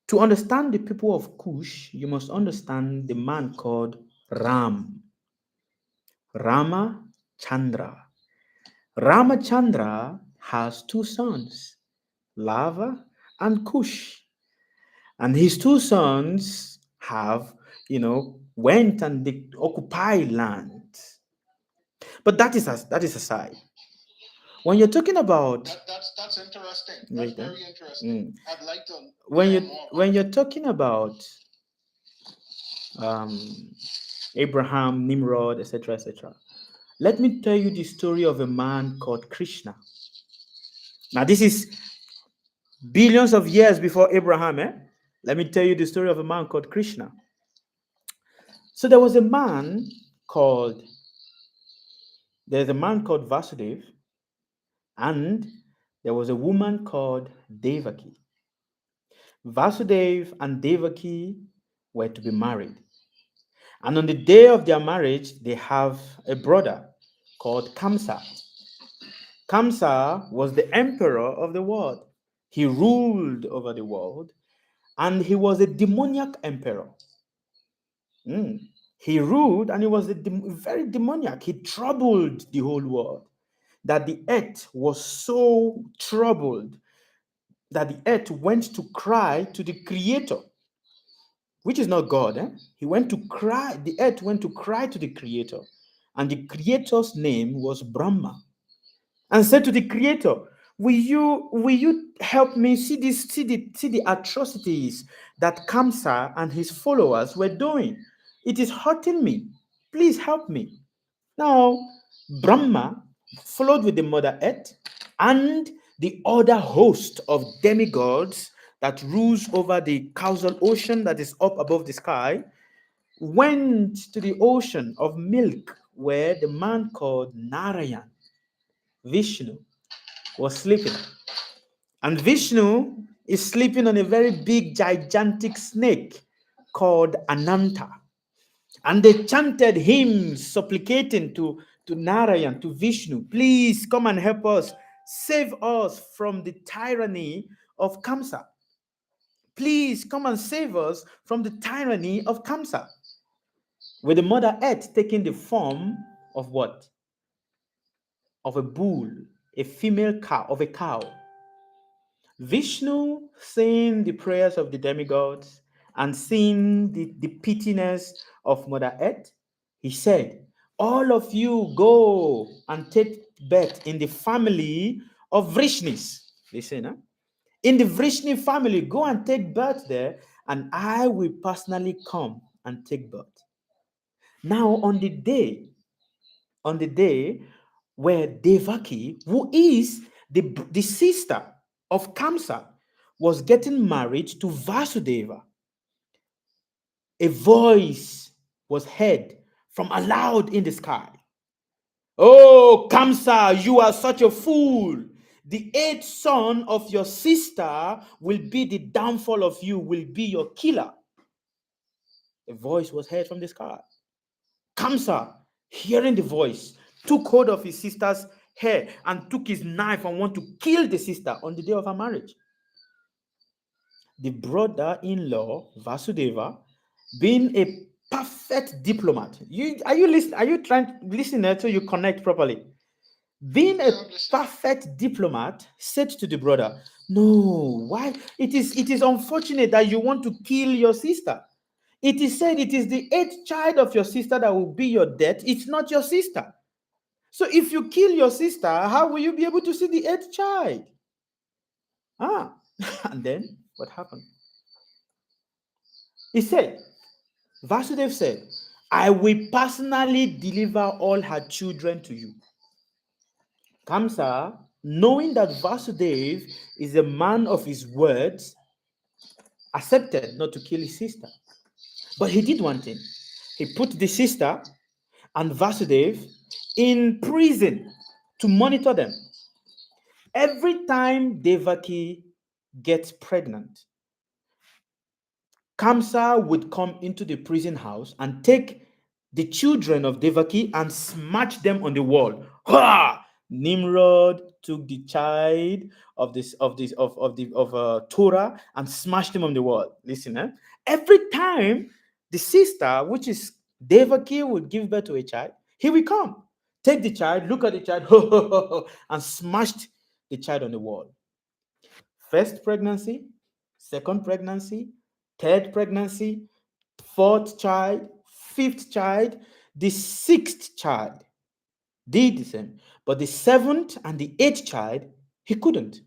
A: To understand the people of Cush, you must understand the man called Ram. Rama Chandra. Ramachandra has two sons, Lava and Cush. And his two sons have, went and they occupy land. But that is aside. When you're talking about
B: That's interesting. That's
A: Wait,
B: very interesting. I'd like to
A: when
B: learn
A: you
B: more about
A: when
B: it.
A: you're talking about um, Abraham, Nimrod, etc., etc., let me tell you the story of a man called Krishna. Now, this is billions of years before Abraham. Let me tell you the story of a man called Krishna. So called there's a man called Vasudev, and there was a woman called Devaki. Vasudev and Devaki were to be married. And on the day of their marriage, they have a brother called Kamsa. Kamsa was the emperor of the world. He ruled over the world, and he was a demoniac emperor. He ruled, and he was very demoniac. He troubled the whole world. That the earth was so troubled that the earth went to cry to the creator, which is not God. He went to cry, the earth went to cry to the creator, and the creator's name was Brahma, and said to the creator, will you help me see the atrocities that Kamsa and his followers were doing? It is hurting me. Please help me. Now, Brahma, followed with the Mother Earth and the other host of demigods that rules over the causal ocean that is up above the sky, went to the ocean of milk where the man called Narayan, Vishnu, was sleeping. And Vishnu is sleeping on a very big, gigantic snake called Ananta. And they chanted hymns supplicating to Narayan, to Vishnu, please come and help us, save us from the tyranny of Kamsa. Please come and save us from the tyranny of Kamsa. With the Mother Earth taking the form of what? Of a bull, a female cow, of a cow. Vishnu, seeing the prayers of the demigods and seeing the pittiness of Mother Earth, he said, all of you go and take birth in the family of Vrishnis. Listen, huh? In the Vrishni family, go and take birth there, and I will personally come and take birth. Now, on the day where Devaki, who is the sister of Kamsa, was getting married to Vasudeva, a voice was heard from aloud in the sky. Oh, Kamsa, you are such a fool. The eighth son of your sister will be the downfall of you, will be your killer. A voice was heard from the sky. Kamsa, hearing the voice, took hold of his sister's hair and took his knife and wanted to kill the sister on the day of her marriage. The brother-in-law, Vasudeva, being a perfect diplomat. Are you listening? Are you trying to listen so you connect properly? Being a perfect diplomat, said to the brother, no, why? It is unfortunate that you want to kill your sister. It is said it is the eighth child of your sister that will be your death. It's not your sister. So if you kill your sister, how will you be able to see the eighth child? And then what happened? He said, Vasudev said, I will personally deliver all her children to you. Kamsa knowing that Vasudev is a man of his words, accepted not to kill his sister. But he did one thing. He put the sister and Vasudev in prison to monitor them. Every time Devaki gets pregnant, Kamsa would come into the prison house and take the children of Devaki and smash them on the wall. Ha! Nimrod took the child of Torah and smashed him on the wall. Listen, every time the sister, which is Devaki, would give birth to a child, he will come, take the child, look at the child, and smashed the child on the wall. First pregnancy, second pregnancy, third pregnancy, fourth child, fifth child, the sixth child did the same. But the seventh and the eighth child, he couldn't.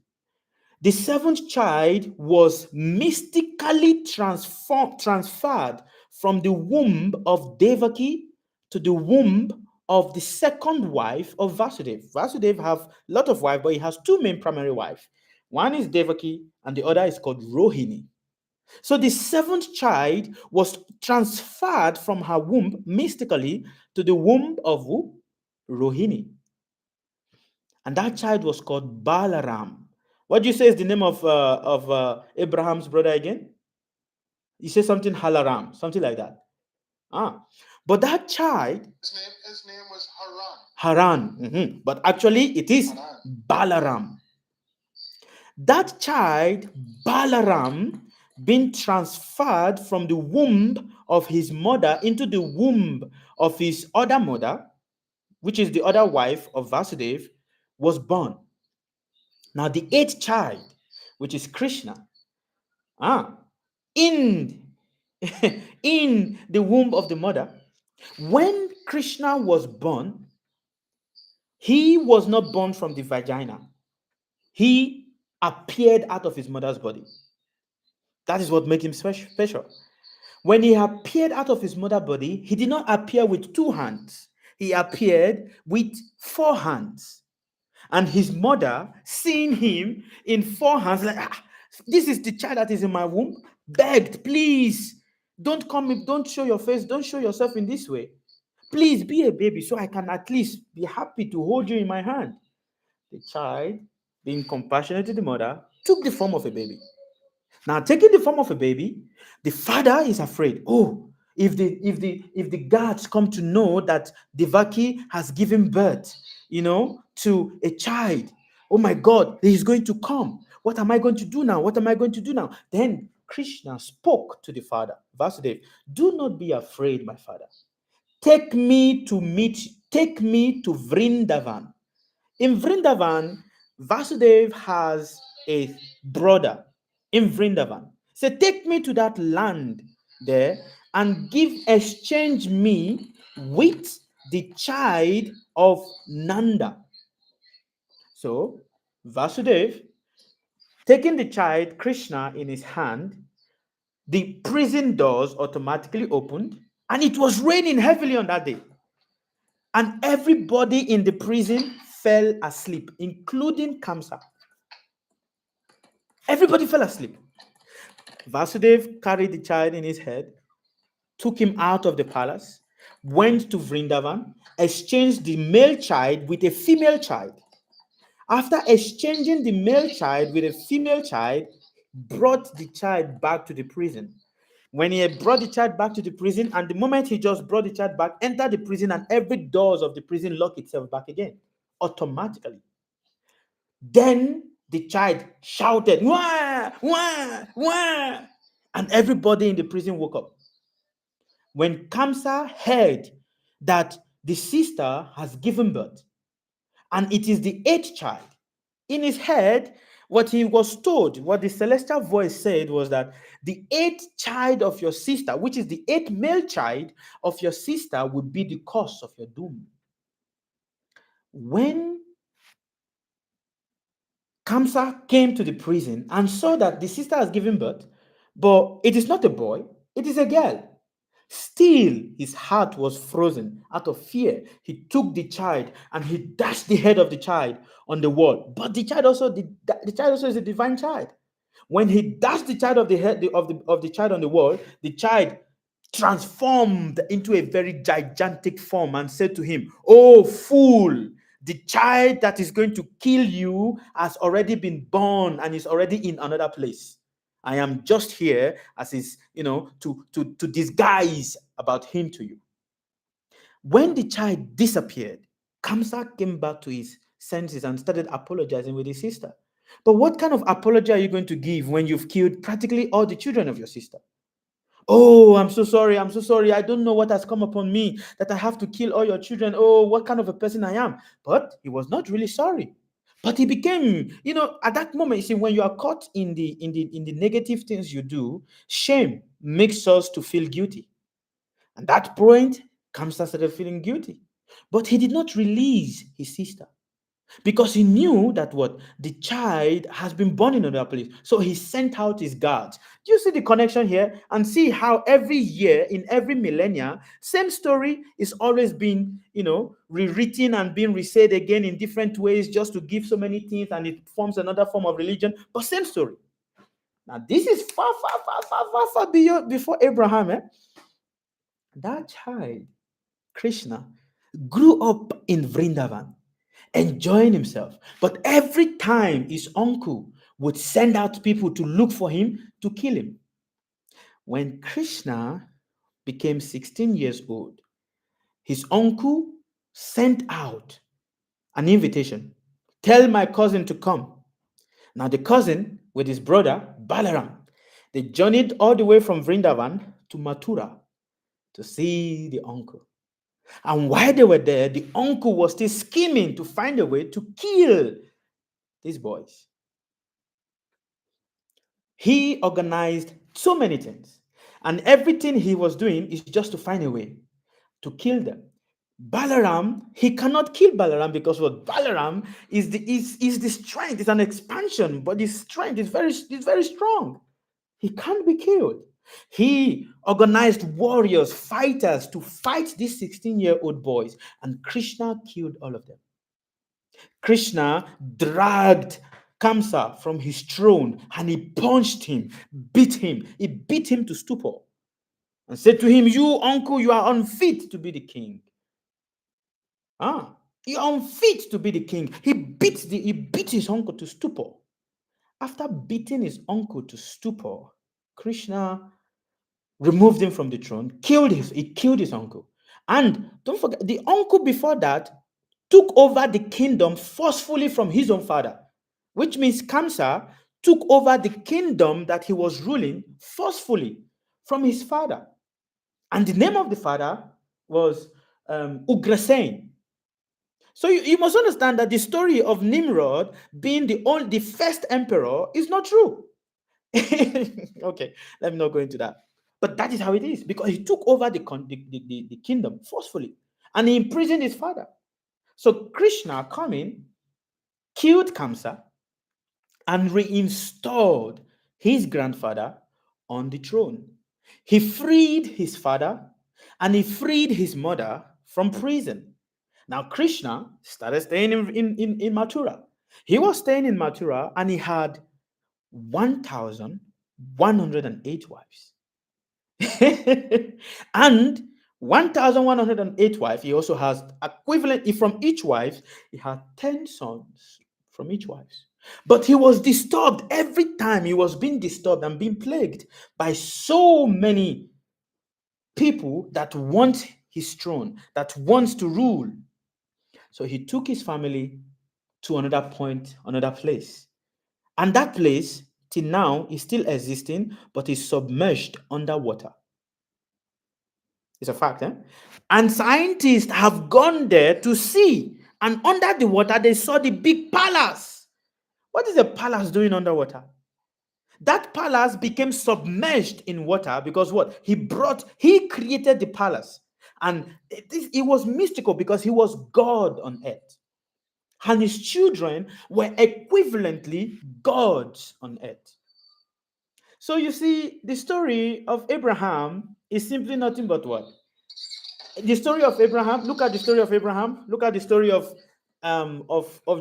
A: The seventh child was mystically transferred from the womb of Devaki to the womb of the second wife of Vasudev. Vasudev have a lot of wives, but he has two main primary wives. One is Devaki, and the other is called Rohini. So the seventh child was transferred from her womb mystically to the womb of who? Rohini. And that child was called Balaram. What do you say is the name of Abraham's brother again? You say something Halaram, something like that. But that child,
B: His name was Haran.
A: Haran, but actually it is Balaram. That child, Balaram, being transferred from the womb of his mother into the womb of his other mother, which is the other wife of Vasudev, was born. Now, the eighth child, which is Krishna, in, in the womb of the mother, when Krishna was born, he was not born from the vagina. He appeared out of his mother's body. That is what makes him special. When he appeared out of his mother's body, he did not appear with two hands. He appeared with four hands. And his mother, seeing him in four hands, like, this is the child that is in my womb, begged, please, don't come, don't show your face, don't show yourself in this way. Please be a baby so I can at least be happy to hold you in my hand. The child, being compassionate to the mother, took the form of a baby. Now, taking the form of a baby, the father is afraid. Oh, if the guards come to know that Devaki has given birth, to a child, oh my God, he is going to come. What am I going to do now? What am I going to do now? Then Krishna spoke to the father, Vasudev, do not be afraid, my father. Take me to Vrindavan. In Vrindavan, Vasudev has a brother in Vrindavan. So take me to that land there and exchange me with the child of Nanda. So Vasudev, taking the child Krishna in his hand, the prison doors automatically opened, and it was raining heavily on that day. And everybody in the prison fell asleep, including Kamsa. Everybody fell asleep. Vasudev carried the child in his head, took him out of the palace, went to Vrindavan, exchanged the male child with a female child. After exchanging the male child with a female child, brought the child back to the prison. When he had brought the child back to the prison, and the moment he just brought the child back, entered the prison, and every doors of the prison locked itself back again, automatically. Then the child shouted, wah, wah, wah, and everybody in the prison woke up. When Kamsa heard that the sister has given birth, and it is the eighth child, in his head, what he was told, what the celestial voice said was that the eighth child of your sister, which is the eighth male child of your sister, would be the cause of your doom. When Kamsa came to the prison and saw that the sister has given birth, but it is not a boy, it is a girl. Still, his heart was frozen out of fear. He took the child and he dashed the head of the child on the wall. But the child also is a divine child. When he dashed the child of the head of the child on the wall, the child transformed into a very gigantic form and said to him, "Oh fool, the child that is going to kill you has already been born and is already in another place. I am just here as is, to disguise about him to you." When the child disappeared, Kamsa came back to his senses and started apologizing with his sister. But what kind of apology are you going to give when you've killed practically all the children of your sister? "Oh, I'm so sorry. I'm so sorry. I don't know what has come upon me that I have to kill all your children. Oh, what kind of a person I am." But he was not really sorry. But he became, at that moment, you see, when you are caught in the negative things you do, shame makes us to feel guilty. At that point, Kamsa started feeling guilty. But he did not release his sister because he knew that what the child has been born in another place. So he sent out his guards. Do you see the connection here? And see how every year, in every millennia, same story is always being, rewritten and being resaid again in different ways, just to give so many things, and it forms another form of religion, but same story. Now this is far, far, far, far, far, far beyond before Abraham. That child, Krishna, grew up in Vrindavan, enjoying himself. But every time his uncle would send out people to look for him to kill him. When Krishna became 16 years old, his uncle sent out an invitation. "Tell my cousin to come." Now, the cousin with his brother Balaram, they journeyed all the way from Vrindavan to Mathura to see the uncle. And while they were there, the uncle was still scheming to find a way to kill these boys. He organized so many things, and everything he was doing is just to find a way to kill them. Balaram, he cannot kill Balaram because what Balaram is the strength, it's an expansion, but his strength is very strong. He can't be killed. He organized warriors, fighters to fight these 16-year-old boys, and Krishna killed all of them. Krishna dragged Kamsa from his throne and he punched him, beat him. He beat him to stupor and said to him, "You, uncle, you are unfit to be the king. You're unfit to be the king." He beat his uncle to stupor. After beating his uncle to stupor, Krishna removed him from the throne, he killed his uncle. And don't forget, the uncle before that took over the kingdom forcefully from his own father, which means Kamsa took over the kingdom that he was ruling forcefully from his father. And the name of the father was Ugrasen. So you must understand that the story of Nimrod being the first emperor is not true. Okay, let me not go into that. But that is how it is, because he took over the kingdom forcefully and he imprisoned his father. So Krishna coming, killed Kamsa, and reinstalled his grandfather on the throne. He freed his father and he freed his mother from prison. Now Krishna started staying in Mathura. He was staying in Mathura and he had 1,108 wives. And 1,108 wives, he also has equivalent from each wife, he had 10 sons from each wife. But he was disturbed every time. He was being disturbed and being plagued by so many people that want his throne, that wants to rule. So he took his family to another point, another place. And that place, till now, is still existing, but is submerged underwater. It's a fact, eh? And scientists have gone there to see. And under the water, they saw the big palace. What is the palace doing underwater? That palace became submerged in water because what? He created the palace. And it was mystical because he was God on earth. And his children were equivalently gods on earth. So you see, the story of Abraham is simply nothing but what? The story of Abraham. Look at the story of Abraham. Look at the story of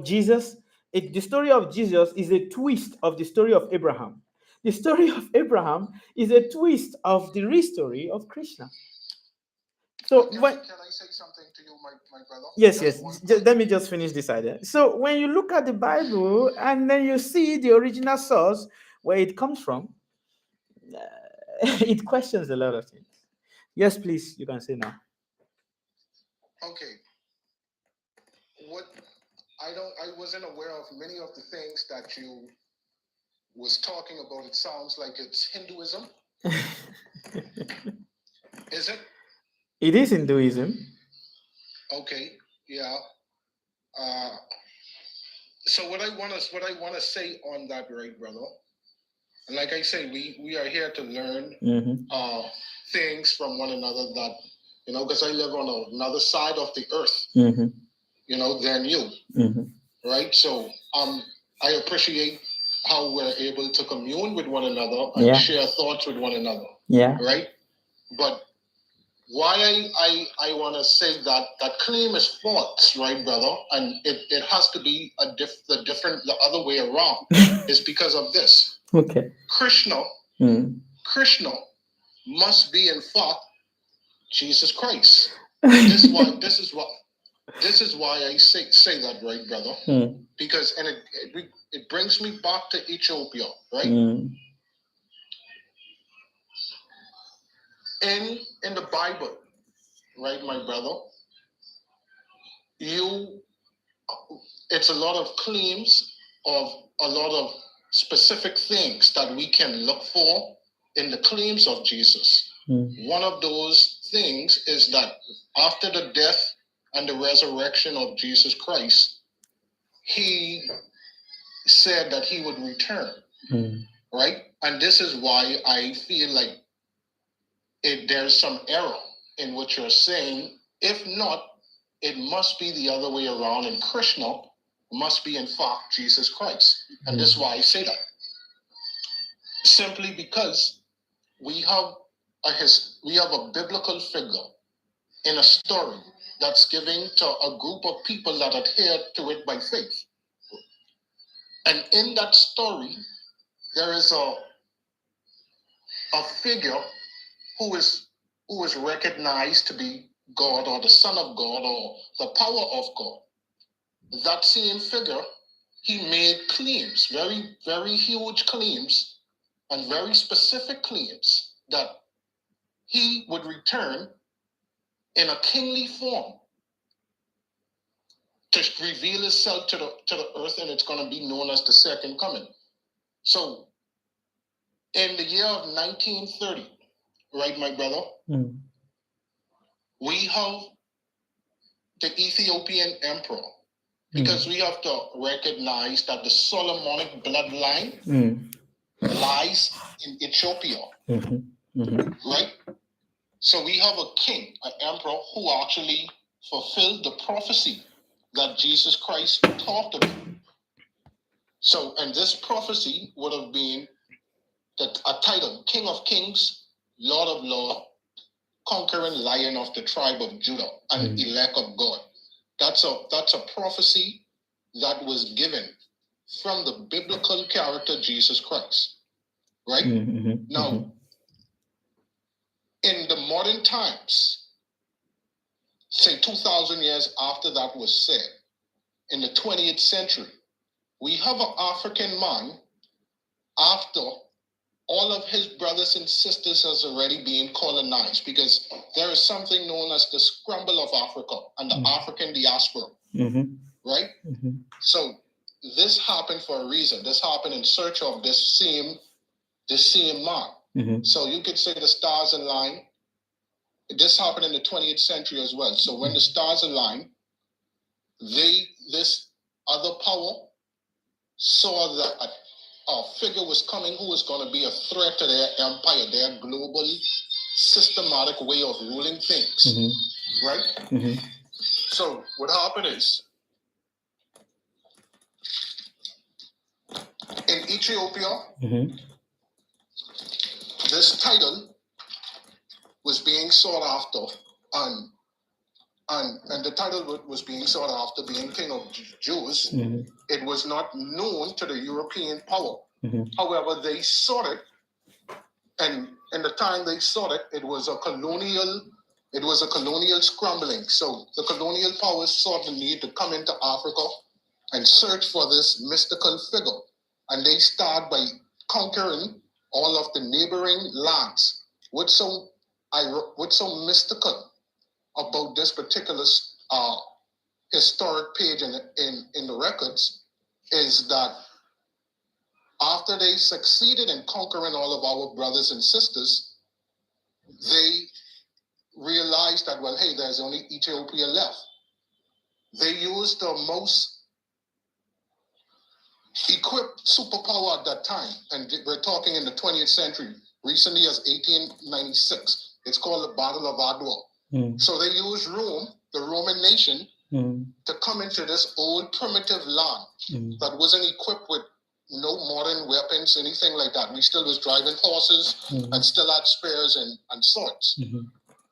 A: Jesus. The story of Jesus is a twist of the story of Abraham. The story of Abraham is a twist of the restory of Krishna. So
B: Can I say something to you, my brother?
A: Yes. Let me just finish this idea. So when you look at the Bible and then you see the original source where it comes from, it questions a lot of things. Yes, please, you can say now.
B: Okay. What I wasn't aware of many of the things that you was talking about. It sounds like it's Hinduism. Is it?
A: It is Hinduism.
B: Okay. Yeah. So what I want to say on that, right, brother? And like I say, we are here to learn things from one another. That because I live on another side of the earth, than you, right? So I appreciate how we're able to commune with one another and share thoughts with one another. Yeah. Right. But why I want to say that claim is false, right, brother? And it has to be the other way around. Is because of this. Okay. Krishna must be in fact Jesus Christ. This is why I say that, right, brother? Because it brings me back to Ethiopia, right? In the Bible, right, my brother? It's a lot of claims of a lot of specific things that we can look for in the claims of Jesus. One of those things is that after the death and the resurrection of Jesus Christ, he said that he would return, right? And this is why I feel like there's some error in what you're saying. If not, it must be the other way around, and Krishna must be in fact Jesus Christ. And this is why I say that. Simply because we have a biblical figure in a story that's given to a group of people that adhere to it by faith. And in that story, there is a figure who is recognized to be God or the Son of God or the power of God. That same figure, he made claims, very, very huge claims, and very specific claims that he would return in a kingly form to reveal himself to the earth, and it's going to be known as the second coming. So, in the year of 1930, right, my brother, we have the Ethiopian emperor, because we have to recognize that the Solomonic bloodline lies in Ethiopia, right? So we have a king, an emperor, who actually fulfilled the prophecy that Jesus Christ talked about. So, and this prophecy would have been a title, King of Kings, Lord of Lords, conquering Lion of the tribe of Judah, and elect of God. That's a prophecy that was given from the biblical character Jesus Christ, right? Now, in the modern times, say 2,000 years after that was said, in the 20th century, we have an African man after all of his brothers and sisters has already been colonized, because there is something known as the scramble of Africa and the African diaspora, right? So this happened for a reason. This happened in search of this same man. So you could say the stars align. This happened in the 20th century as well. So when the stars align, this other power saw that a figure was coming who was going to be a threat to their empire, their global systematic way of ruling things, right? So what happened is, in Ethiopia, this title was being sought after, and the title was being sought after, being king of Jews, it was not known to the European power. However, they sought it, and in the time they sought it, it was a colonial scrambling. So the colonial powers saw the need to come into Africa and search for this mystical figure, and they start by conquering all of the neighboring lands. What's so mystical about this particular historic page in the records is that after they succeeded in conquering all of our brothers and sisters, they realized that, well, hey, there's only Ethiopia left. They used the most equipped superpower at that time, and we're talking in the 20th century, recently as 1896. It's called the Battle of Adwa. So they used Rome, the Roman nation, to come into this old primitive land that wasn't equipped with no modern weapons, anything like that. We still was driving horses and still had spears and swords.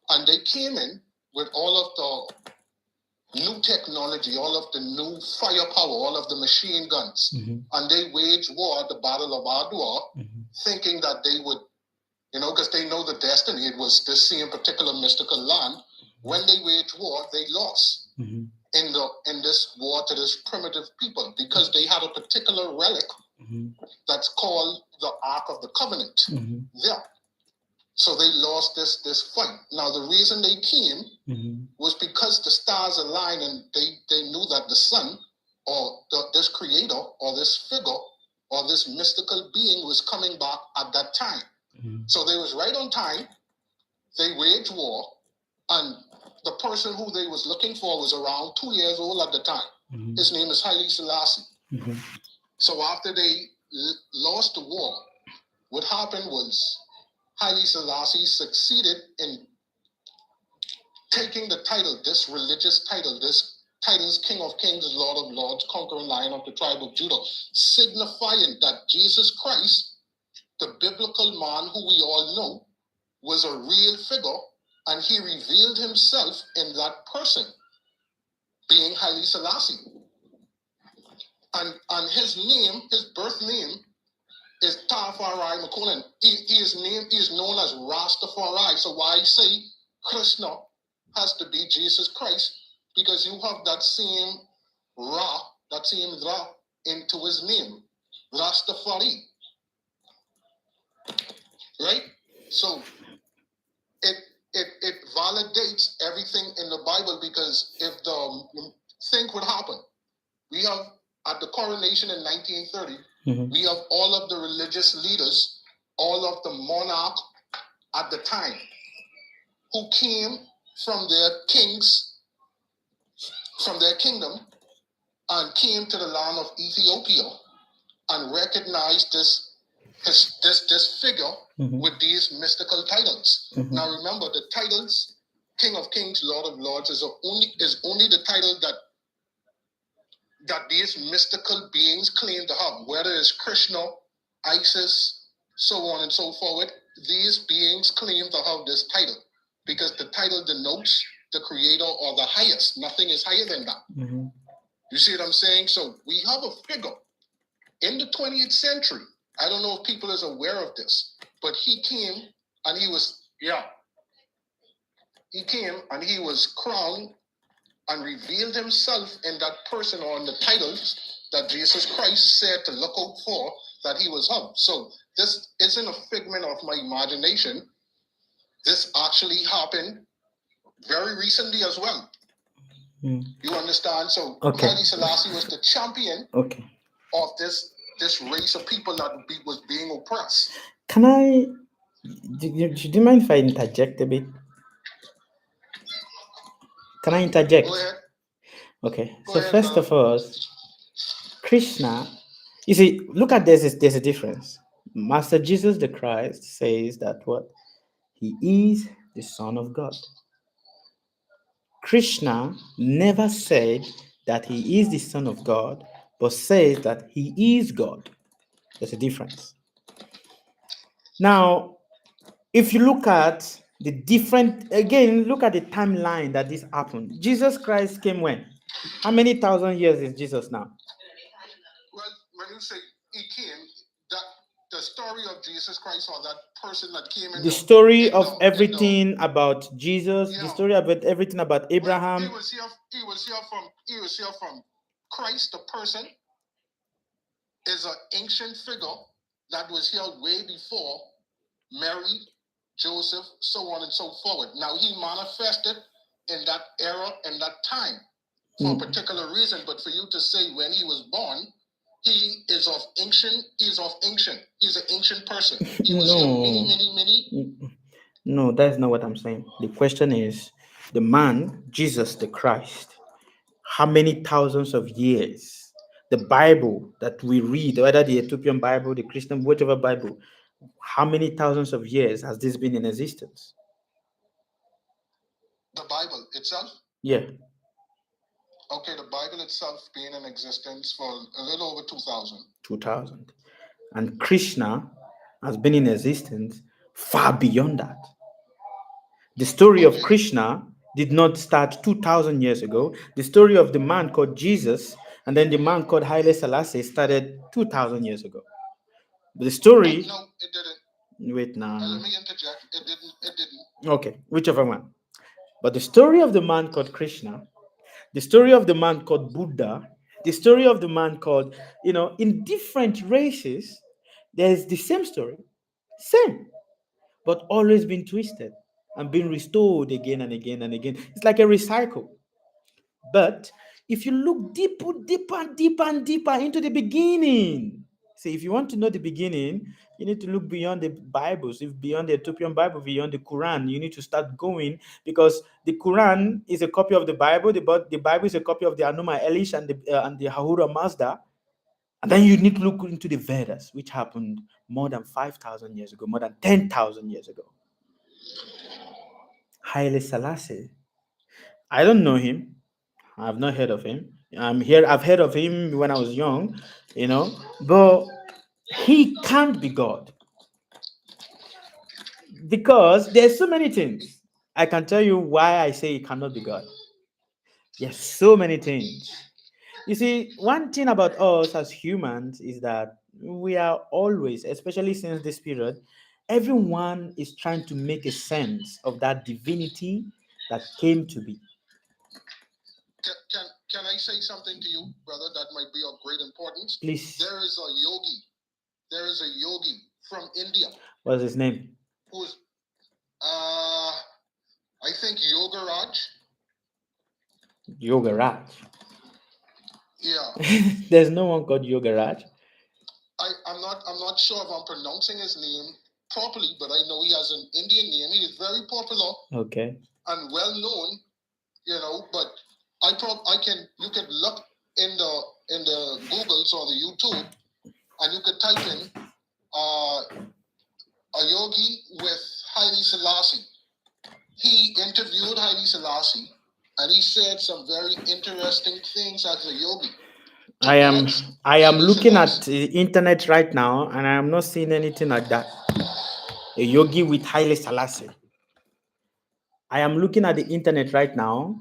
B: And they came in with all of the new technology, all of the new firepower, all of the machine guns. And they waged war at the Battle of Adwa, thinking that they would, because they know the destiny. It was this same particular mystical land. When they waged war, they lost in this war to this primitive people, because they had a particular relic that's called the Ark of the Covenant there. So they lost this fight. Now, the reason they came was because the stars aligned, and they knew that the sun, or this creator, or this figure, or this mystical being was coming back at that time. So they was right on time. They waged war, and the person who they was looking for was around 2 years old at the time. His name is Haile Selassie. So after they lost the war, what happened was Haile Selassie succeeded in taking the title, this religious title, this title is King of Kings, Lord of Lords, Conquering Lion of the tribe of Judah, signifying that Jesus Christ, the biblical man who we all know, was a real figure, and he revealed himself in that person, being Haile Selassie. And his name, his birth name, is Tafari Makonnen. He is known as Rastafari. So why I say Krishna has to be Jesus Christ, because you have that same Ra, that same Ra into his name, Rastafari. Right? So it validates everything in the Bible, because if think what happened, we have at the coronation in 1930, we have all of the religious leaders, all of the monarch at the time, who came from their kings, from their kingdom, and came to the land of Ethiopia and recognized this figure with these mystical titles. Now remember, the titles, King of Kings, Lord of Lords, is only the title that these mystical beings claim to have, whether it's Krishna, Isis, so on and so forth. These beings claim to have this title because the title denotes the creator or the highest. Nothing is higher than that. You see what I'm saying? So we have a figure in the 20th century. I don't know if people is aware of this, but he came and he was crowned and revealed himself in that person, or in the titles that Jesus Christ said to look out for, that he was of. So this isn't a figment of my imagination. This actually happened very recently as well. You understand? So Haile Selassie was the champion of this race of people that was being oppressed.
A: Do you mind if I interject a bit? Can I interject?
B: Go ahead.
A: Okay. First of all, Krishna, you see, look at this, there's a difference. Master Jesus the Christ says that what? He is the Son of God. Krishna never said that he is the Son of God, but says that he is God. There's a difference. Now, if you look at The different, again, look at the timeline that this happened. Jesus Christ came when? How many thousand years is Jesus now?
B: Well, when you say he came, that the story of Jesus Christ or that person that came in
A: The story of
B: in
A: everything about Jesus, the
B: Yeah.
A: story about everything about
B: well,
A: Abraham.
B: he was here from Christ, the person is an ancient figure that was here way before Mary, Joseph, so on and so forward. Now he manifested in that era and that time for a particular reason, but for you to say when he was born, he's an ancient person. He was here many.
A: No, that's not what I'm saying. The question is the man, Jesus the Christ, how many thousands of years? The Bible that we read, whether the Ethiopian Bible, the Christian, whatever Bible, how many thousands of years has this been in existence?
B: The Bible itself?
A: Yeah.
B: Okay, the Bible itself been in existence for a little over 2,000.
A: 2000. And Krishna has been in existence far beyond that. The story of Krishna did not start 2000 years ago. The story of the man called Jesus and then the man called Haile Selassie started 2000 years ago. But the story.
B: No, it didn't.
A: Wait now.
B: Let me interject. It didn't.
A: Okay, whichever one. But the story of the man called Krishna, the story of the man called Buddha, the story of the man called, in different races, there's the same story, same, but always been twisted and been restored again and again and again. It's like a recycle. But if you look deeper and deeper into the beginning, see, if you want to know the beginning, you need to look beyond the Bibles, if beyond the Ethiopian Bible, beyond the Quran. You need to start going because the Quran is a copy of the Bible. The Bible is a copy of the Anuma Elish and the Hahura Mazda. And then you need to look into the Vedas, which happened more than 5,000 years ago, more than 10,000 years ago. Haile Selassie, I don't know him. I've not heard of him. I've heard of him when I was young, but he can't be God because there's so many things. I can tell you why I say he cannot be God. There's so many things. You see, one thing about us as humans is that we are always, especially since this period, everyone is trying to make a sense of that divinity that came to be.
B: Can I say something to you, brother, that might be of great importance?
A: Please.
B: There is a yogi from India.
A: What's his name?
B: Who's, I think Yogaraj.
A: Yogaraj.
B: Yeah.
A: There's no one called Yogaraj.
B: I'm not sure if I'm pronouncing his name properly, but I know he has an Indian name. He is very popular.
A: Okay.
B: And well known, but you could look in the Googles or the YouTube and you could type in a yogi with Haile Selassie. He interviewed Haile Selassie and he said some very interesting things as a yogi.
A: I am looking at the internet right now and I am not seeing anything like that. A yogi with Haile Selassie. I am looking at the internet right now.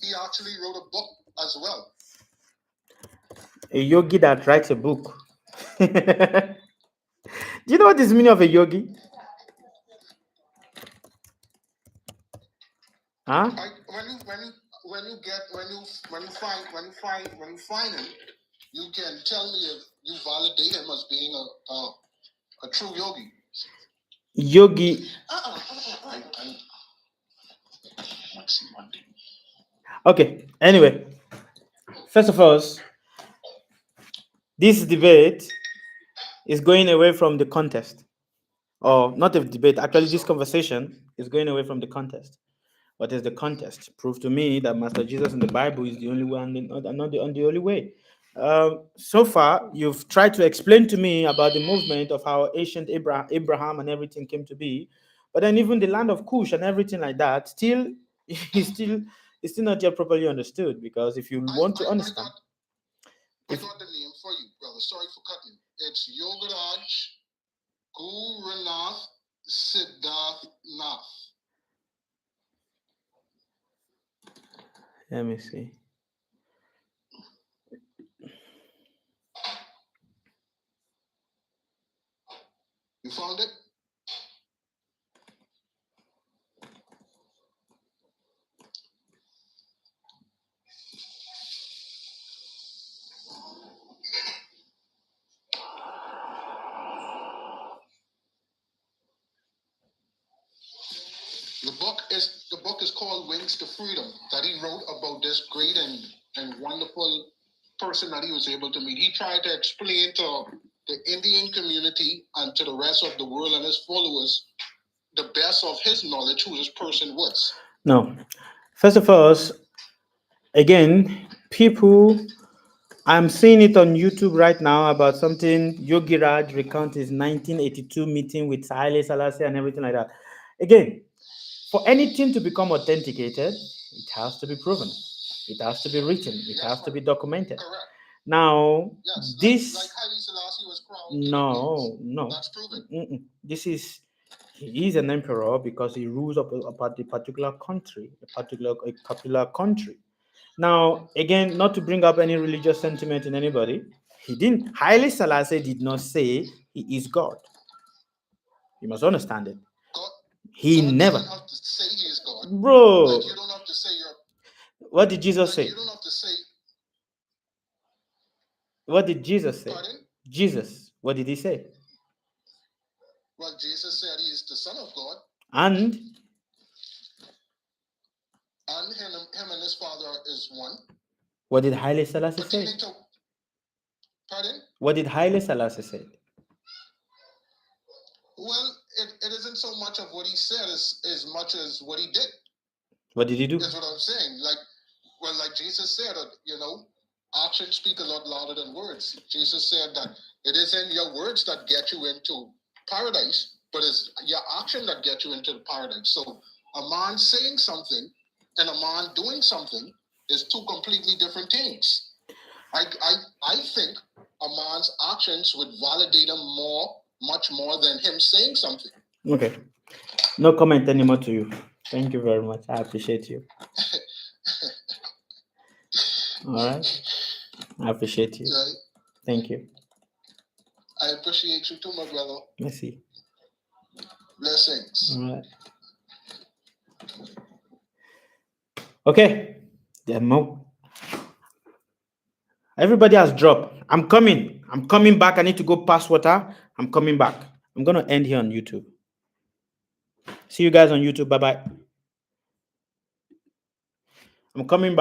B: He actually wrote a book as well.
A: A yogi that writes a book. Do you know what is the meaning of a yogi? Huh?
B: When you find him, you can tell me if you validate him as being a true yogi.
A: Yogi. Okay. Anyway, first of all, this debate is going away from the contest, or not a debate. Actually, this conversation is going away from the contest. What is the contest? Prove to me that Master Jesus in the Bible is the only one, not the only way. So far, you've tried to explain to me about the movement of how ancient Abraham and everything came to be, but then even the land of Cush and everything like that still is still not yet properly understood. Because if you want to understand,
B: I got the name for you, brother. Sorry for cutting. It's Yogaraj Guranath Siddharth Nath.
A: Let me see.
B: You found it? The book is called Wings to Freedom, that he wrote about this great and wonderful person that he was able to meet. He tried to explain to the Indian community and to the rest of the world and his followers the best of his knowledge who this person was.
A: No. First of all, again, people, I'm seeing it on YouTube right now about something Yogi Raj recount his 1982 meeting with Haile Selassie and everything like that. Again, for anything to become authenticated, it has to be proven. It has to be written. It has to be documented.
B: Correct.
A: Now,
B: Yes,
A: this
B: like Haile Selassie was crowned.
A: no.
B: That's proven.
A: This is he is an emperor because he rules about the particular country, a particular country. Now, again, not to bring up any religious sentiment in anybody, he didn't. Haile Selassie did not say he is God. You must understand it.
B: God,
A: He
B: God
A: never,
B: doesn't have to say he is God.
A: bro.
B: Like you don't have to say you're.
A: What did Jesus
B: Like
A: say?
B: you don't have to say.
A: What did Jesus say?
B: Pardon?
A: Jesus, what did he say?
B: Well, Jesus said he is the Son of God,
A: And
B: him and his Father is one.
A: what did Haile Selassie say?
B: Pertaining to, pardon?
A: What did Haile Selassie say?
B: Well, it isn't so much of what he said as much as what he did.
A: What did he do?
B: That's what I'm saying. Like Jesus said, actions speak a lot louder than words. Jesus said that it isn't your words that get you into paradise, but it's your action that gets you into the paradise. So a man saying something and a man doing something is two completely different things. I think a man's actions would validate him much more than him saying something.
A: Okay. No comment anymore to you. Thank you very much. I appreciate you. All right. I appreciate you.
B: Right?
A: Thank you.
B: I appreciate you too, my brother.
A: Merci.
B: Blessings.
A: All right. Okay. Everybody has dropped. I'm coming. I'm coming back. I need to go pass water. I'm coming back. I'm going to end here on YouTube. See you guys on YouTube. Bye-bye. I'm coming back.